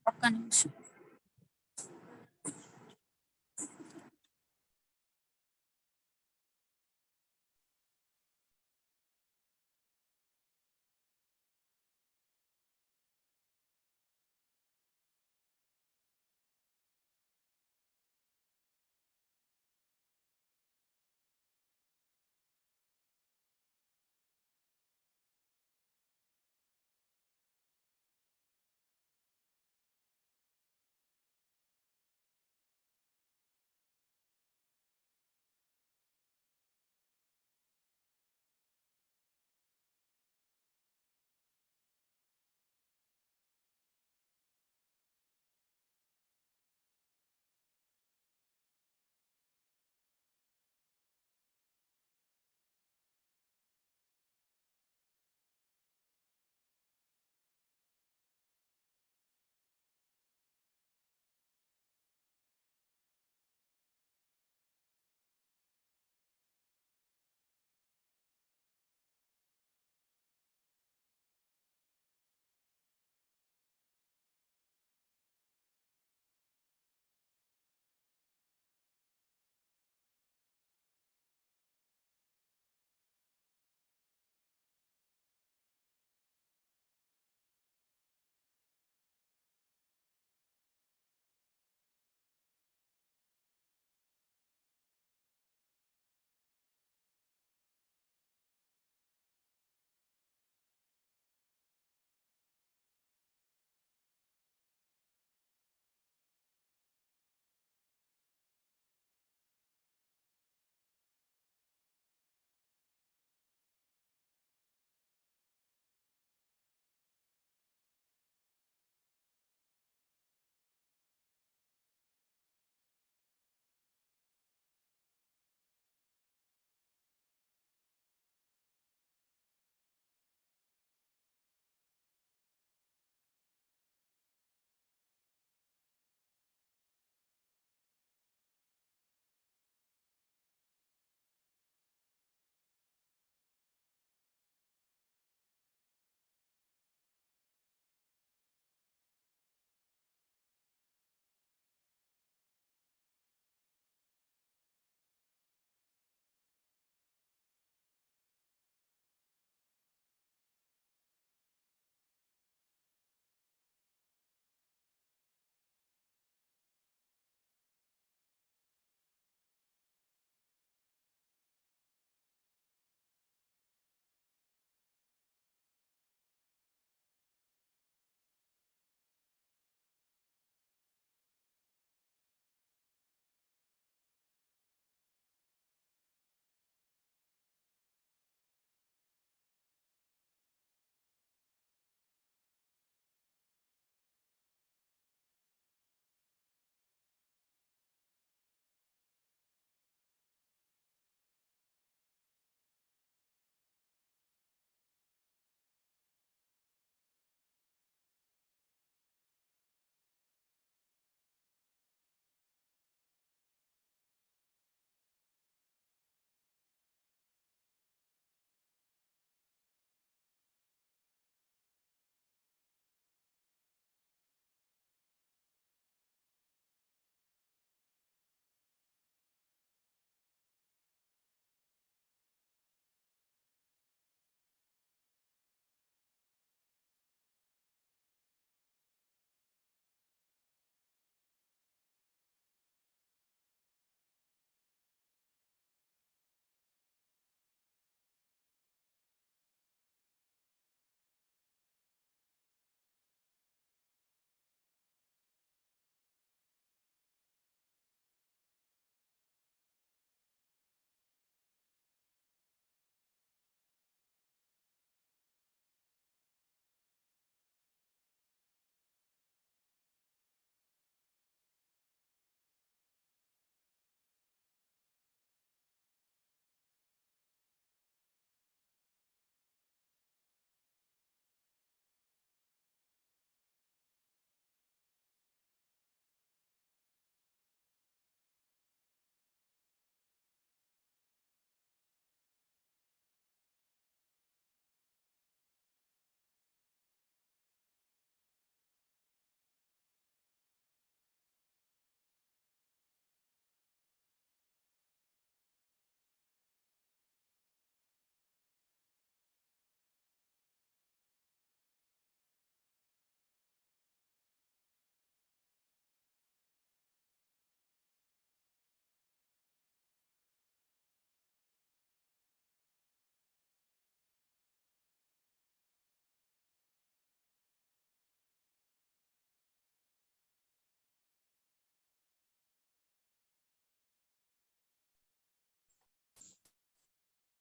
ఒక్క నిమిషం.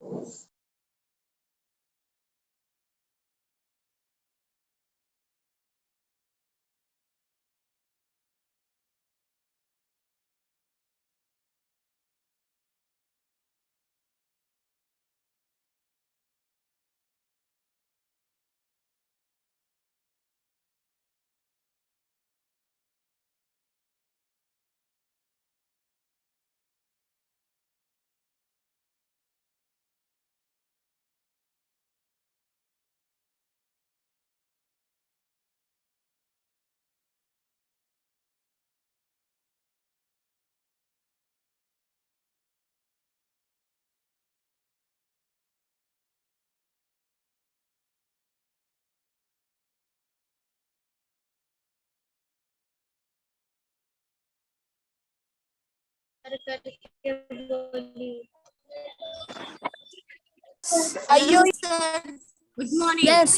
Hello, sir. Good morning. Yes.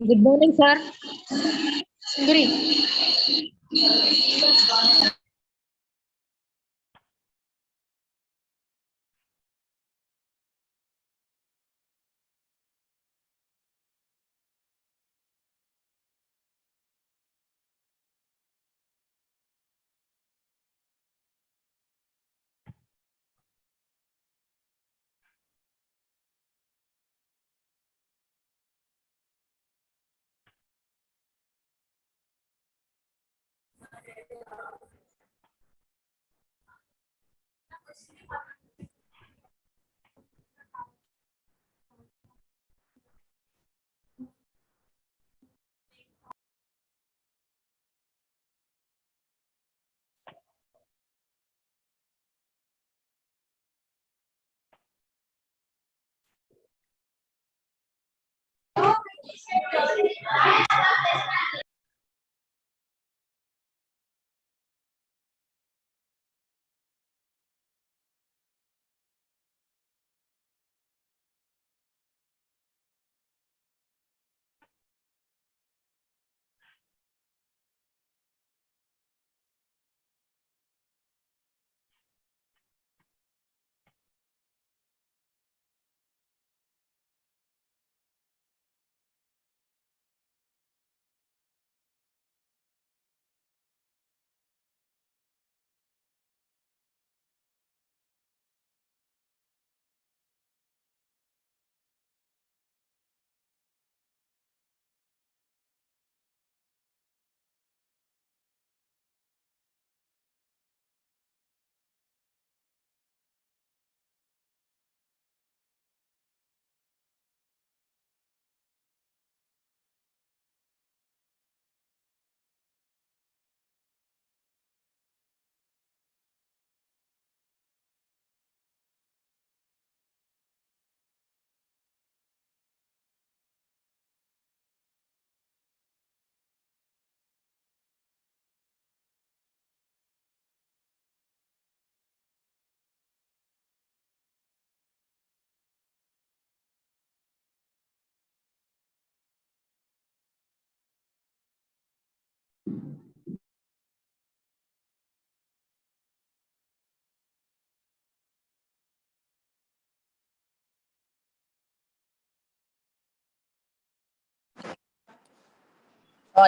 Good morning, sir. Sundari.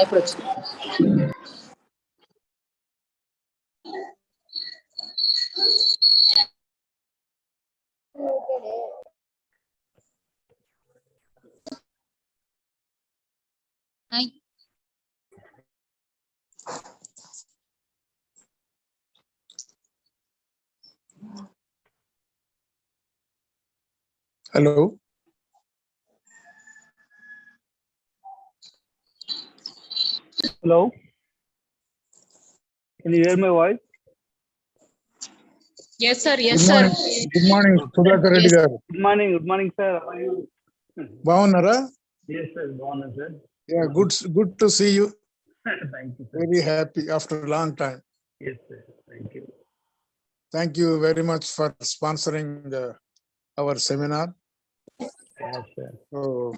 ఇప్పుడు వచ్చింది. Hello. Hello. Can you hear my voice? Yes, sir. Yes, Good sir. morning. Good morning, Sudhakar Reddy Yes. garu. Good morning, sir. How are you? Bagunnara? Yes, sir. Bonner, sir. Yeah, good to see you. Thank you, sir. Very happy after a long time. Yes, sir. Thank you. Thank you very much for sponsoring our seminar. Yes, sir. So,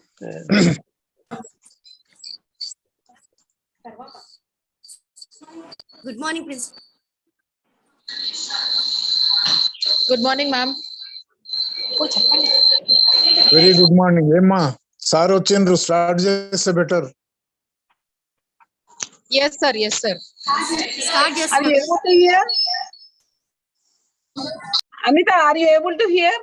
Good morning, Principal. Good morning, ma'am. Very good morning. ఏమ్మా sir వచ్చిండ్రు, start చేస్తే better. Yes, sir. Yes, sir. Start Are చేస్తాం. you able to hear? Anita, are you able to hear?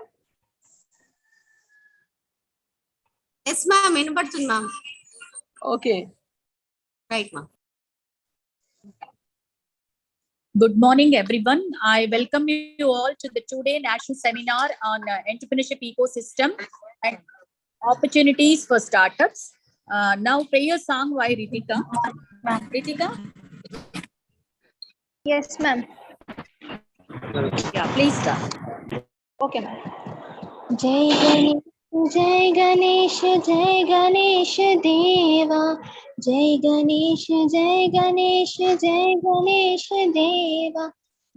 Yes ma'am, వినపడుతుంది ma'am. Okay. Right ma'am. Good morning, everyone. I welcome you all to the two-day national seminar on entrepreneurship ecosystem and opportunities for startups. Now, play a song by Ritika. Ritika? Yes, ma'am. Yeah, please start. Okay, ma'am. Jai Ganesh, Jai Ganesh Deva. Jai Ganesh, Jai Ganesh, Jai Ganesh Deva.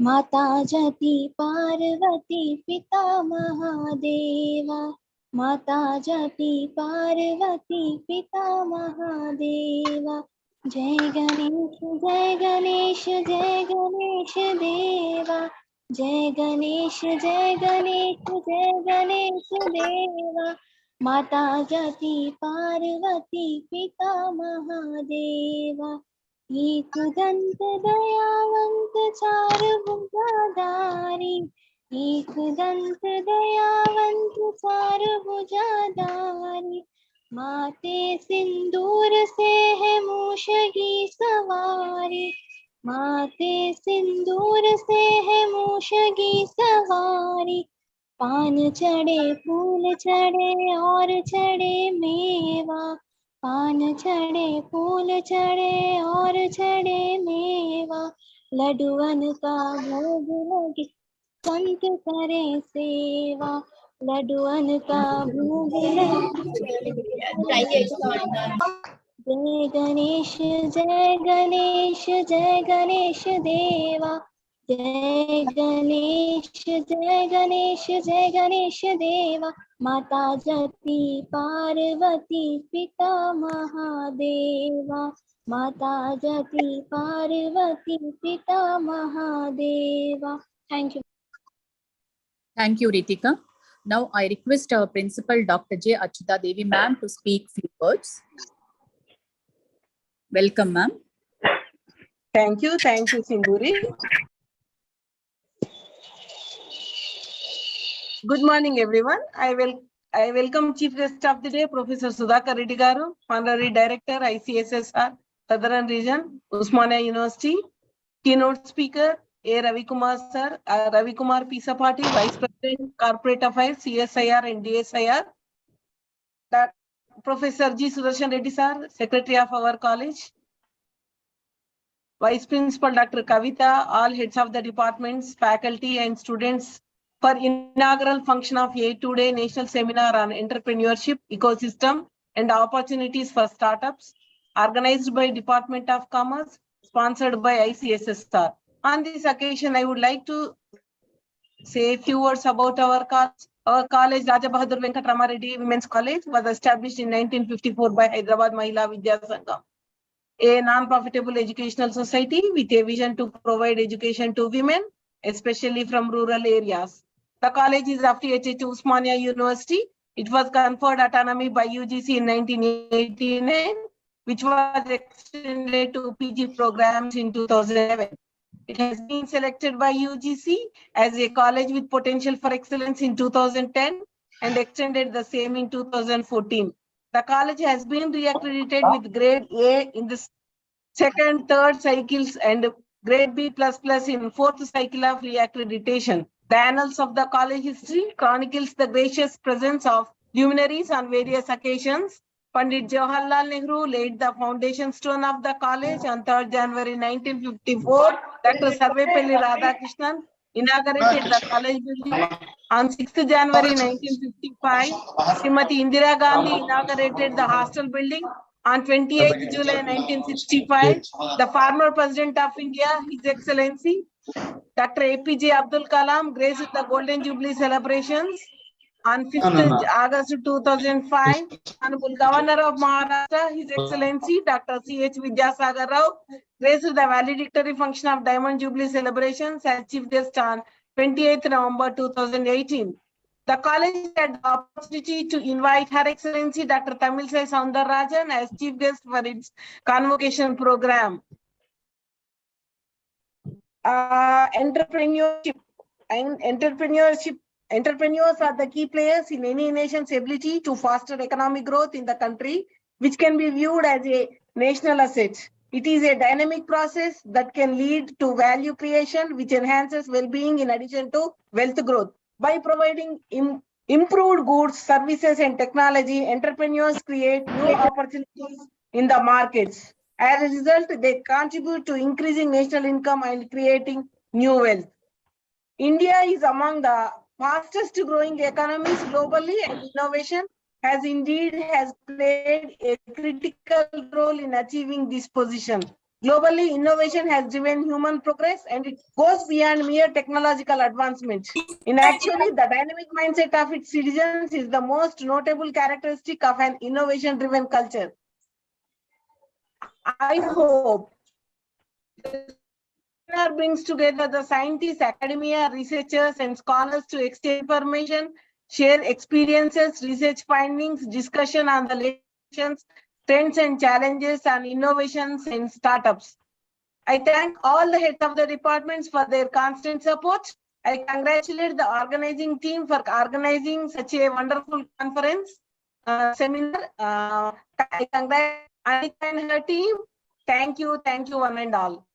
Mata Jati Parvati Pita Mahadeva. Mata Jati Parvati Pita Mahadeva. Jai Ganesh, Jai Ganesh, Jai Ganesh Deva. Jai Ganesh, Jai Ganesh, Jai Ganesh Deva. Mata Jati Parvati Pita Mahadeva. एक दंत दयावंत चार भुजाधारी. एक दंत दयावंत चार भुजाधारी. माते सिंदूर से है मूषगी सवारी. माते सिंदूर से है मूषगी सवारी. पान चढ़े फूल चढ़े और चढ़े मेवा. पान चढ़े फूल चढ़े और चढ़े मेवा. लड्डुअन का भोग लगे संत करे सेवा. लड्डुअन का भोग लगे. जय गणेश, जय गणेश, जय गणेश देवा. जय गणेश, जय गणेश, जय गणेश देवा. माता जति पार्वती पिता महादेवा. माता जति पार्वती पिता Mahadeva. Thank you. Thank you, Ritika. Now, I request our principal, Dr. J. Achyuta Devi ma'am, to speak few words. Welcome, ma'am. Thank you, Sindhuri. Good morning, everyone. I welcome Chief Guest of the Day, Professor Sudhakar Reddy Garu, Honorary Director, ICSSR, Southern Region, Usmania University. Keynote Speaker, A. Ravikumar Sir, Ravikumar Pisapati, Vice President, Corporate Affairs, CSIR and DSIR. Professor G. Sudarshan Reddy Sir, Secretary of our college. Vice Principal Dr. Kavita, all heads of the departments, faculty and students for inaugural function of a two-day national seminar on entrepreneurship, ecosystem and opportunities for startups, organized by Department of Commerce, sponsored by ICSSR. On this occasion, I would like to say a few words about our college. Our college, Raja Bahadur Venkat Ramareddy Women's College, was established in 1954 by Hyderabad Mahila Vidya Sangam, a non-profitable educational society with a vision to provide education to women, especially from rural areas. The college is affiliated to Usmania University. It was conferred autonomy by UGC in 1989, which was extended to PG programs in 2011. It has been selected by UGC as a college with potential for excellence in 2010 and extended the same in 2014. The college has been reaccredited with grade A in the second, third cycles and grade B++ in fourth cycle of reaccreditation. The annals of the college history chronicles the gracious presence of luminaries on various occasions. Pandit Jawaharlal Nehru laid the foundation stone of the college on 3rd January 1954. Dr. Sarvepalli Radhakrishnan inaugurated the college building on 6th January 1955. Srimati Indira Gandhi inaugurated the hostel building on 28th July 1965. The former President of India, His Excellency Dr. APJ Abdul Kalam, graced the Golden Jubilee celebrations on 5th August 2005. Honorable Governor of Maharashtra, His Excellency Dr. C.H. Vidyasagar Rao, graced the valedictory function of Diamond Jubilee celebrations as Chief Guest on 28th November 2018. The college had the opportunity to invite Her Excellency Dr. Tamilisai Soundararajan as chief guest for its convocation program. Entrepreneurship and entrepreneurs are the key players in any nation's ability to foster economic growth in the country, which can be viewed as a national asset. It is a dynamic process that can lead to value creation, which enhances well-being in addition to wealth growth. By providing improved goods, services, and technology, entrepreneurs create new opportunities in the markets. As a result, they contribute to increasing national income and creating new wealth. India is among the fastest growing economies globally, and innovation has played a critical role in achieving this position. Globally, innovation has driven human progress, and it goes beyond mere technological advancement. In actually, the dynamic mindset of its citizens is the most notable characteristic of an innovation-driven culture. I hope the seminar brings together the scientists, academia, researchers, and scholars to exchange information, share experiences, research findings, discussion on the latest trends and challenges, and innovations in startups. I thank all the heads of the departments for their constant support. I congratulate the organizing team for organizing such a wonderful conference seminar. I congratulate Anika and her team. Thank you, one and all.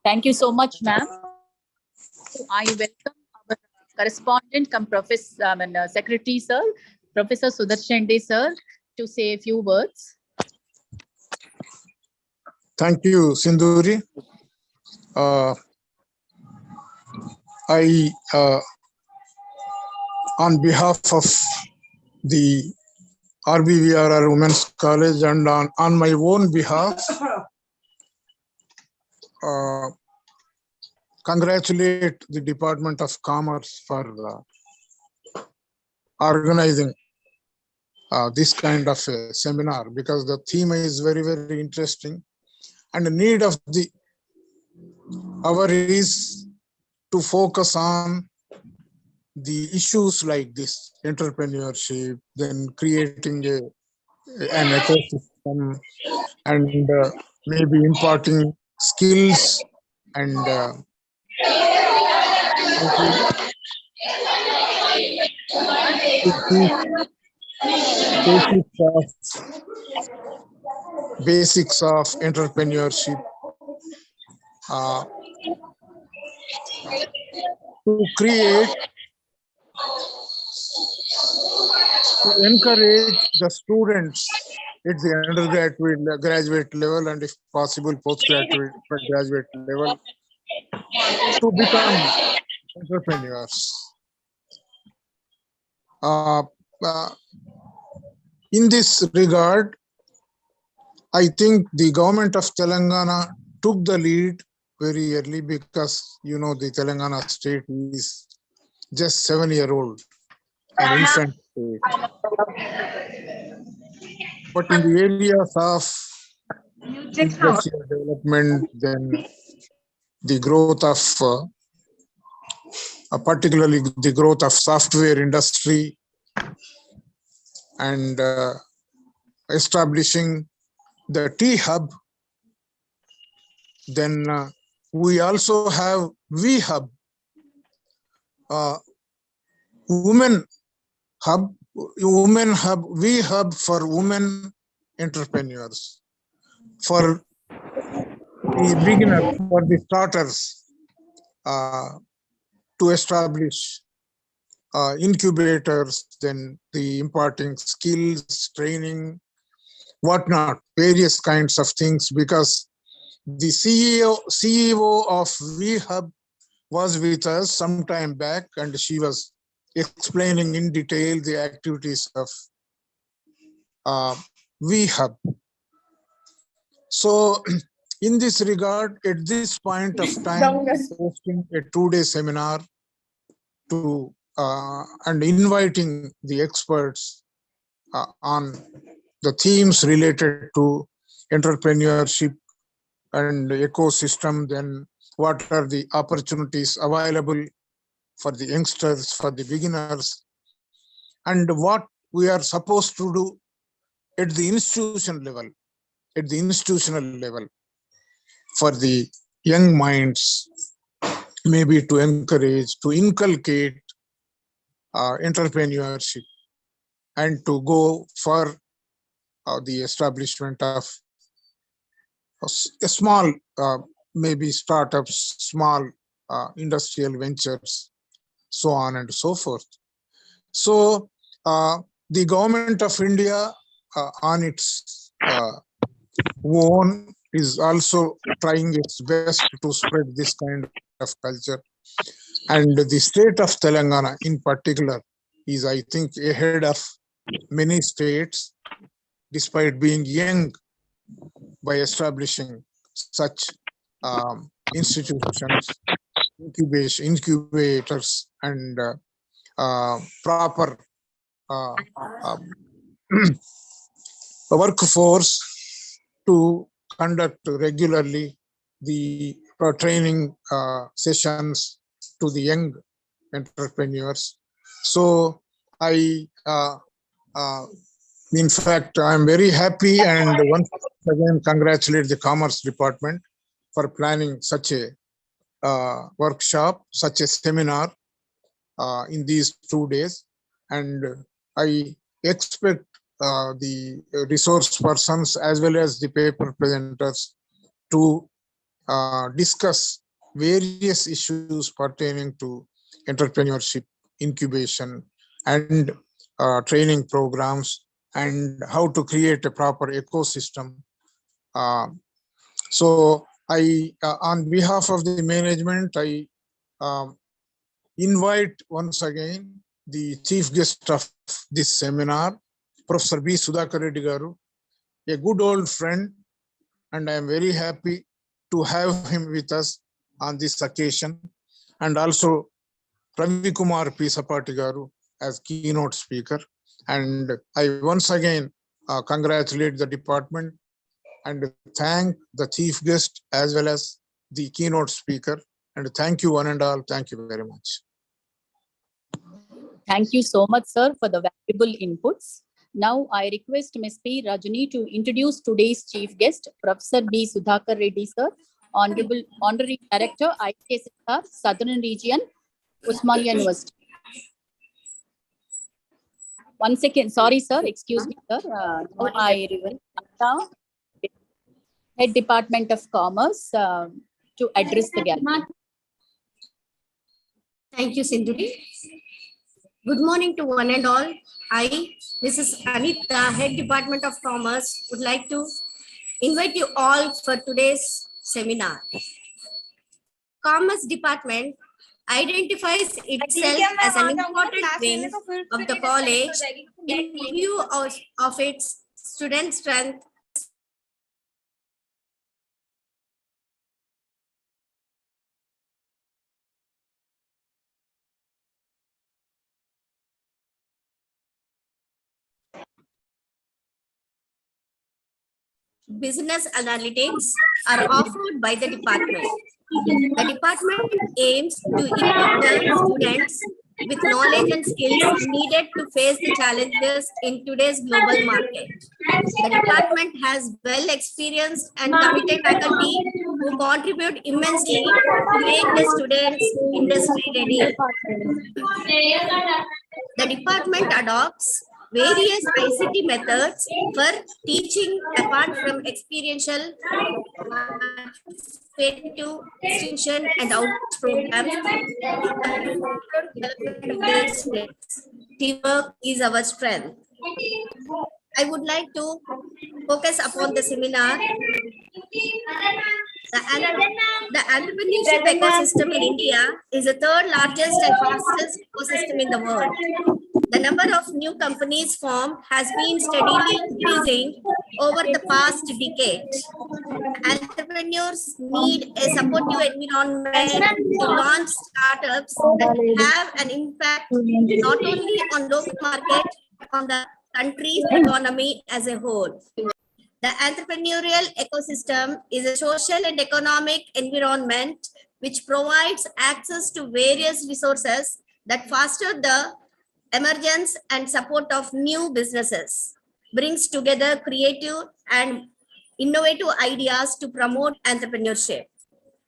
Thank you so much, ma'am. I welcome our correspondent come professor, secretary sir, Professor Sudarshan Dey sir, to say a few words. Thank you, Sindhuri. I, on behalf of the RBVRR Women's College and on my own behalf, congratulate the Department of Commerce for organizing this kind of a seminar, because the theme is very, very interesting, and the need of the hour is to focus on the issues like this: entrepreneurship, then creating an ecosystem, and maybe imparting skills and basics of entrepreneurship, to create, to encourage the students at the undergraduate, graduate level, and if possible postgraduate, graduate level, to become entrepreneurs. In this regard, I think the government of Telangana took the lead very early, because you know the Telangana state is just 7-year-old, an infant state. But in the areas of industrial development, then the growth of, particularly the growth of software industry, and establishing the T-Hub. Then we also have V-Hub, Women Hub, V-Hub for women entrepreneurs, for the beginners, for the starters, to establish incubators, then the imparting skills, training, whatnot, various kinds of things, because the CEO of V-Hub was with us some time back, and she was explaining in detail the activities of V-Hub. So in this regard, at this point of time, hosting a 2-day seminar to and inviting the experts on the themes related to entrepreneurship and ecosystem, then what are the opportunities available for the youngsters, for the beginners, and what we are supposed to do at the institutional level, for the young minds, maybe to encourage, to inculcate entrepreneurship, and to go for the establishment of a small, maybe startups, small industrial ventures, so on and so forth. So the government of India on its own is also trying its best to spread this kind of culture. And the state of Telangana in particular is, I think, ahead of many states, despite being young, by establishing such institutions, incubators, and proper workforce to conduct regularly the training sessions to the young entrepreneurs. So in fact, I'm very happy, and once again congratulate the Commerce Department for planning such a workshop, such a seminar in these 2 days. And I expect the resource persons as well as the paper presenters to discuss various issues pertaining to entrepreneurship, incubation, and training programs, and how to create a proper ecosystem. So I, on behalf of the management, I invite once again the chief guest of this seminar, Professor B. Sudhakar Reddy Garu, a good old friend, and I am very happy to have him with us on this occasion, and also Ravi Kumar P. Sapati Garu as keynote speaker. And I once again congratulate the department and thank the chief guest as well as the keynote speaker. And thank you one and all. Thank you very much. Thank you so much, sir, for the valuable inputs. Now I request Ms. P. Rajani to introduce today's chief guest, Professor B. Sudhakar Reddy, sir, Honorary Director, ICSR, Southern Region, Osmania University. One second, sorry, sir, excuse me, sir. Now I request Head Department of Commerce to address the gathering. Thank you, Sindhuri. Good morning to one and all. I, Mrs. Anita, Head Department of Commerce, would like to invite you all for today's seminar. Commerce Department identifies itself as an important wing of the college in view of its student strength, business analytics are offered by the department. The department aims to equip the students with knowledge and skills needed to face the challenges in today's global market. The department has well-experienced and committed faculty who contribute immensely to make the students industry ready. The department adopts various ICT methods for teaching apart from experiential, to extension and outreach programs. Teamwork is our strength. I would like to focus upon the seminar. The entrepreneurship ecosystem in India is the third largest and fastest ecosystem in the world. The number of new companies formed has been steadily increasing over the past decade. Entrepreneurs need a supportive environment to launch startups that have an impact not only on local market, but on the country's economy as a whole. The entrepreneurial ecosystem is a social and economic environment which provides access to various resources that foster the emergence and support of new businesses, brings together creative and innovative ideas to promote entrepreneurship.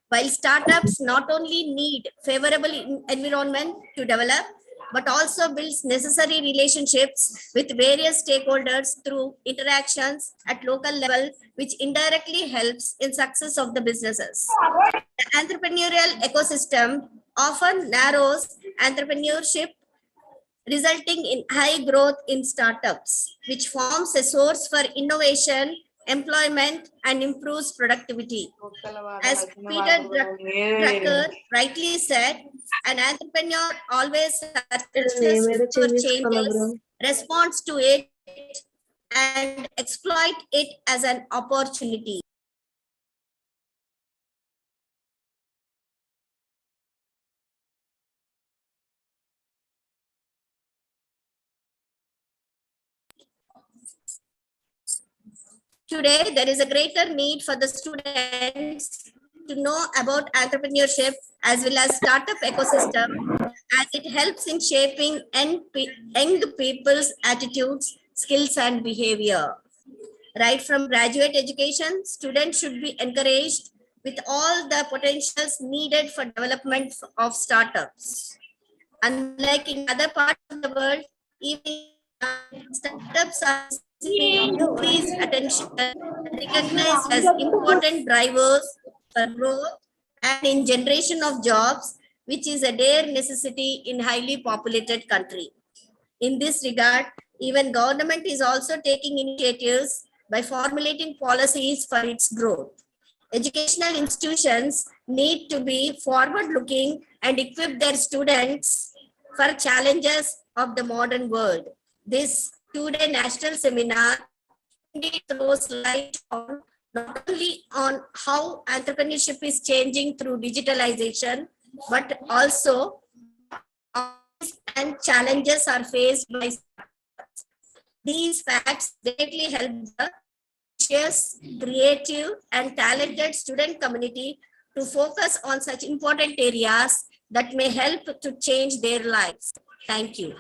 While startups not only need favorable environment to develop, but also builds necessary relationships with various stakeholders through interactions at local level, which indirectly helps in success of the businesses. The entrepreneurial ecosystem often narrows entrepreneurship, resulting in high growth in startups, which forms a source for innovation, employment, and improves productivity. As Peter Drucker rightly said, an entrepreneur always searches for changes, responds to it, and exploit it as an opportunity. Today, there is a greater need for the students to know about entrepreneurship as well as startup ecosystem, as it helps in shaping young people's attitudes, skills, and behavior. Right from graduate education, students should be encouraged with all the potentials needed for development of startups. Unlike in other parts of the world, even startups are receiving increased attention and recognized as important drivers for growth and in generation of jobs, which is a dire necessity in highly populated country. In this regard, even government is also taking initiatives by formulating policies for its growth. Educational institutions need to be forward-looking and equip their students for challenges of the modern world. This two-day national seminar indeed throws light on not only on how entrepreneurship is changing through digitalization, but also and challenges are faced by startups. These facts greatly help the ambitious, creative, and talented student community to focus on such important areas that may help to change their lives. Thank you.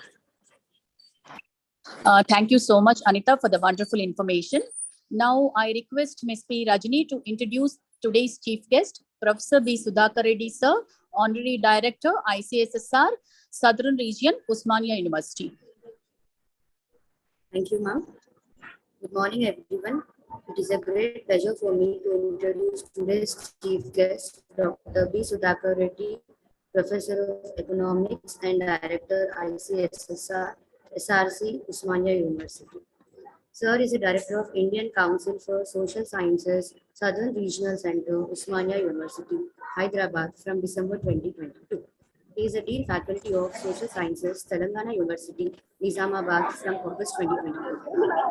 Thank you so much, Anita, for the wonderful information. Now, I request Ms. P. Rajani to introduce today's chief guest, Professor B. Sudhakar Reddy, sir, Honorary Director, ICSSR, Southern Region, Osmania University. Thank you, ma'am. Good morning, everyone. It is a great pleasure for me to introduce today's chief guest, Dr. B. Sudhakar Reddy, Professor of Economics and Director, ICSSR, SRC, Osmania University. Sir is a Director of Indian Council for Social Sciences, Southern Regional Center, Osmania University, Hyderabad from December 2022. He is a Dean Faculty of Social Sciences, Telangana University, Nizamabad from August 2022.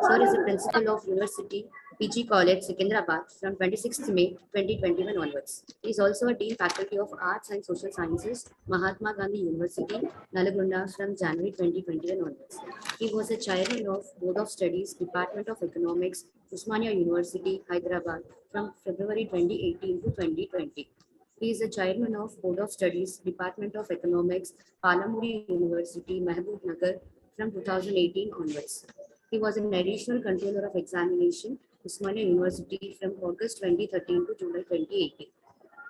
Sir is a Principal of University, PG College, Secunderabad from 26th May 2021 onwards. He is also a Dean Faculty of Arts and Social Sciences, Mahatma Gandhi University, Nalagunda from January 2021 onwards. He was a Chairman of Board of Studies, Department of Economics, Osmania University, Hyderabad from February 2018 to 2020. He is the Chairman of Board of Studies, Department of Economics, Palamuri University, Mehboob Nagar from 2018 onwards. He was an Additional Controller of Examination, Osmania University from August 2013 to July 2018.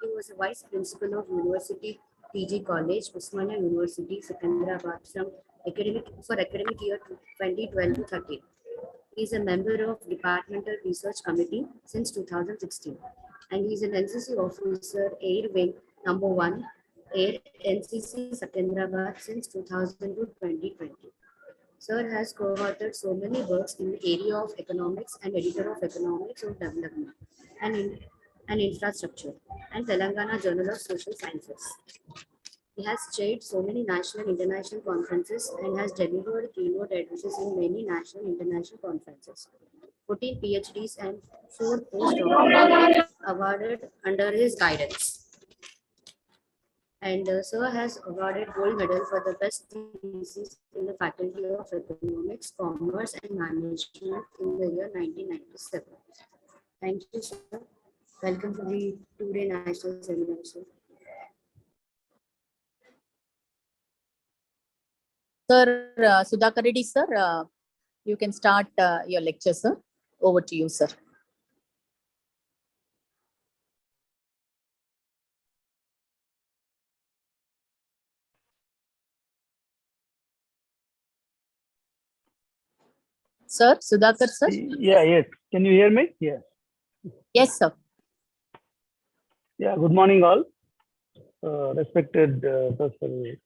He was a Vice Principal of University PG College, Osmania University, Secunderabad from academic year 2012 to 13. He is a member of Departmental Research Committee since 2016. And he is an NCC officer, Air Wing number 1, Air NCC Secunderabad since 2000 to 2020. Sir has co-authored so many works in the area of economics and editor of Economics of Development and Infrastructure and Telangana Journal of Social Sciences. He has chaired so many national and international conferences and has delivered keynote addresses in many national and international conferences. 14 PhDs and 4 postdoctorate awarded under his guidance. And Sir has awarded gold medal for the best thesis in the Faculty of Economics, Commerce and Management in the year 1997. Thank you, sir. Welcome to the two-day national seminar, sir. Sir, Sudhakar Reddy, sir, you can start your lecture, sir. Over to you, sir. Sir, Sudhakar, sir. Yeah, yes. Can you hear me? Yes. Yes, sir. Yeah, good morning all. Respected Professor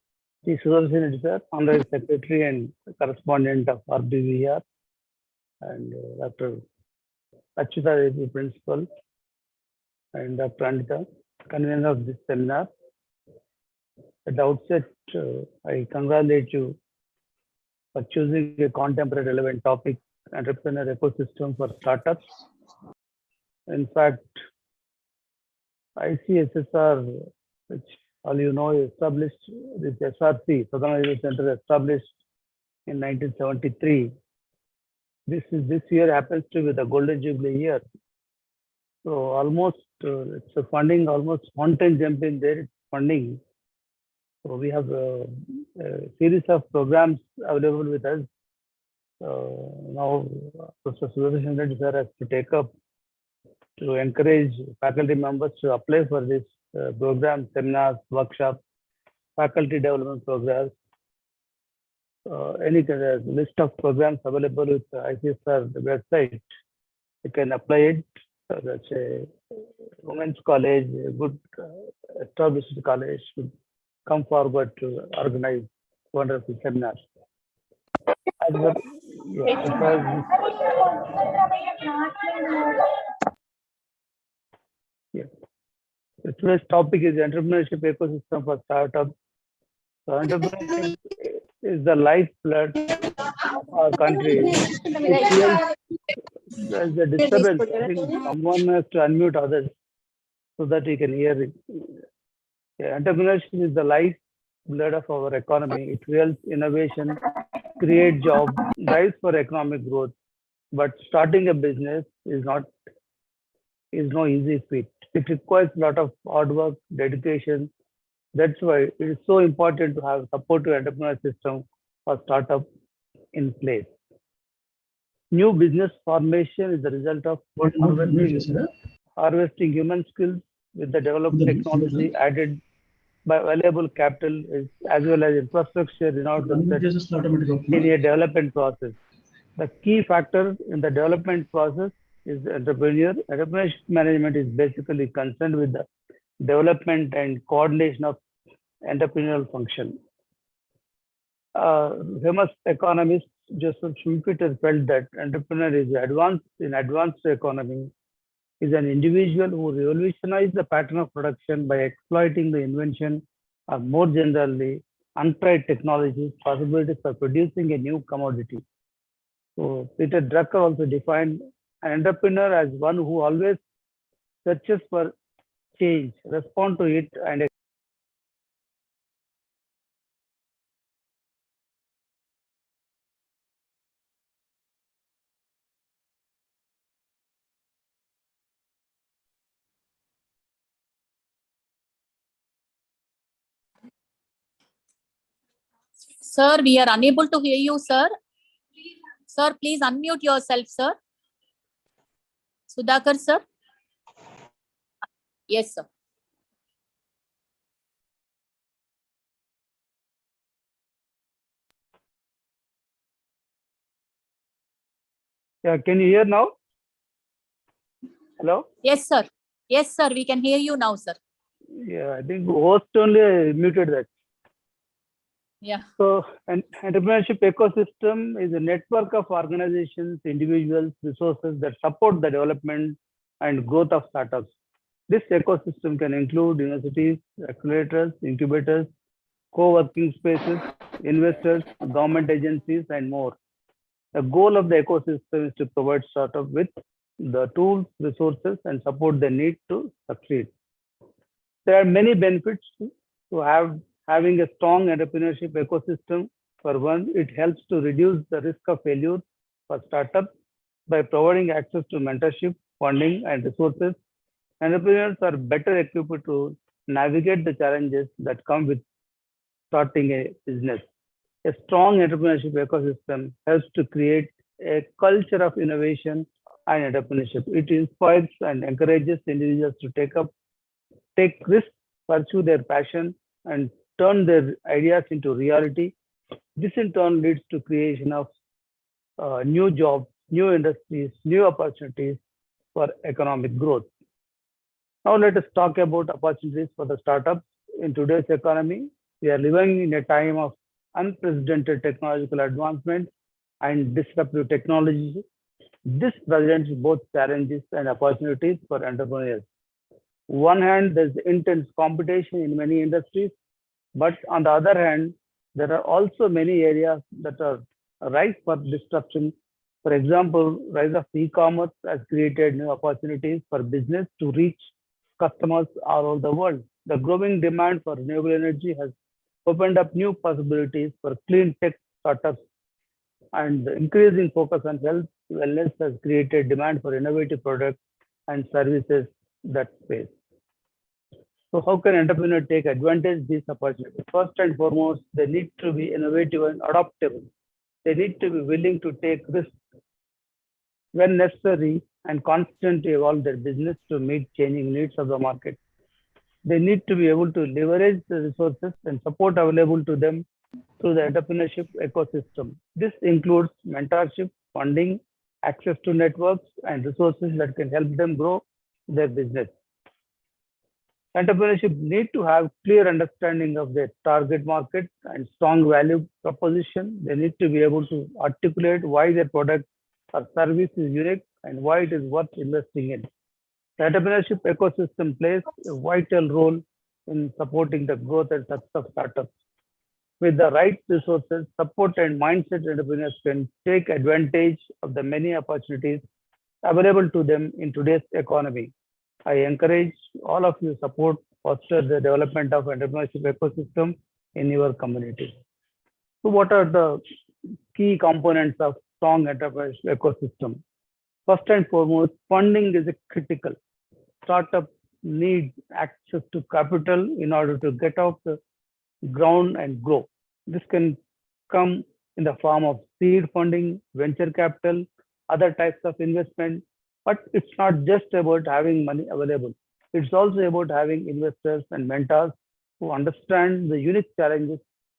T. Sudarshan Reddy, sir, Honorary Secretary and Correspondent of RBVR, and Dr. Achyuta Reddy, Principal, and Dr. Anita, convener of this seminar. At the outset, I congratulate you for choosing a contemporary relevant topic, entrepreneur ecosystem for startups. In fact, ICSSR, which all you know, established this SRC, Southern Regional Center, established in 1973. This year happens to be the Golden Jubilee year. So almost it's a funding, almost fountain jumping there. It's funding. So we have a series of programs available with us. Now Professor Sudarshan Reddy sir has to take up to encourage faculty members to apply for this program, seminars, workshops, faculty development programs. Any list of programs available with ICSR website, you can apply it. That's a women's college, a good established college should come forward to organize wonderful seminars. Today's topic is entrepreneurship ecosystem for startups. So entrepreneurship is the lifeblood of our country. There's a disturbance. I think someone has to unmute others so that we can hear it. Yeah, entrepreneurship is the lifeblood of our economy. It fuels innovation, creates jobs, drives for economic growth. But starting a business is no easy feat. It requires a lot of hard work, dedication. That's why it is so important to have a supportive entrepreneur system for startup in place. New business formation is the result of harvesting human skills with the developed technology added by valuable capital as well as infrastructure in order to set in a development process. The key factor in the development process is the entrepreneur. Entrepreneurship management is basically concerned with the development and coordination of entrepreneurial function. Famous economist Joseph Schumpeter felt that entrepreneur is advanced economy is an individual who revolutionized the pattern of production by exploiting the invention or more generally untried technologies, possibilities for producing a new commodity. So Peter Drucker also defined an entrepreneur as one who always searches for change, respond to it, and Sir, we are unable to hear you, sir. Sir, please unmute yourself, sir. Sudhakar, sir. Yes, sir. yeah, can you hear now? Hello? Yes, sir. Yes, sir. We can hear you now, sir. Yeah, I think host only muted that. Yeah. So an entrepreneurship ecosystem is a network of organizations, individuals, resources that support the development and growth of startups. This ecosystem can include universities, accelerators, incubators, co-working spaces, investors, government agencies, and more. The goal of the ecosystem is to provide startups with the tools, resources, and support they need to succeed. There are many benefits to having a strong entrepreneurship ecosystem. For one, it helps to reduce the risk of failure for startups by providing access to mentorship, funding, and resources. Entrepreneurs are better equipped to navigate the challenges that come with starting a business. A strong entrepreneurship ecosystem helps to create a culture of innovation and entrepreneurship. It inspires and encourages individuals to take risks, pursue their passion, and turn their ideas into reality. This in turn leads to creation of new jobs, new industries, new opportunities for economic growth. Now let us talk about opportunities for the startups. In today's economy, we are living in a time of unprecedented technological advancement and disruptive technologies. This presents both challenges and opportunities for entrepreneurs. One hand, there's intense competition in many industries, but on the other hand, there are also many areas that are ripe for disruption. For example, rise of e-commerce has created new opportunities for business to reach customers all over the world. The growing demand for renewable energy has opened up new possibilities for clean tech startups, and the increasing focus on health wellness has created demand for innovative products and services that space. So how can entrepreneurs take advantage of these opportunities? First and foremost, they need to be innovative and adaptable. They need to be willing to take risks when necessary and constantly evolve their business to meet changing needs of the market. They need to be able to leverage the resources and support available to them through the entrepreneurship ecosystem. This includes mentorship, funding, access to networks, and resources that can help them grow their business. Entrepreneurship need to have clear understanding of their target market and strong value proposition. They need to be able to articulate why their product or service is unique and why it is worth investing in. The entrepreneurship ecosystem plays a vital role in supporting the growth and success of startups. With the right resources, support, and mindset, entrepreneurs can take advantage of the many opportunities available to them in today's economy. I encourage all of you support, foster the development of entrepreneurship ecosystem in your community. So what are the key components of strong entrepreneurship ecosystem? First and foremost, funding is critical. Startups need access to capital in order to get off the ground and grow. This can come in the form of seed funding, venture capital, other types of investment. But it's not just about having money available. It's also about having investors and mentors who understand the unique challenges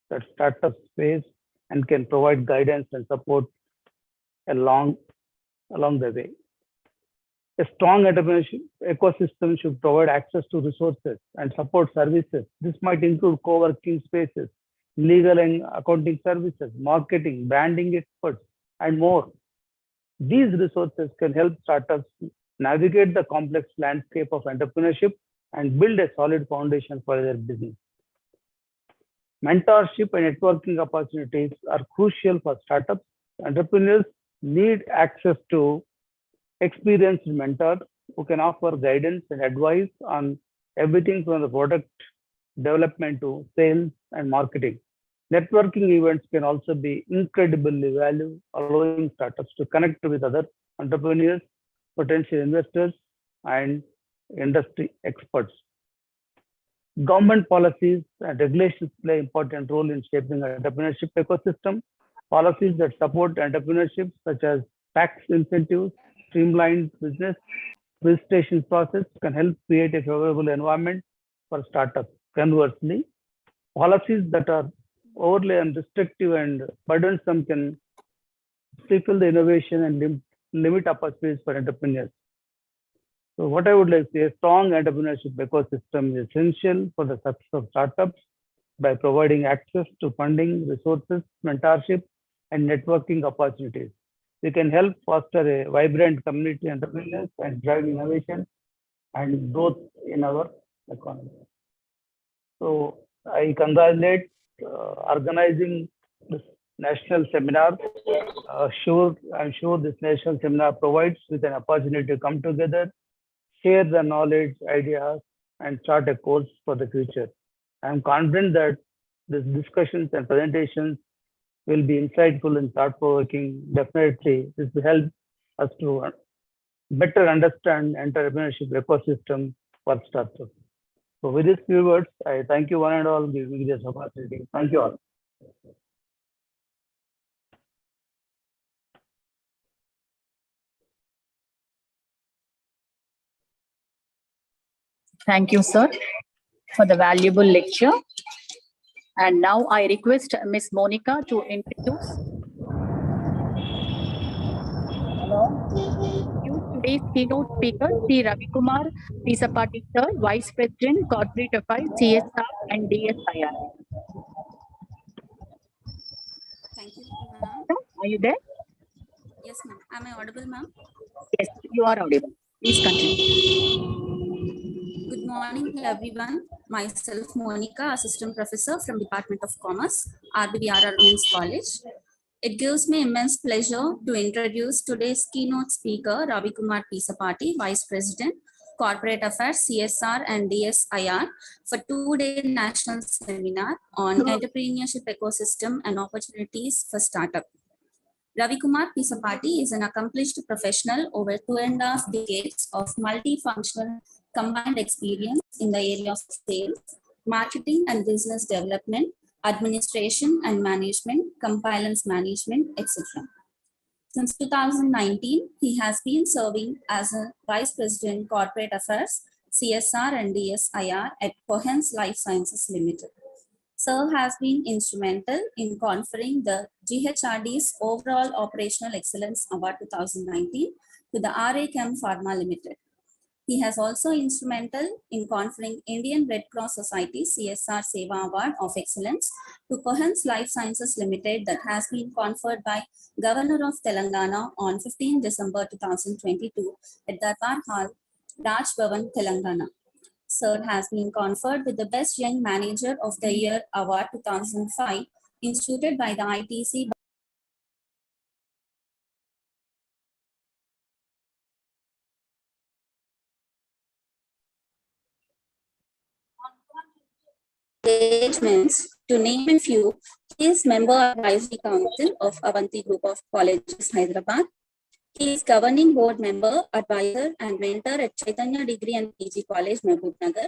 that startups face and can provide guidance and support along the way. A strong entrepreneurship ecosystem should provide access to resources and support services. This might include co-working spaces, legal and accounting services, marketing, branding experts, and more. These resources can help startups navigate the complex landscape of entrepreneurship and build a solid foundation for their business. Mentorship and networking opportunities are crucial for startups. Entrepreneurs need access to experienced mentors who can offer guidance and advice on everything from the product development to sales and marketing. Networking events can also be incredibly valuable, allowing startups to connect with other entrepreneurs, potential investors, and industry experts. Government policies and regulations play an important role in shaping the entrepreneurship ecosystem. Policies that support entrepreneurship, such as tax incentives, streamlined business registration process, can help create a favorable environment for startups. Conversely, policies that are overly restrictive and burdensome can stifle the innovation and limit opportunities for entrepreneurs. So what I would like to say, a strong entrepreneurship ecosystem is essential for the success of startups by providing access to funding, resources, mentorship, and networking opportunities. We can help foster a vibrant community entrepreneurs and drive innovation and growth in our economy. So I congratulate organizing this national seminar. I'm sure this national seminar provides with an opportunity to come together, share the knowledge, ideas, and chart a course for the future. I'm confident that these discussions and presentations will be insightful and thought-provoking. Definitely, this will help us to better understand entrepreneurship ecosystem for startups. So with these few words, I thank you one and all for giving me this opportunity. Thank you all. Thank you, sir, for the valuable lecture. And now I request Ms. Monica to introduce today's keynote speaker, Sri Ravi Kumar Pisapati, sir, Vice President, Corporate Affairs, CSR and DSIR. Thank you, ma'am. Are you there? Yes, ma'am. Am I audible, ma'am? Yes, you are audible. Please continue. Good morning, everyone. Myself, Monica, Assistant Professor from Department of Commerce, RBVRR Women's College. It gives me immense pleasure to introduce today's keynote speaker, Ravi Kumar Pisapati, Vice President, Corporate Affairs, CSR and DSIR for two-day national seminar on entrepreneurship ecosystem and opportunities for startup. Ravi Kumar Pisapati is an accomplished professional over 2.5 decades of multifunctional combined experience in the area of sales, marketing and business development, administration and management, compliance management, etc. Since 2019, he has been serving as a Vice President Corporate Affairs, CSR and DSIR at Cohance Life Sciences Limited. Sir has been instrumental in conferring the GHRD's Overall Operational Excellence Award 2019 to the RA Chem Pharma Limited. He has also instrumental in conferring Indian Red Cross Society CSR Seva Award of Excellence to Cohance Life Sciences Limited that has been conferred by Governor of Telangana on 15 December 2022 at Darbar Hall, Raj Bhavan, Telangana. Sir has been conferred with the Best Young Manager of the Year Award 2005 instituted by the ITC engagements. To name a few, he is Member Advisory Council of Avanti Group of Colleges, Hyderabad. He is Governing Board Member, Advisor and Mentor at Chaitanya Degree and PG College, Mahbubnagar.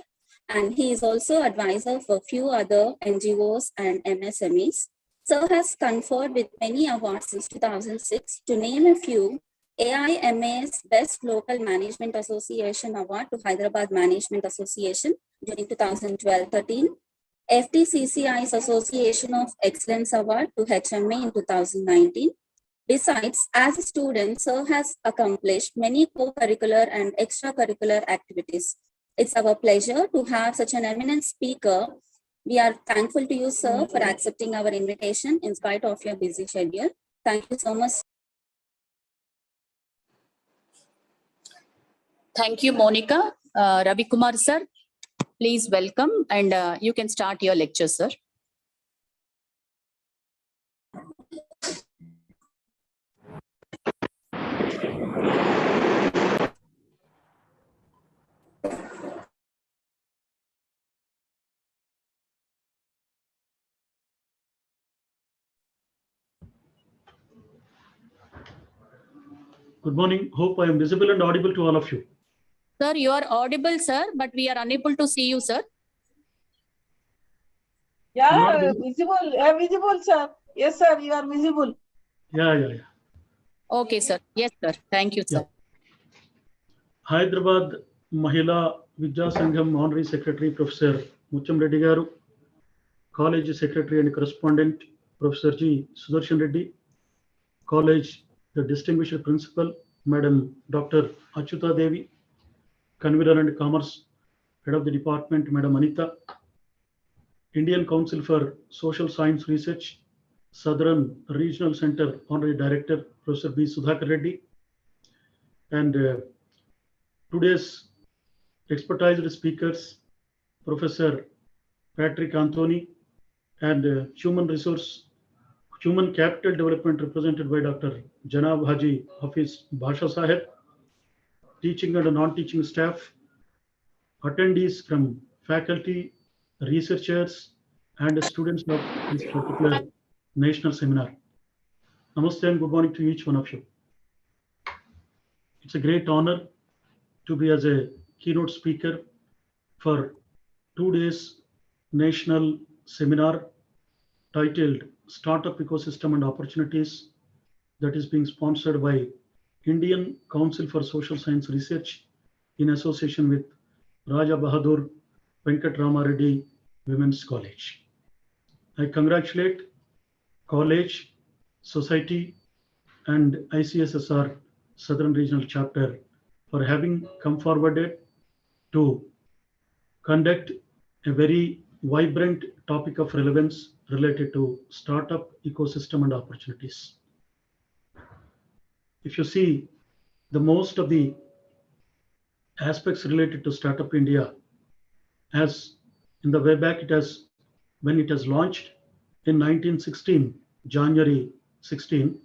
And he is also advisor for few other NGOs and MSMEs. Sir has conferred with many awards since 2006. To name a few, AIMA's Best Local Management Association Award to Hyderabad Management Association during 2012-13, FTCCI's Association of Excellence Award to HMA in 2019. Besides, as a student, Sir has accomplished many co-curricular and extracurricular activities. It's our pleasure to have such an eminent speaker. We are thankful to you, Sir, for accepting our invitation in spite of your busy schedule. Thank you so much. Thank you, Monica. Ravi Kumar, sir, please welcome and you can start your lecture, sir. Good morning. Hope I am visible and audible to all of you. Sir, you are audible, sir, but we are unable to see you, sir. Yeah, visible. Visible, sir. Yes, sir, you are visible. Yeah. Okay, sir. Yes, sir. Thank you, sir. Yeah. Hyderabad Mahila Vidya Sangham Honorary Secretary Professor Mucham Reddy Garu, College Secretary and Correspondent Professor G. Sudarshan Reddy, College the Distinguished Principal Madam Dr. Achyuta Devi, Convener and Commerce, Head of the Department Madam Anita, Indian Council for Social Science Research, Southern Regional Center Honorary Director Professor B. Sudhakar Reddy, and today's expertised speakers, Professor Patrick Anthony, and Human Capital Development represented by Dr. Janab Haji Hafiz Bhasha Sahib, teaching and non-teaching staff, attendees from faculty, researchers, and students of this particular national seminar. Namaste and good morning to each one of you. It's a great honor to be as a keynote speaker for 2 days national seminar titled Startup Ecosystem and Opportunities that is being sponsored by Indian Council for Social Science Research in association with Raja Bahadur Venkat Ramareddy Women's College. I congratulate college, society, and ICSSR Southern Regional Chapter for having come forward to conduct a very vibrant topic of relevance related to startup ecosystem and opportunities. If you see, the most of the aspects related to Startup India, as in the way back, when it has launched in 1916, January 16,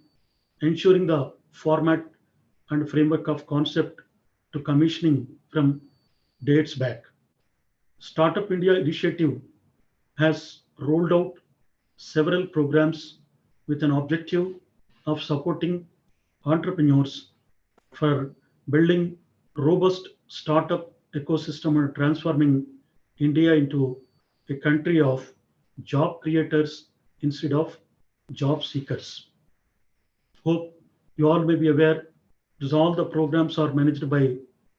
ensuring the format and framework of concept to commissioning from dates back. Startup India initiative has rolled out several programs with an objective of supporting entrepreneurs for building robust startup ecosystem and transforming India into a country of job creators instead of job seekers. Hope you all may be aware that all the programs are managed by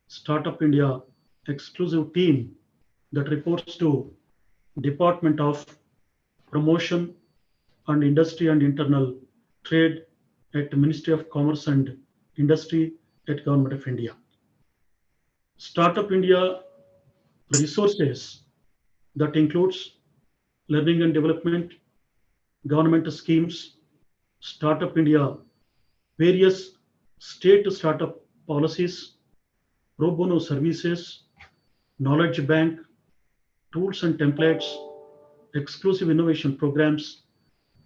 Startup India exclusive team that reports to Department of Promotion and Industry and Internal Trade at Ministry of Commerce and Industry at Government of India. Startup India resources that includes learning and development, government schemes, Startup India, various state startup policies, pro bono services, knowledge bank, tools and templates, exclusive innovation programs,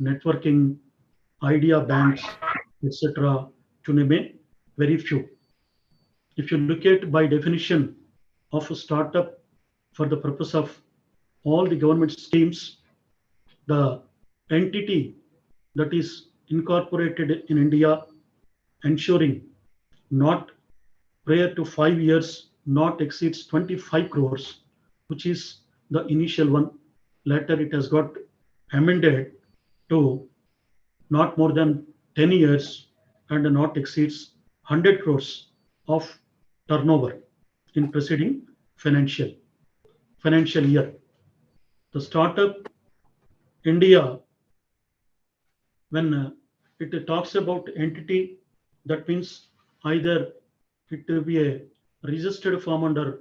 networking, idea banks, etc., to name a very few. If you look at by definition of a startup for the purpose of all the government schemes, the entity that is incorporated in India, ensuring not prior to 5 years, not exceeds 25 crores, which is the initial one. Later it has got amended to not more than 10 years and not exceeds 100 crores of turnover in preceding financial year. The Startup India, when it talks about entity, that means either it will be a registered firm under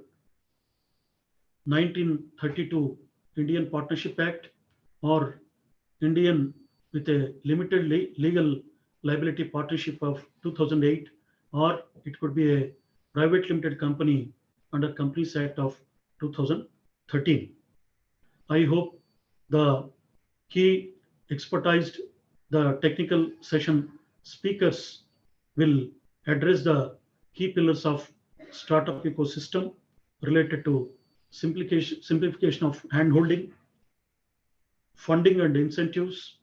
1932 Indian Partnership Act or Indian with a limited legal liability partnership of 2008, or it could be a private limited company under Companies Act of 2013. I hope the key expertised, the technical session speakers will address the key pillars of startup ecosystem related to simplification of handholding, funding and incentives,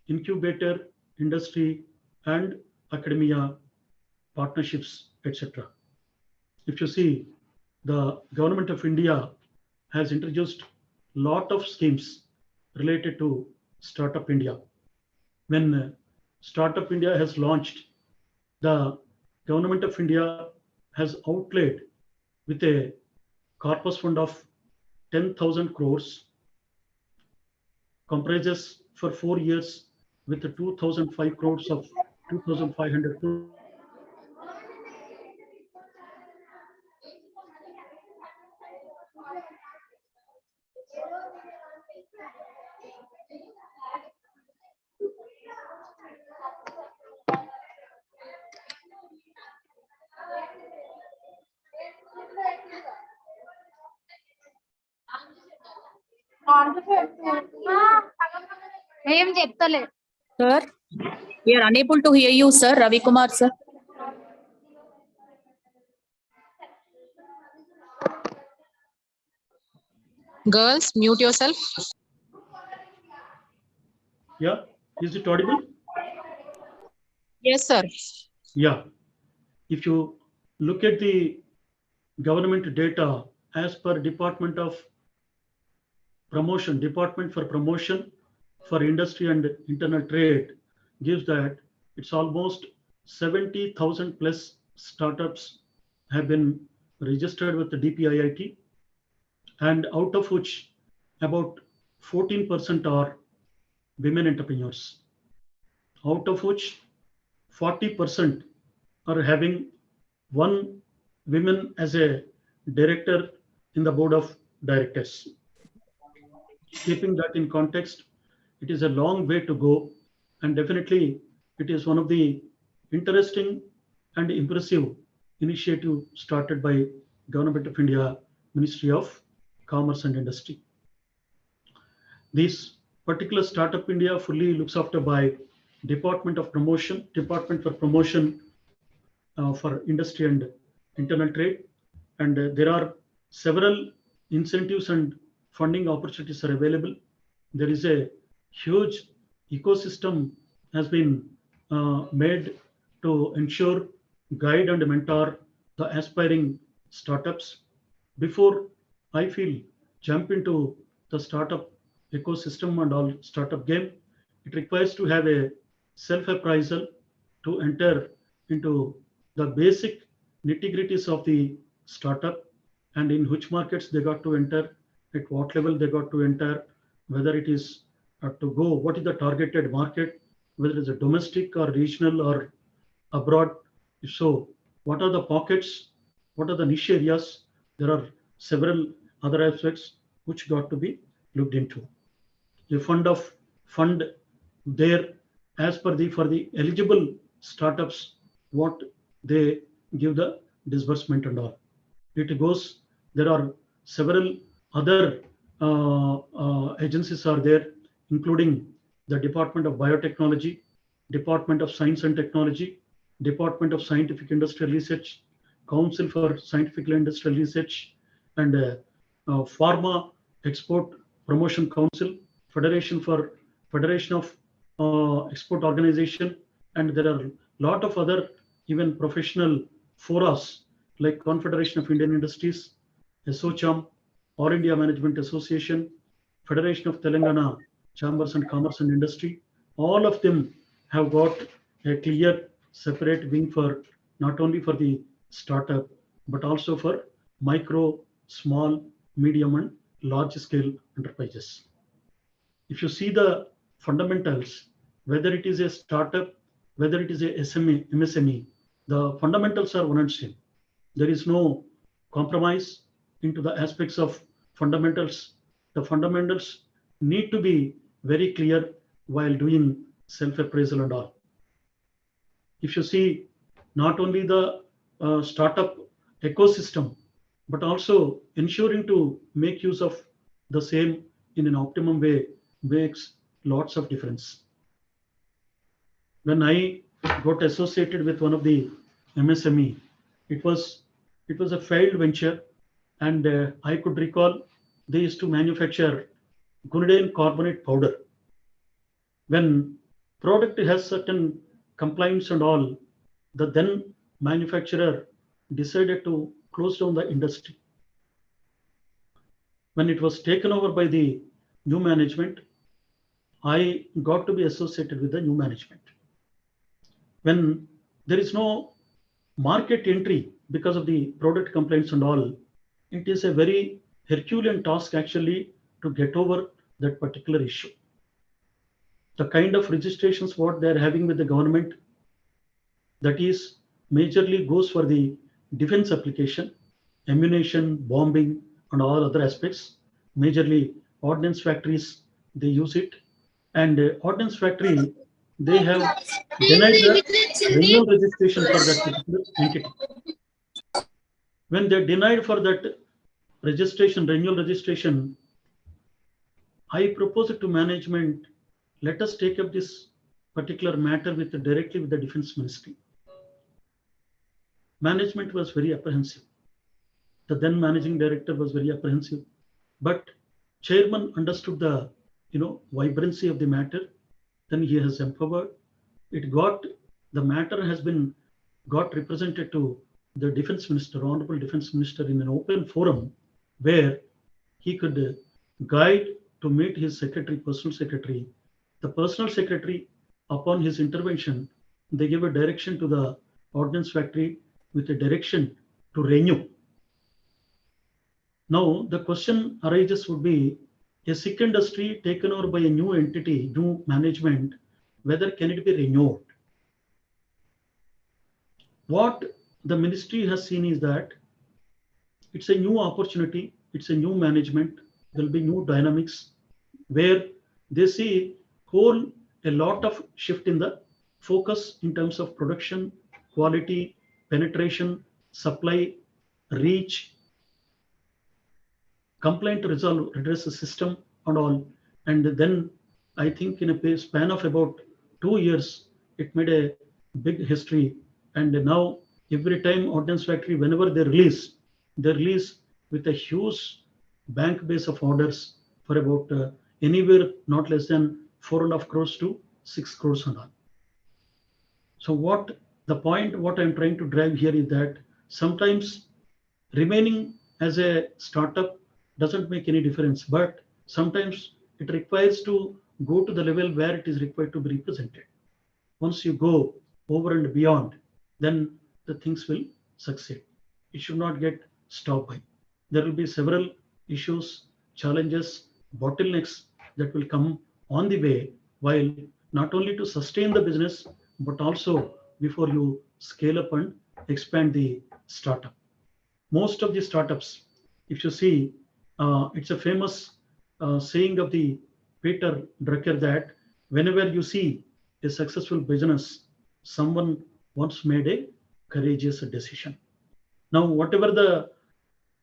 incubator, industry and academia partnerships, etc. If you see, the Government of India has introduced lot of schemes related to Startup India. When Startup India has launched, the Government of India has outlaid with a corpus fund of 10,000 crores, comprises for 4 years with the 2,005 crores of 2,500 crores. Sir, we are unable to hear you, sir. Ravi Kumar, sir. Girls, mute yourself. Yeah, is it audible? Yes, sir. Yeah. If you look at the government data as per Department for Promotion for Industry and Internal Trade, gives that it's almost 70,000 plus startups have been registered with the DPIIT and out of which about 14% are women entrepreneurs, out of which 40% are having one woman as a director in the board of directors. Keeping that in context, it is a long way to go, and definitely it is one of the interesting and impressive initiative started by Government of India, Ministry of Commerce and Industry. This particular Startup India fully looks after by Department for Promotion for Industry and Internal Trade, and there are several incentives and funding opportunities are available. There is a huge ecosystem has been made to ensure, guide and mentor the aspiring startups. Before I feel jump into the startup ecosystem and all startup game, it requires to have a self-appraisal to enter into the basic nitty-gritties of the startup and in which markets they got to enter, at what level they got to enter, whether it is to go, what is the targeted market, whether it's a domestic or regional or abroad. If so, what are the pockets, what are the niche areas? There are several other aspects which got to be looked into. A fund there as per for the eligible startups, what they give the disbursement and all. It goes, there are several other agencies are there, including the Department of Biotechnology, Department of Science and Technology, Department of Scientific Industrial Research, Council for Scientific and Industrial Research, and Pharma Export Promotion Council, Federation of Export Organization, and there are a lot of other even professional forums like Confederation of Indian Industries, ASSOCHAM, All India Management Association, Federation of Telangana Chambers and Commerce and Industry. All of them have got a clear separate wing for not only for the startup, but also for micro, small, medium and large scale enterprises. If you see the fundamentals, whether it is a startup, whether it is a SME, MSME, the fundamentals are one and same. There is no compromise into the aspects of fundamentals. The fundamentals need to be very clear while doing self-appraisal and all. If you see not only the startup ecosystem, but also ensuring to make use of the same in an optimum way makes lots of difference. When I got associated with one of the MSME, it was a failed venture, and I could recall they used to manufacture guanidine carbonate powder. When product has certain compliance and all, the then manufacturer decided to close down the industry. When it was taken over by the new management, I got to be associated with the new management. When there is no market entry because of the product complaints and all, it is a very Herculean task actually to get over that particular issue. The kind of registrations what they're having with the government, that is majorly goes for the defense application, ammunition, bombing and all other aspects. Majorly ordnance factories, they use it, and ordnance factory, they have denied the renewal registration for that particular entity. When they denied for that registration, renewal registration, I proposed to management, let us take up this particular matter directly with the Defense Ministry. Management was very apprehensive. The then managing director was very apprehensive, but chairman understood the vibrancy of the matter. Then he has empowered. The matter has been got represented to the Defense Minister, Honorable Defense Minister, in an open forum where he could guide to meet his secretary, personal secretary. The personal secretary, upon his intervention, they gave a direction to the ordnance factory with a direction to renew. Now, the question arises would be a sick industry taken over by a new entity, new management, whether can it be renewed? What the ministry has seen is that it's a new opportunity, it's a new management, there'll be new dynamics where they see whole a lot of shift in the focus in terms of production, quality, penetration, supply, reach, complaint resolve redress system and all. And then I think in a span of about 2 years, it made a big history. And now every time Ordnance Factory, whenever they release with a huge bank base of orders for about anywhere not less than 4.5 crores to 6 crores and all. So what the point, what I'm trying to drive here is that sometimes remaining as a startup doesn't make any difference, but sometimes it requires to go to the level where it is required to be represented. Once you go over and beyond, then the things will succeed. It should not get stopped by. There will be several issues, challenges, bottlenecks that will come on the way, while not only to sustain the business, but also before you scale up and expand the startup. Most of the startups, if you see, it's a famous saying of the Peter Drucker that whenever you see a successful business, someone once made a courageous decision. Now, whatever the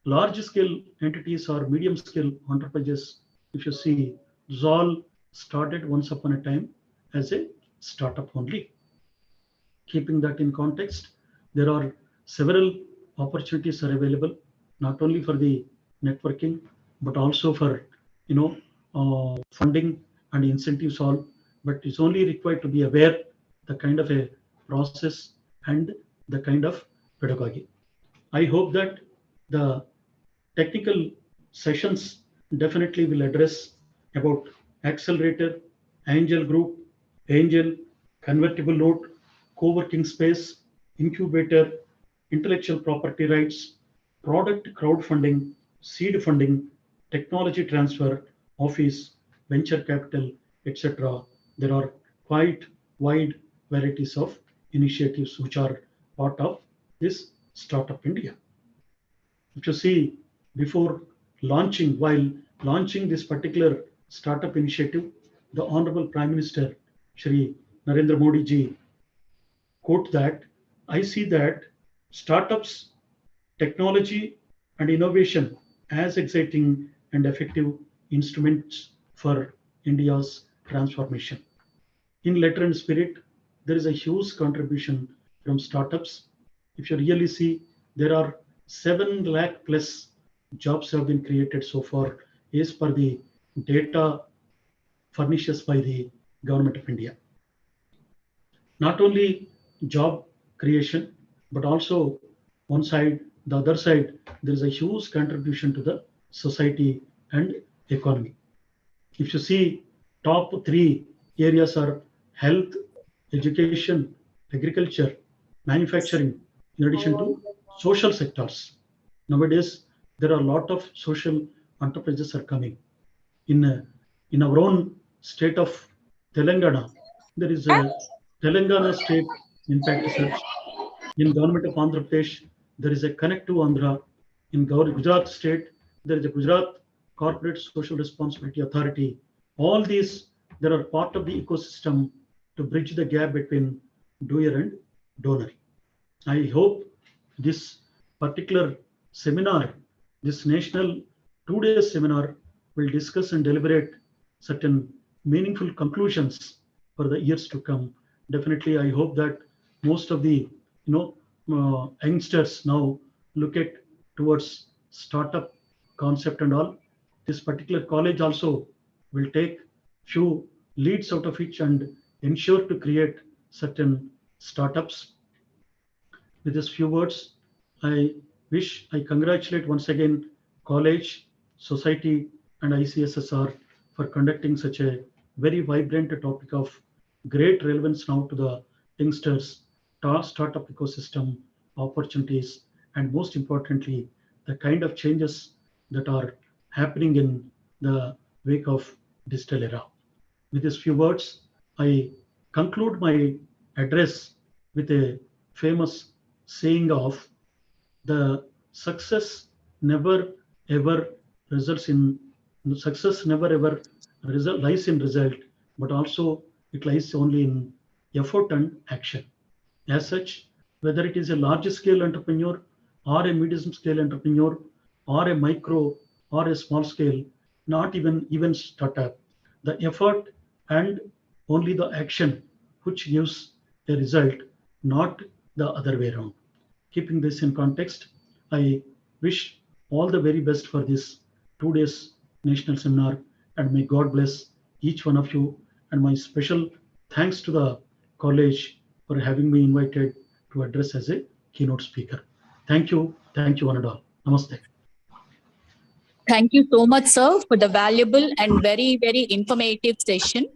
large scale entities or medium scale enterprises, if you see, those all started once upon a time as a startup only. Keeping that in context, there are several opportunities are available, not only for the networking, but also for funding and incentives all. But it's only required to be aware the kind of a process and the kind of pedagogy. I hope that the technical sessions definitely will address about accelerator, angel group, angel, convertible note, co-working space, incubator, intellectual property rights, product crowdfunding, seed funding, technology transfer, office, venture capital, etc. There are quite wide varieties of initiatives which are part of this Startup India. If you see, before launching, while launching this particular startup initiative, the Honorable Prime Minister, Shri Narendra Modi ji, quote that, I see that startups, technology and innovation as exciting and effective instruments for India's transformation. In letter and spirit, there is a huge contribution from startups. If you really see, there are 7 lakh plus jobs have been created so far as per the data furnished by the Government of India. Not only job creation, but also one side, the other side, there is a huge contribution to the society and economy. If you see, top 3 areas are health, education, agriculture, manufacturing, in addition to social sectors. Nowadays, there are a lot of social enterprises are coming. In our own state of Telangana, there is a Telangana State Impact Research. In Government of Andhra Pradesh, there is a Connect to Andhra. In Gujarat State, there is a Gujarat Corporate Social Responsibility Authority. All these, there are part of the ecosystem to bridge the gap between doer and donor. I hope this particular seminar, this national 2-day seminar, will discuss and deliberate certain meaningful conclusions for the years to come. Definitely, I hope that most of the youngsters now look at towards startup concept and all. This particular college also will take few leads out of it and ensure to create certain startups. With these few words, I congratulate once again college, society, and ICSSR for conducting such a very vibrant topic of great relevance now to the youngsters, startup ecosystem, opportunities, and most importantly, the kind of changes that are happening in the wake of digital era. With these few words, I conclude my address with a famous saying of the success never ever results in success never ever lies in result, but also it lies only in effort and action. As such, whether it is a large scale entrepreneur or a medium scale entrepreneur or a micro or a small scale, not even startup, the effort and only the action which gives a result, not the other way around. Keeping this in context, I wish all the very best for this 2 days national seminar, and may God bless each one of you. And my special thanks to the college for having me invited to address as a keynote speaker. Thank you one and all. Namaste. Thank you so much, sir, for the valuable and very, very informative session.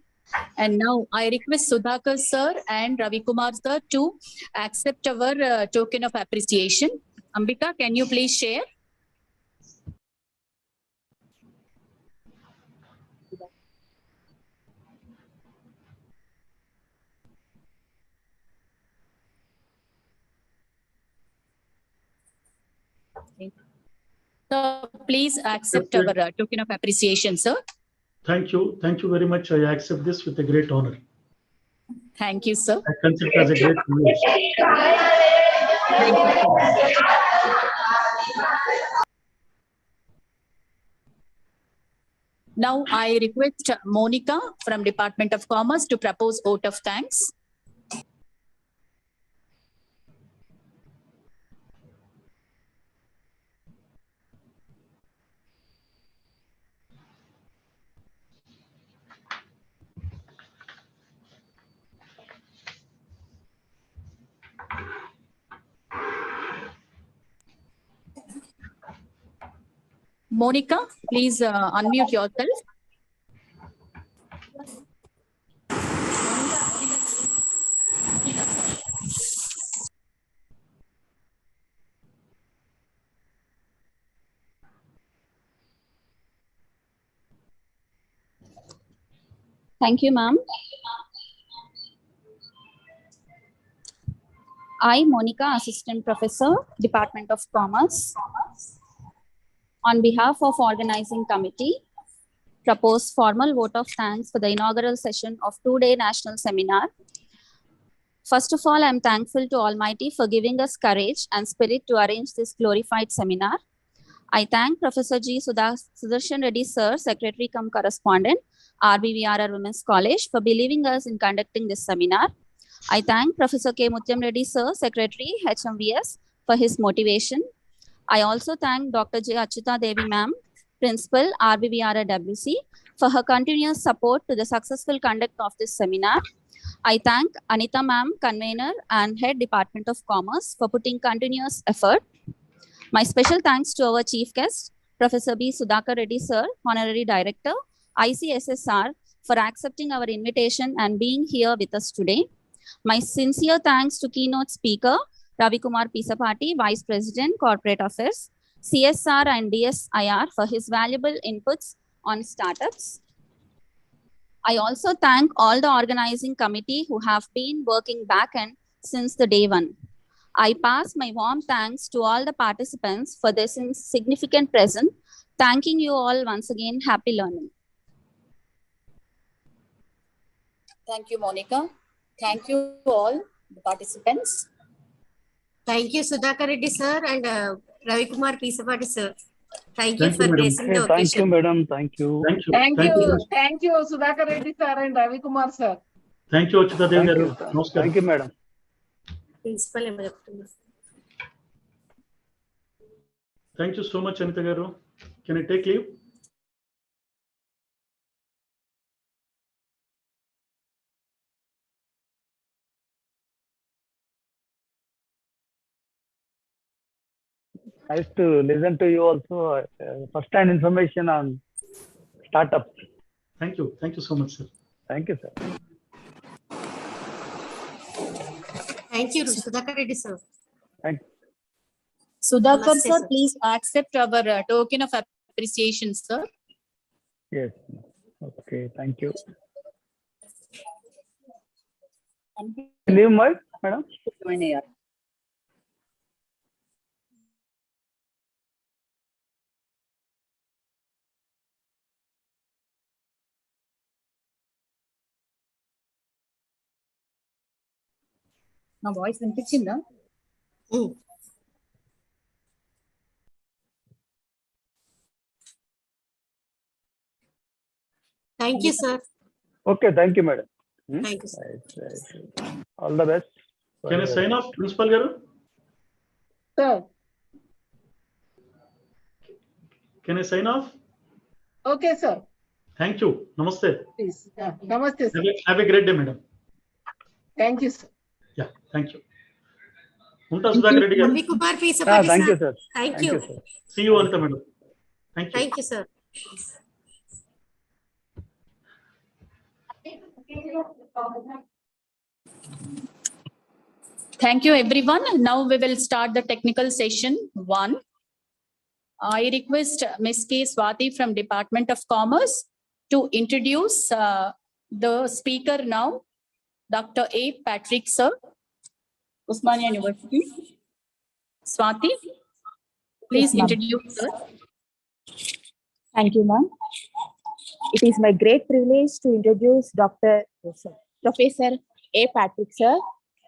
And now I request Sudhakar sir and Ravi Kumar sir to accept our token of appreciation. Ambika, can you please share? So please accept our token of appreciation, sir. Thank you very much. I accept this with a great honor. Thank you, sir. I consider it as a great privilege. Thank you. Now I request Monica from Department of Commerce to propose vote of thanks. Monica, please unmute yourself. Thank you, ma'am. I, Monica, Assistant Professor, Department of Commerce, on behalf of Organizing Committee, propose formal vote of thanks for the inaugural session of 2-day national seminar. First of all, I'm thankful to Almighty for giving us courage and spirit to arrange this glorified seminar. I thank Professor G. Sudarshan Reddy Sir, Secretary cum Correspondent, RBVRR Women's College, for believing us in conducting this seminar. I thank Professor K. Mutyam Reddy Sir, Secretary, HMVS, for his motivation. I also thank Dr. J. Achyuta Devi Ma'am, Principal, RBVRR WC, for her continuous support to the successful conduct of this seminar. I thank Anita Ma'am, Convener and Head Department of Commerce, for putting continuous effort. My special thanks to our Chief Guest, Professor B. Sudhakar Reddy Sir, Honorary Director, ICSSR, for accepting our invitation and being here with us today. My sincere thanks to keynote speaker, Ravi Kumar Pisapati, Vice President, Corporate Affairs, CSR and DSIR, for his valuable inputs on startups. I also thank all the organizing committee who have been working back end since the day one. I pass my warm thanks to all the participants for their significant presence. Thanking you all once again. Happy learning. Thank you, Monica. Thank you all the participants. Thank you, Sudhakar Reddy sir and Ravi Kumar Pisapati sir. Thank you for gracing the occasion. Thank you, madam. Thank you. Thank you, Sudhakar Reddy sir and Ravi Kumar sir. Thank you, Achyuta Devi garu. Thank you, madam. Principal. Thank you so much, Anita garu. Can I take leave? Nice to listen to you also. First-hand information on startups. Thank you. Thank you so much, sir. Thank you, sir. Thank you, Sudhakar Reddy sir. Thank you. Sudhakar Namaste, sir, sir. please accept our token of appreciation, sir. Yes. Okay, thank you. Leave mic, madam. నా voice వినిపించిందా? Thank you, sir. Okay, thank you, madam. Thank you, sir. Right. All the best. Can I sign off, Principal Garu? Sir. Can I sign off? Okay, sir. Thank you. Namaste. Please. Yeah. Namaste, sir. Have a great day, madam. Thank you, sir. Yeah, thank you. Unta Sudhakar Reddy garu. Ravi Kumar P. Sapati, Thank sir. you, sir. Thank you. sir. See you, Anta madam. Thank you. Thank you, sir. Thank you, everyone. Now we will start the technical session 1. I request Ms. K. Swati from Department of Commerce to introduce the speaker now, Dr. A. Patrick, sir, Osmania University. Swati, please introduce, sir. Thank you, ma'am. It is my great privilege to introduce Professor A. Patrick, sir.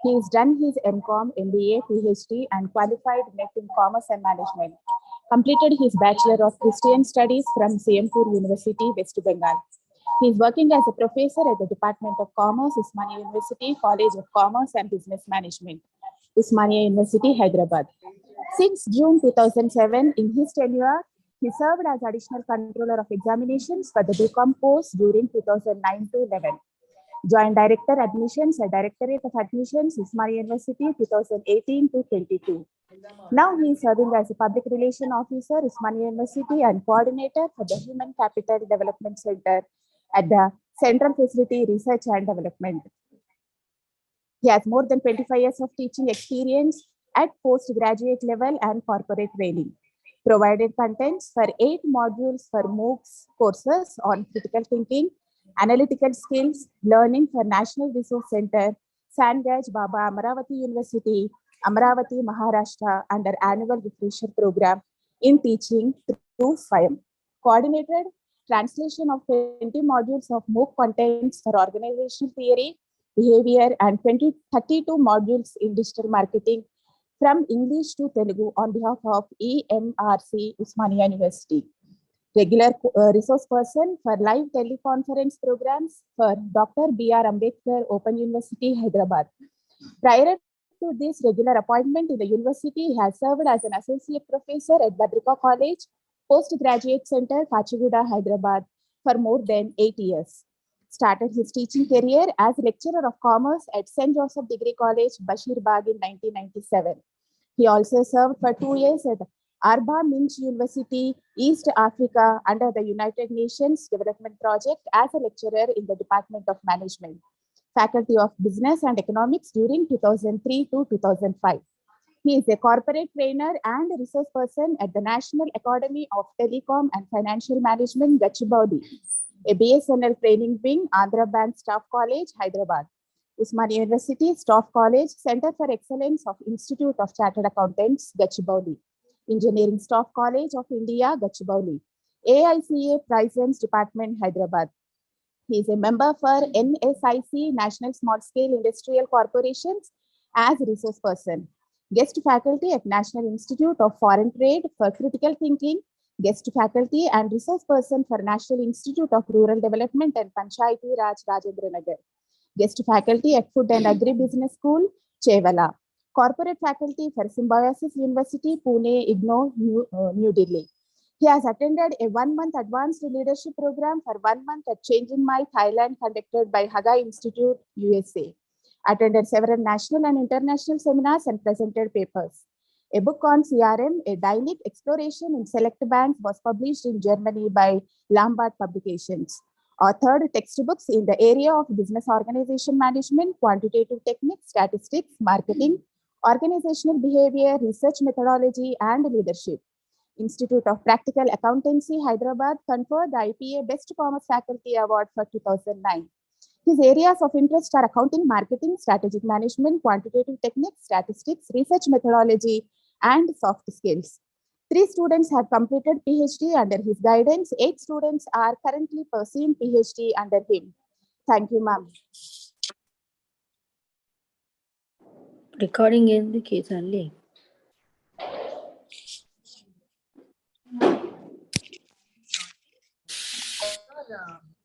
He has done his MCom, MBA, PhD, and qualified NET in Commerce and Management. Completed his Bachelor of Christian Studies from Seymour University, West Bengal. He is working as a professor at the Department of Commerce, Osmania University, College of Commerce and Business Management, Osmania University, Hyderabad. Since June 2007, in his tenure, he served as Additional Controller of Examinations for the BCom course during 2009 to 11. Joint Director Admissions at Directorate of Admissions, Osmania University, 2018 to 22. Now he is serving as a Public Relation Officer, Osmania University, and Coordinator for the Human Capital Development Center at the Central Facility Research and Development. He has more than 25 years of teaching experience at postgraduate level and corporate training. Provided contents for 8 modules for MOOCs courses on critical thinking, analytical skills, learning for National Resource Center, Sangaj Baba Amaravati University, Amaravati, Maharashtra, under annual refresher program in teaching through SWAYAM. Coordinated translation of 20 modules of MOOC contents for organizational theory, behavior, and 32 modules in digital marketing from English to Telugu on behalf of EMRC, Osmania University. Regular resource person for live teleconference programs for Dr. B.R. Ambedkar Open University, Hyderabad. Prior to this regular appointment in the university, he has served as an associate professor at Badrika College, Postgraduate Center, Kachiguda, Hyderabad for more than 8 years. Started his teaching career as lecturer of commerce at St. Joseph Degree College, Bashir Bagh in 1997. He also served for 2 years at Arba Minch University, East Africa, under the United Nations Development Project as a lecturer in the Department of Management, Faculty of Business and Economics during 2003 to 2005. He is a corporate trainer and a resource person at the National Academy of Telecom and Financial Management, Gachibowli, a BSNL training wing, Andhra Bank Staff College, Hyderabad, Osmania University Staff College, Center for Excellence of Institute of Chartered Accountants, Gachibowli, Engineering Staff College of India, Gachibowli, AICA Prisons Department, Hyderabad. He is a member for NSIC, National Small Scale Industrial Corporations, as resource person. Guest faculty at National Institute of Foreign Trade for Critical Thinking, guest faculty and resource person for National Institute of Rural Development and Panchayati Raj, Rajendra Nagar. Guest faculty at Food and Agri-Business School, Chevala. Corporate faculty for Symbiosis University, Pune, IGNOU, New Delhi. He has attended a 1-month advanced leadership program for 1 month at Changing My Thailand, conducted by Haga Institute, USA. Attended several national and international seminars and presented papers. A book on CRM, a Dynamic Exploration in Select Banks, was published in Germany by Lombard Publications. Authored textbooks in the area of business organization management, quantitative techniques, statistics, marketing, organizational behavior, research methodology, and leadership. Institute of Practical Accountancy, Hyderabad, conferred the IPA Best Commerce Faculty Award for 2009. His areas of interest are accounting, marketing, strategic management, quantitative techniques, statistics, research methodology, and soft skills. 3 students have completed PhD under his guidance. 8 students are currently pursuing PhD under him. Thank you, ma'am. Recording indicates only.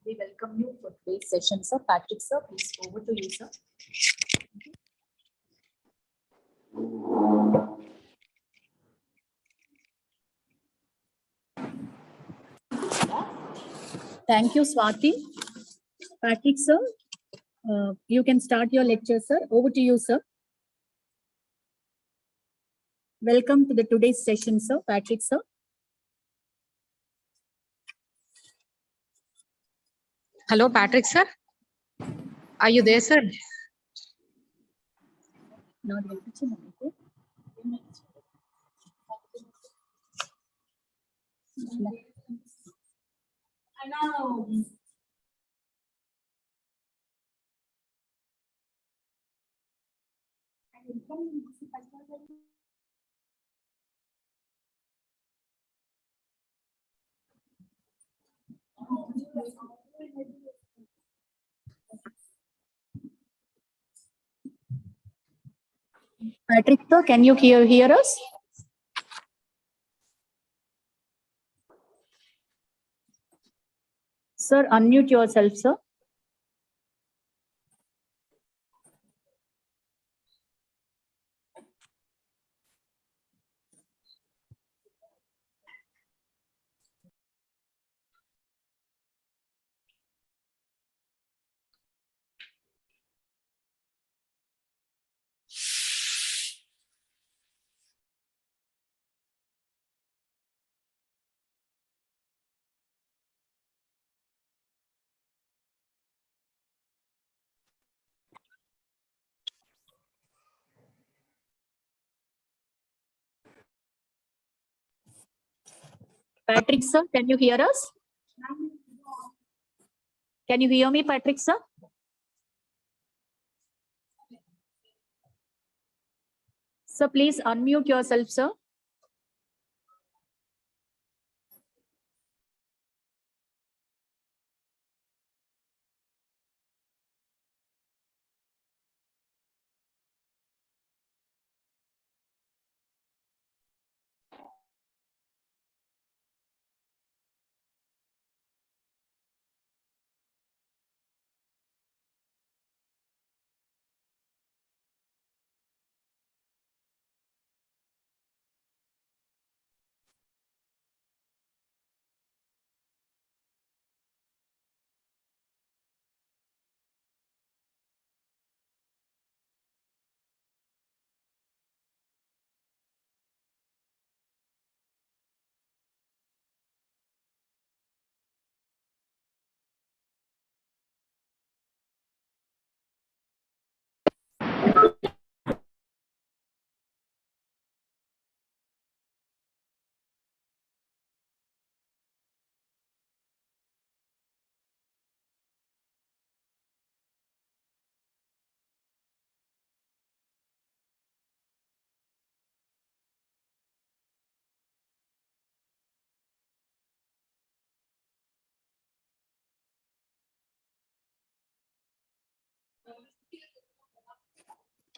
We welcome you for today's session, sir. Patrick, sir, please over to you, sir. Thank you, Swati. Patrick, sir, you can start your lecture, sir. Over to you, sir. Welcome to the today's session, sir. Patrick, sir. Hello, Patrick, sir. Are you there, sir? Not Patrick, sir, can you hear us? Sir, unmute yourself, sir. Patrick, sir, can you hear us? Can you hear me, Patrick, sir? Sir, please unmute yourself, sir.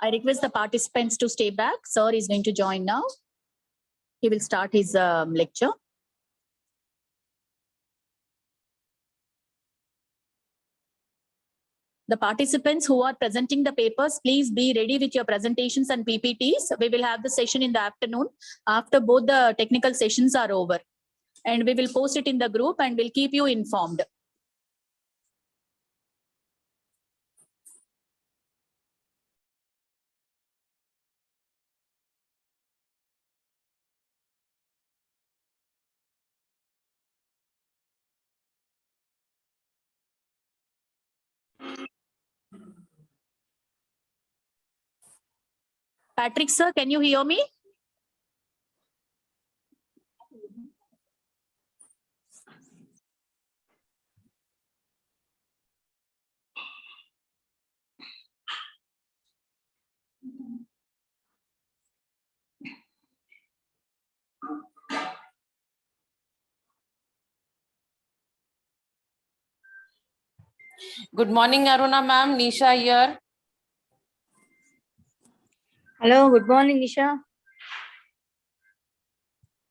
I request the participants to stay back. Sir is going to join now. He will start his lecture. The participants who are presenting the papers, please be ready with your presentations and PPTs. We will have the session in the afternoon after both the technical sessions are over. And we will post it in the group and we'll keep you informed. Patrick, sir, can you hear me? Good morning, Aruna ma'am. Nisha here. Hello, good morning, Nisha.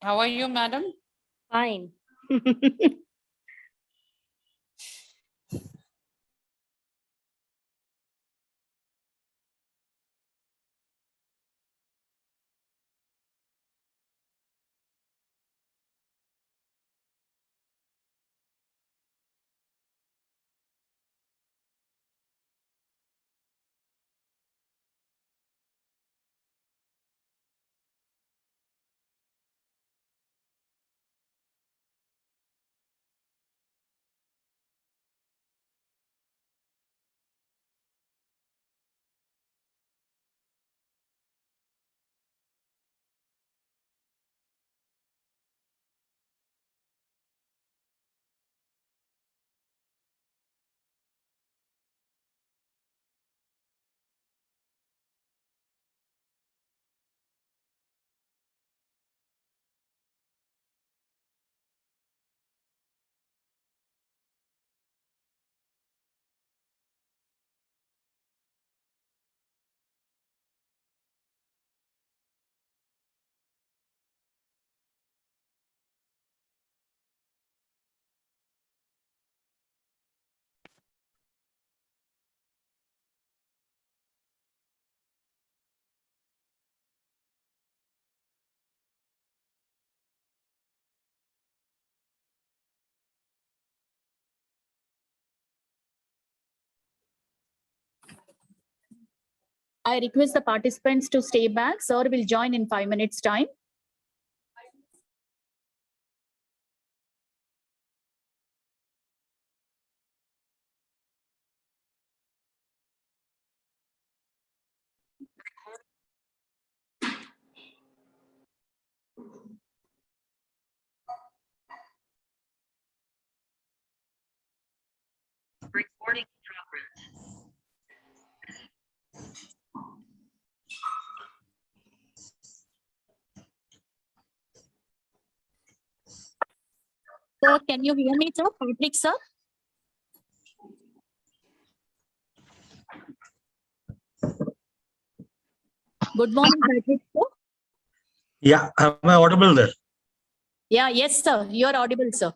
How are you, madam? Fine. I request the participants to stay back. Sir will join in 5 minutes time. Recording progress. Sir, can you hear me, sir? Patrick, sir? Good morning, Patrick, sir. Yeah, am I audible there? Yeah, yes, sir. You are audible, sir.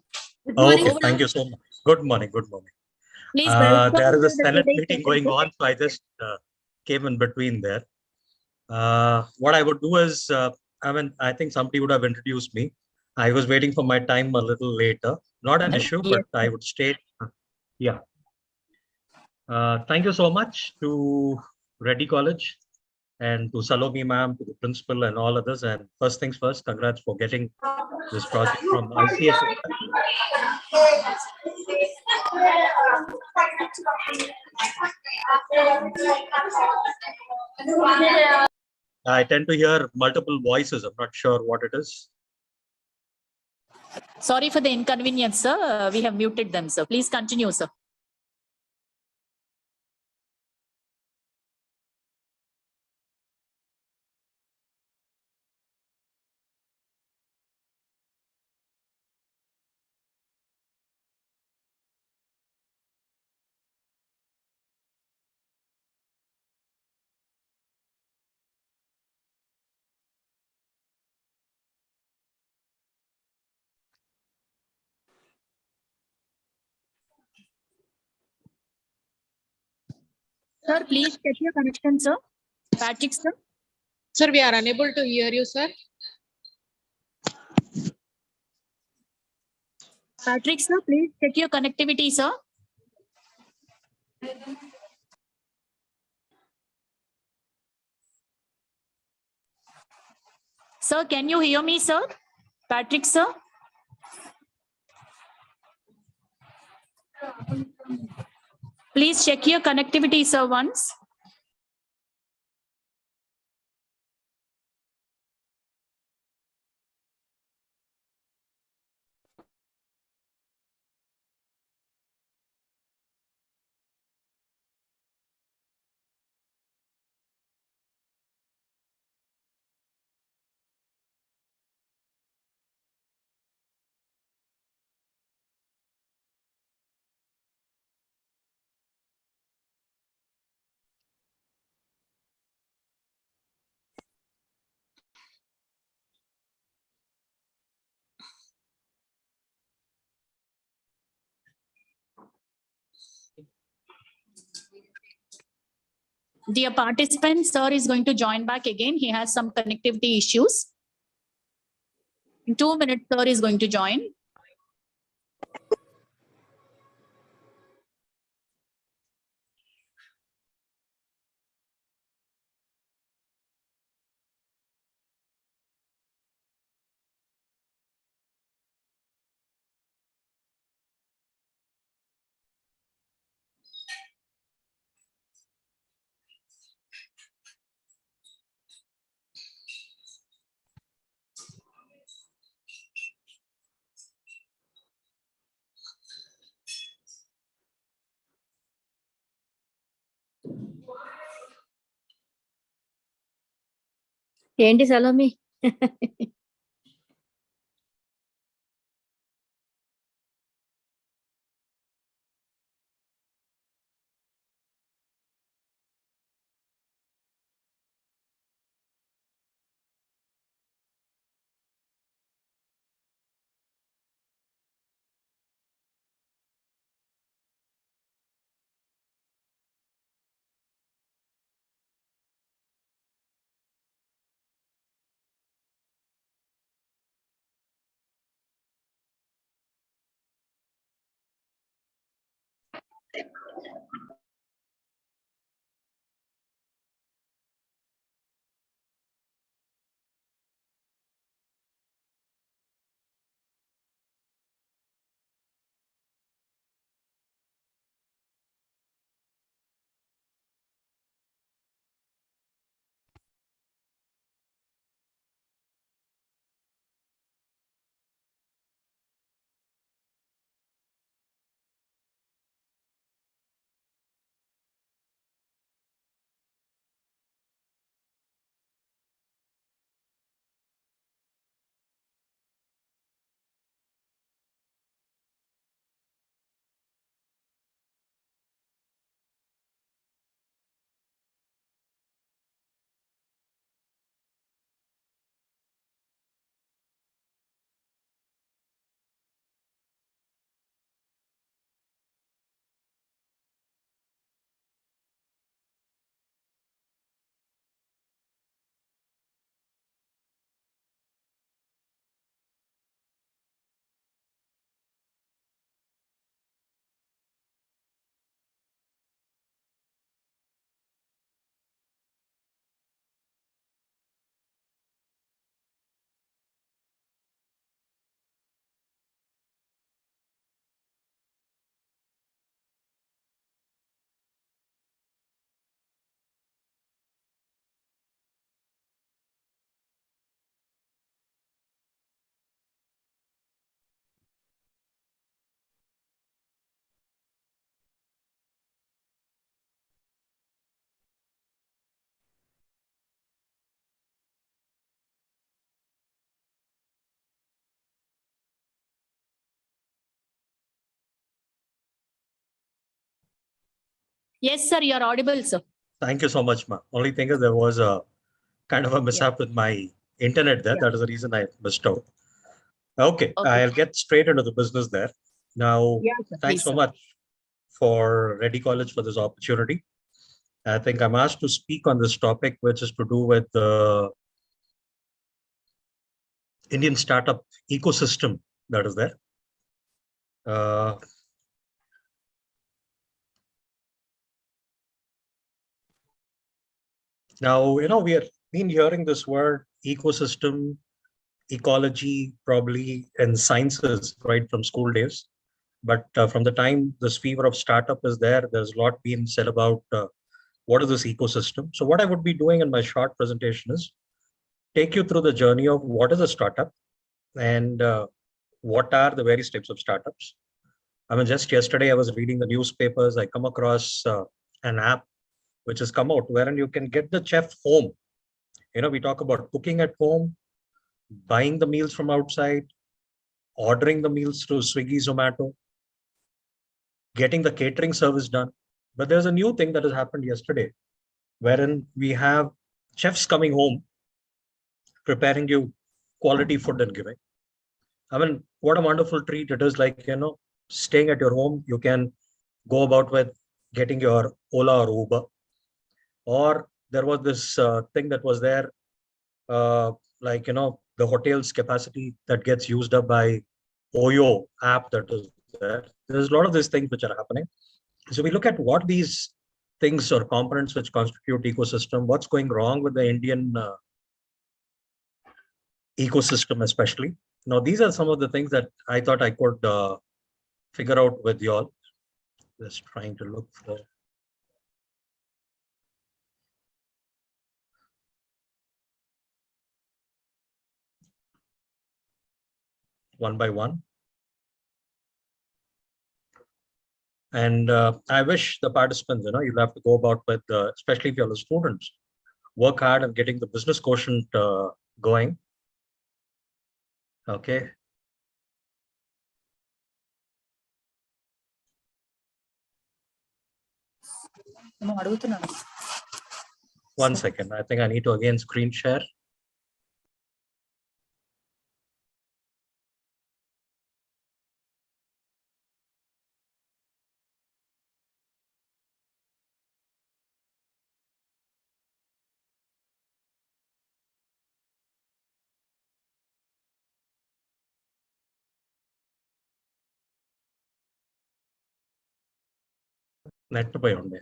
Okay, thank you so much. Good morning, good morning. Please welcome There is a to the Senate today's meeting session, going sir. on, so I just came in between there. What I would do is, I think somebody would have introduced me. I was waiting for my time a little later. Not an issue, but I would state, yeah. Thank you so much to Reddy College and to Salome ma'am, to the principal and all others. And first things first, congrats for getting this project from ICS. I tend to hear multiple voices. I'm not sure what it is. Sorry for the inconvenience, sir. We have muted them, sir. Please continue, sir. Sir, please check your connection, sir. Patrick, sir. Sir, we are unable to hear you, sir. Patrick, sir, please check your connectivity, sir. Sir, can you hear me, sir? Patrick, sir? Please check your connectivity, sir, once. Dear participants, sir is going to join back again. He has some connectivity issues. In 2 minutes, sir is going to join. ఏంటి Salomi? Yes, sir, you're audible, sir. Thank you so much, ma. Only thing is there was a kind of a mishap with my internet there. That is the reason I missed out. Okay, I'll get straight into the business there. Now, thanks so much for Reddy College for this opportunity. I think I'm asked to speak on this topic, which is to do with the Indian startup ecosystem that is there. Now, we have been hearing this word ecosystem, ecology, probably in sciences, right, from school days. But from the time this fever of startup is there, there's a lot being said about what is this ecosystem. So what I would be doing in my short presentation is take you through the journey of what is a startup and what are the various types of startups. I mean, just yesterday I was reading the newspapers. I come across an app which has come out wherein you can get the chef home. We talk about cooking at home, buying the meals from outside, ordering the meals through Swiggy, Zomato, getting the catering service done. But there's a new thing that has happened yesterday, wherein we have chefs coming home, preparing you quality food and giving. I mean, what a wonderful treat it is, like, staying at your home. You can go about with getting your Ola or Uber, Or there was this thing that was there, like, the hotel's capacity that gets used up by Oyo app that is there. There's a lot of these things which are happening. So we look at what these things or components which constitute ecosystem, what's going wrong with the Indian ecosystem, especially. Now, these are some of the things that I thought I could figure out with you all. Just trying to look for. One by one. And I wish the participants, you'll have to go about with, especially if you're the students, work hard on getting the business quotient going. Okay. One second. I think I need to again screen share. Net by on there.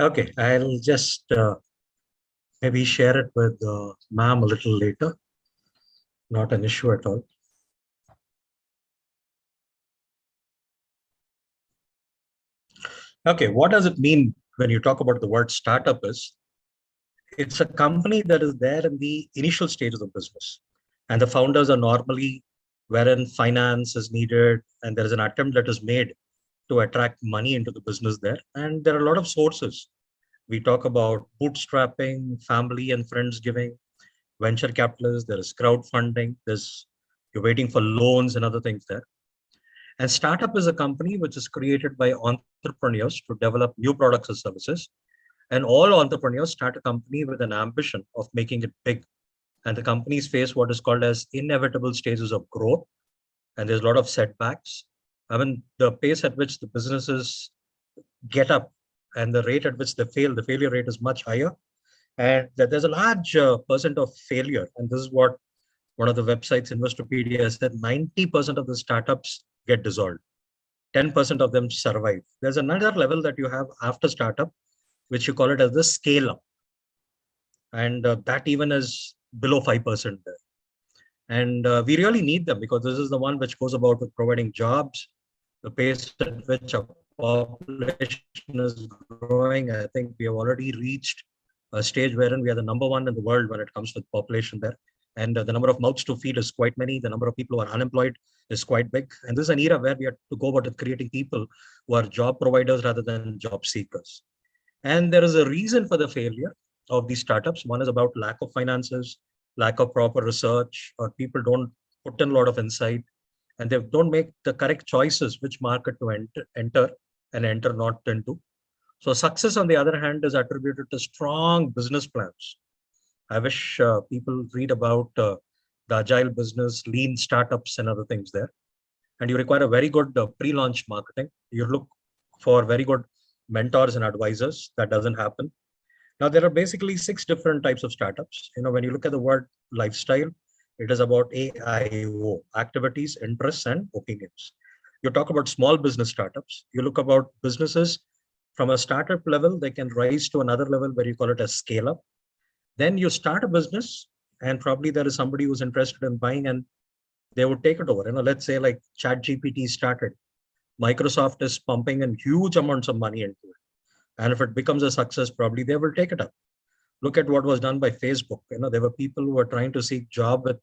Okay, I'll just maybe share it with ma'am a little later. Not an issue at all. Okay, what does it mean when you talk about the word startup is? It's a company that is there in the initial stages of business. And the founders are normally wherein finance is needed and there is an attempt that is made to attract money into the business there. And there are a lot of sources. We talk about bootstrapping, family and friends giving, venture capitalists, there is crowdfunding, you're waiting for loans and other things there. And startup is a company which is created by entrepreneurs to develop new products and services. And all entrepreneurs start a company with an ambition of making it big. And the companies face what is called as inevitable stages of growth. And there's a lot of setbacks. I mean, the pace at which the businesses get up and the rate at which they fail, the failure rate is much higher. And there's a large percent of failure. And this is what one of the websites, Investopedia, said 90% of the startups get dissolved. 10% of them survive. There's another level that you have after startup, which you call it as the scale up. And that even is below 5% there. And we really need them because this is the one which goes about with providing jobs, the pace at which our population is growing. I think we have already reached a stage wherein we are the #1 in the world when it comes to population there. And the number of mouths to feed is quite many. The number of people who are unemployed is quite big. And this is an era where we have to go about creating people who are job providers rather than job seekers. And there is a reason for the failure of these startups. One is about lack of finances, lack of proper research, or people don't put in a lot of insight, and they don't make the correct choices which market to enter and enter not into. So success, on the other hand, is attributed to strong business plans. I wish people read about the agile business, lean startups, and other things there. And you require a very good pre-launch marketing. You look for very good mentors and advisors. That doesn't happen. Now, there are basically 6 different types of startups. When you look at the word lifestyle, it is about AIO, activities, interests, and opinions. You talk about small business startups. You look about businesses from a startup level, they can rise to another level where you call it a scale up. Then you start a business and probably there is somebody who's interested in buying and they would take it over. Let's say like ChatGPT started. Microsoft is pumping in huge amounts of money into it. And if it becomes a success, probably they will take it up. Look at what was done by Facebook. There were people who were trying to seek job with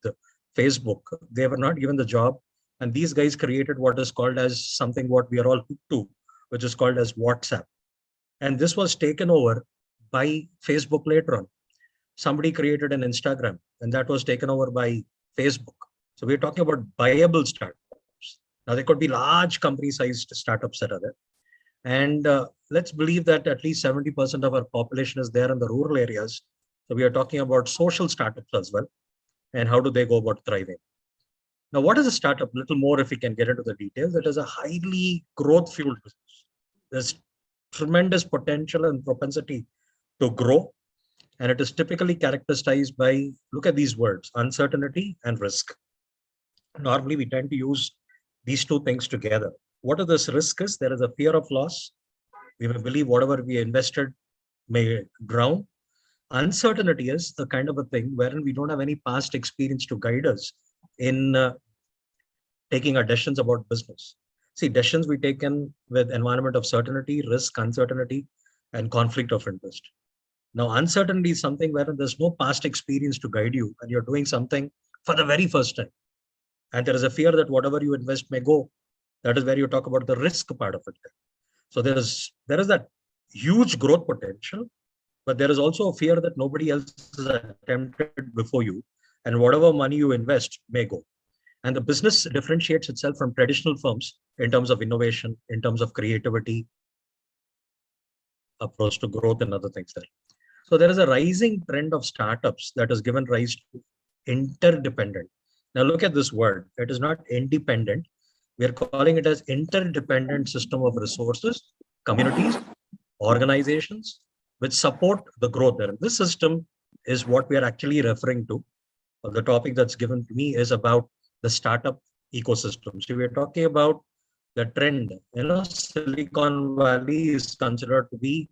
Facebook. They were not given the job And these guys created what is called as something what we are all hooked to, which is called as WhatsApp. And this was taken over by Facebook later on. Somebody created an Instagram, and that was taken over by Facebook. So we're talking about viable startups. Now, there could be large company-sized startups that are there. And let's believe that at least 70% of our population is there in the rural areas. So we are talking about social startups as well. And how do they go about thriving? Now, what is a startup? A little more if we can get into the details. It is a highly growth-fueled business. There's tremendous potential and propensity to grow. And it is typically characterized by, look at these words, uncertainty and risk. Normally, we tend to use these two things together. What are this risk is? There is a fear of loss. We may believe whatever we invested may drown. Uncertainty is the kind of a thing wherein we don't have any past experience to guide us in taking our decisions about business. See, decisions we take in with environment of certainty, risk, uncertainty, and conflict of interest. Now, uncertainty is something wherein there's no past experience to guide you and you're doing something for the very first time. And there is a fear that whatever you invest may go. That is where you talk about the risk part of it. So there is that huge growth potential, but there is also a fear that nobody else has attempted before you, and whatever money you invest may go. And the business differentiates itself from traditional firms in terms of innovation, in terms of creativity, approach to growth, and other things there. So there is a rising trend of startups that has given rise to interdependent. Now look at this word. It is not independent. We are calling it as interdependent system of resources, communities, organizations, which support the growth there. This system is what we are actually referring to. The topic that's given to me is about the startup ecosystem. So we're talking about the trend. Silicon Valley is considered to be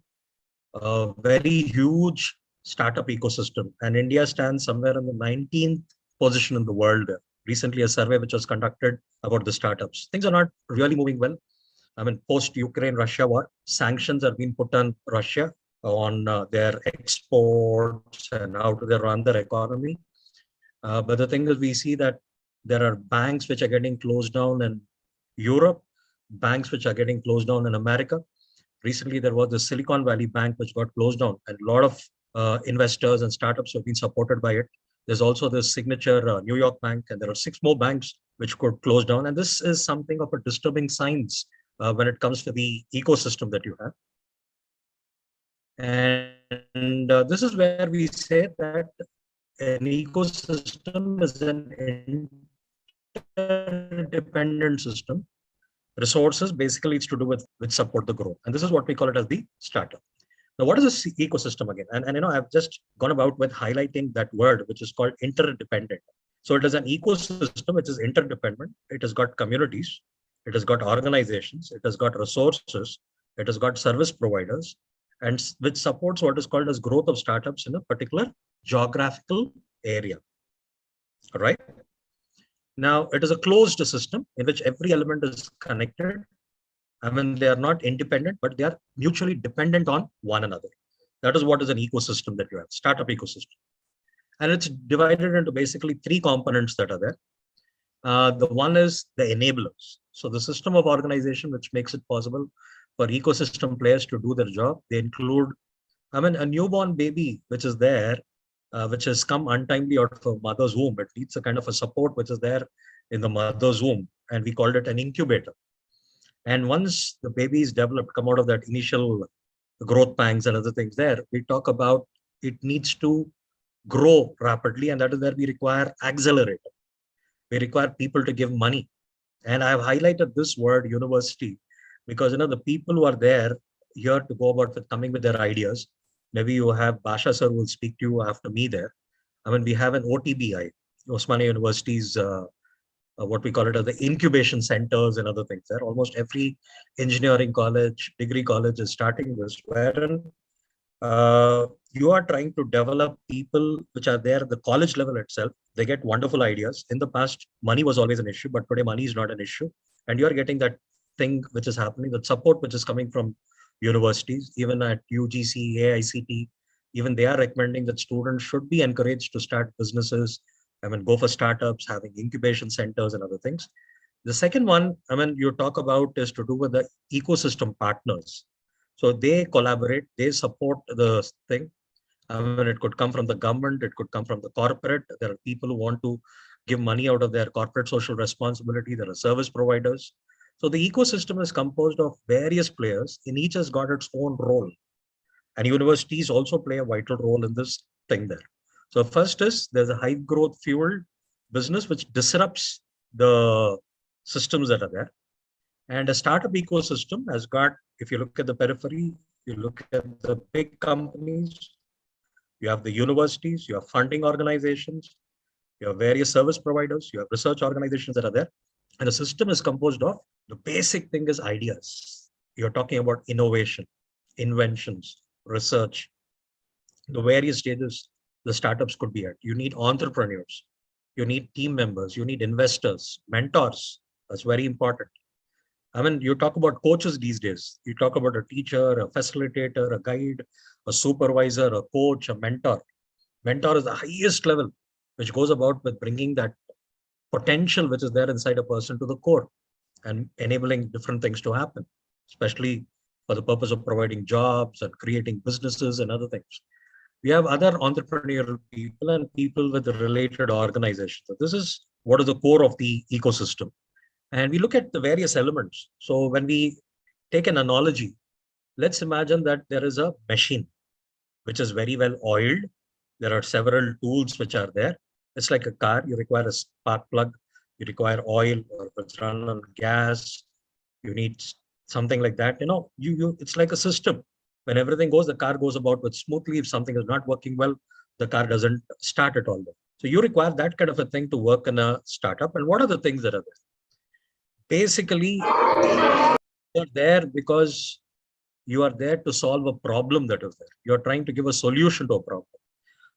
a very huge startup ecosystem, and India stands somewhere in the 19th position in the world. Recently, a survey which was conducted about the startups. Things are not really moving well. I mean, post-Ukraine-Russia war, sanctions have been put on Russia on their exports and how do they run their economy. But the thing is, we see that there are banks which are getting closed down in Europe, banks which are getting closed down in America. Recently, there was the Silicon Valley Bank which got closed down, and a lot of investors and startups have been supported by it. There's also the Signature New York Bank, and there are 6 more banks which could close down. And this is something of a disturbing signs when it comes to the ecosystem that you have. And this is where we say that an ecosystem is an interdependent system. Resources, basically, it's to do with which support the growth. And this is what we call it as the startup. Now, what is this ecosystem again? And I've just gone about with highlighting that word, which is called interdependent. So it is an ecosystem which is interdependent. It has got communities, it has got organizations, it has got resources, it has got service providers, and which supports what is called as growth of startups in a particular geographical area. All right. Now, it is a closed system in which every element is connected. I mean, they are not independent, but they are mutually dependent on one another. That is what is an ecosystem that you have, startup ecosystem. And it's divided into basically 3 components that are there. The one is the enablers. So the system of organization, which makes it possible for ecosystem players to do their job. They include, I mean, a newborn baby, which is there, which has come untimely out of a mother's womb. It needs a kind of a support which is there in the mother's womb. And we called it an incubator. And once the baby is developed, come out of that initial growth pangs and other things there, we talk about it needs to grow rapidly. And that is where we require accelerator. We require people to give money. And I have highlighted this word university because, the people who are there here to go about with coming with their ideas, maybe you have Basha sir will speak to you after me there. I mean, we have an OTBI, Osmania University's what we call it as the incubation centers and other things there. Almost every engineering college, degree college is starting this, wherein you are trying to develop people which are there at the college level itself. They get wonderful ideas. In the past, money was always an issue, but today money is not an issue. And you are getting that thing which is happening, that support which is coming from universities, even at UGC, AICT, even they are recommending that students should be encouraged to start businesses. I mean, go for startups, having incubation centers and other things. The second one, I mean, you talk about is to do with the ecosystem partners. So they collaborate, they support the thing. I mean, it could come from the government, it could come from the corporate. There are people who want to give money out of their corporate social responsibility. There are service providers. So the ecosystem is composed of various players, and each has got its own role. And universities also play a vital role in this thing there. So first is there's a high growth fueled business which disrupts the systems that are there. And a startup ecosystem has got, if you look at the periphery, you look at the big companies, you have the universities, you have funding organizations, you have various service providers, you have research organizations that are there. And the system is composed of, the basic thing is ideas. You're talking about innovation, inventions, research, the various stages the startups could be at. You need entrepreneurs, you need team members, you need investors, mentors. That's very important. I mean, you talk about coaches these days. You talk about a teacher, a facilitator, a guide, a supervisor, a coach, a mentor. Mentor is the highest level, which goes about with bringing that potential which is there inside a person to the core and enabling different things to happen, especially for the purpose of providing jobs and creating businesses and other things. We have other entrepreneurial people and people with related organizations. So this is what is the core of the ecosystem. And we look at the various elements. So when we take an analogy, let's imagine that there is a machine which is very well oiled. There are several tools which are there. It's like a car. You require a spark plug. You require oil, or if it's run on gas, you need something like that. You know, it's like a system. When everything goes, the car goes about with smoothly. If something is not working well, the car doesn't start at all. So you require that kind of a thing to work in a startup. And what are the things that are there? Basically, you're there because you are there to solve a problem that is there. You're trying to give a solution to a problem.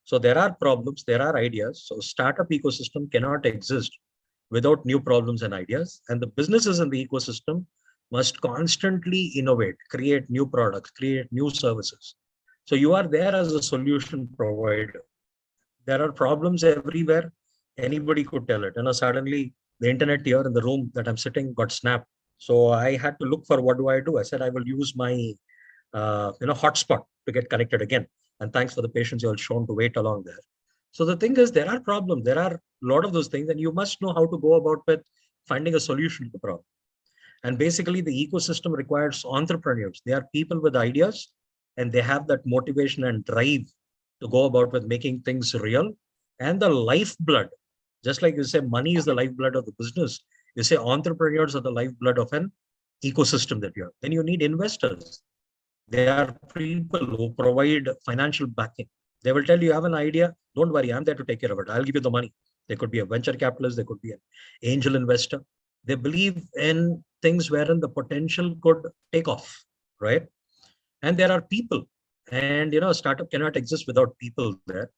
So there are problems, there are ideas. So startup ecosystem cannot exist without new problems and ideas. And the businesses in the ecosystem must constantly innovate, create new products, create new services. So you are there as a solution provider. There are problems everywhere. Anybody could tell it. Suddenly the internet here in the room that I'm sitting got snapped. So I had to look for what do I do. I said I will use my hotspot to get connected again. And thanks for the patience you all shown to wait along there. So the thing is, there are problems. There are a lot of those things, and you must know how to go about with finding a solution to the problem. And basically, the ecosystem requires entrepreneurs. They are people with ideas, and they have that motivation and drive to go about with making things real. And the lifeblood, just like you say, money is the lifeblood of the business. You say entrepreneurs are the lifeblood of an ecosystem that you have. Then you need investors. They are people who provide financial backing. They will tell you, have an idea, don't worry, I'm there to take care of it. I'll give you the money. They could be a venture capitalist, they could be an angel investor. They believe in things wherein the potential could take off, right? And there are people. And a startup cannot exist without people there.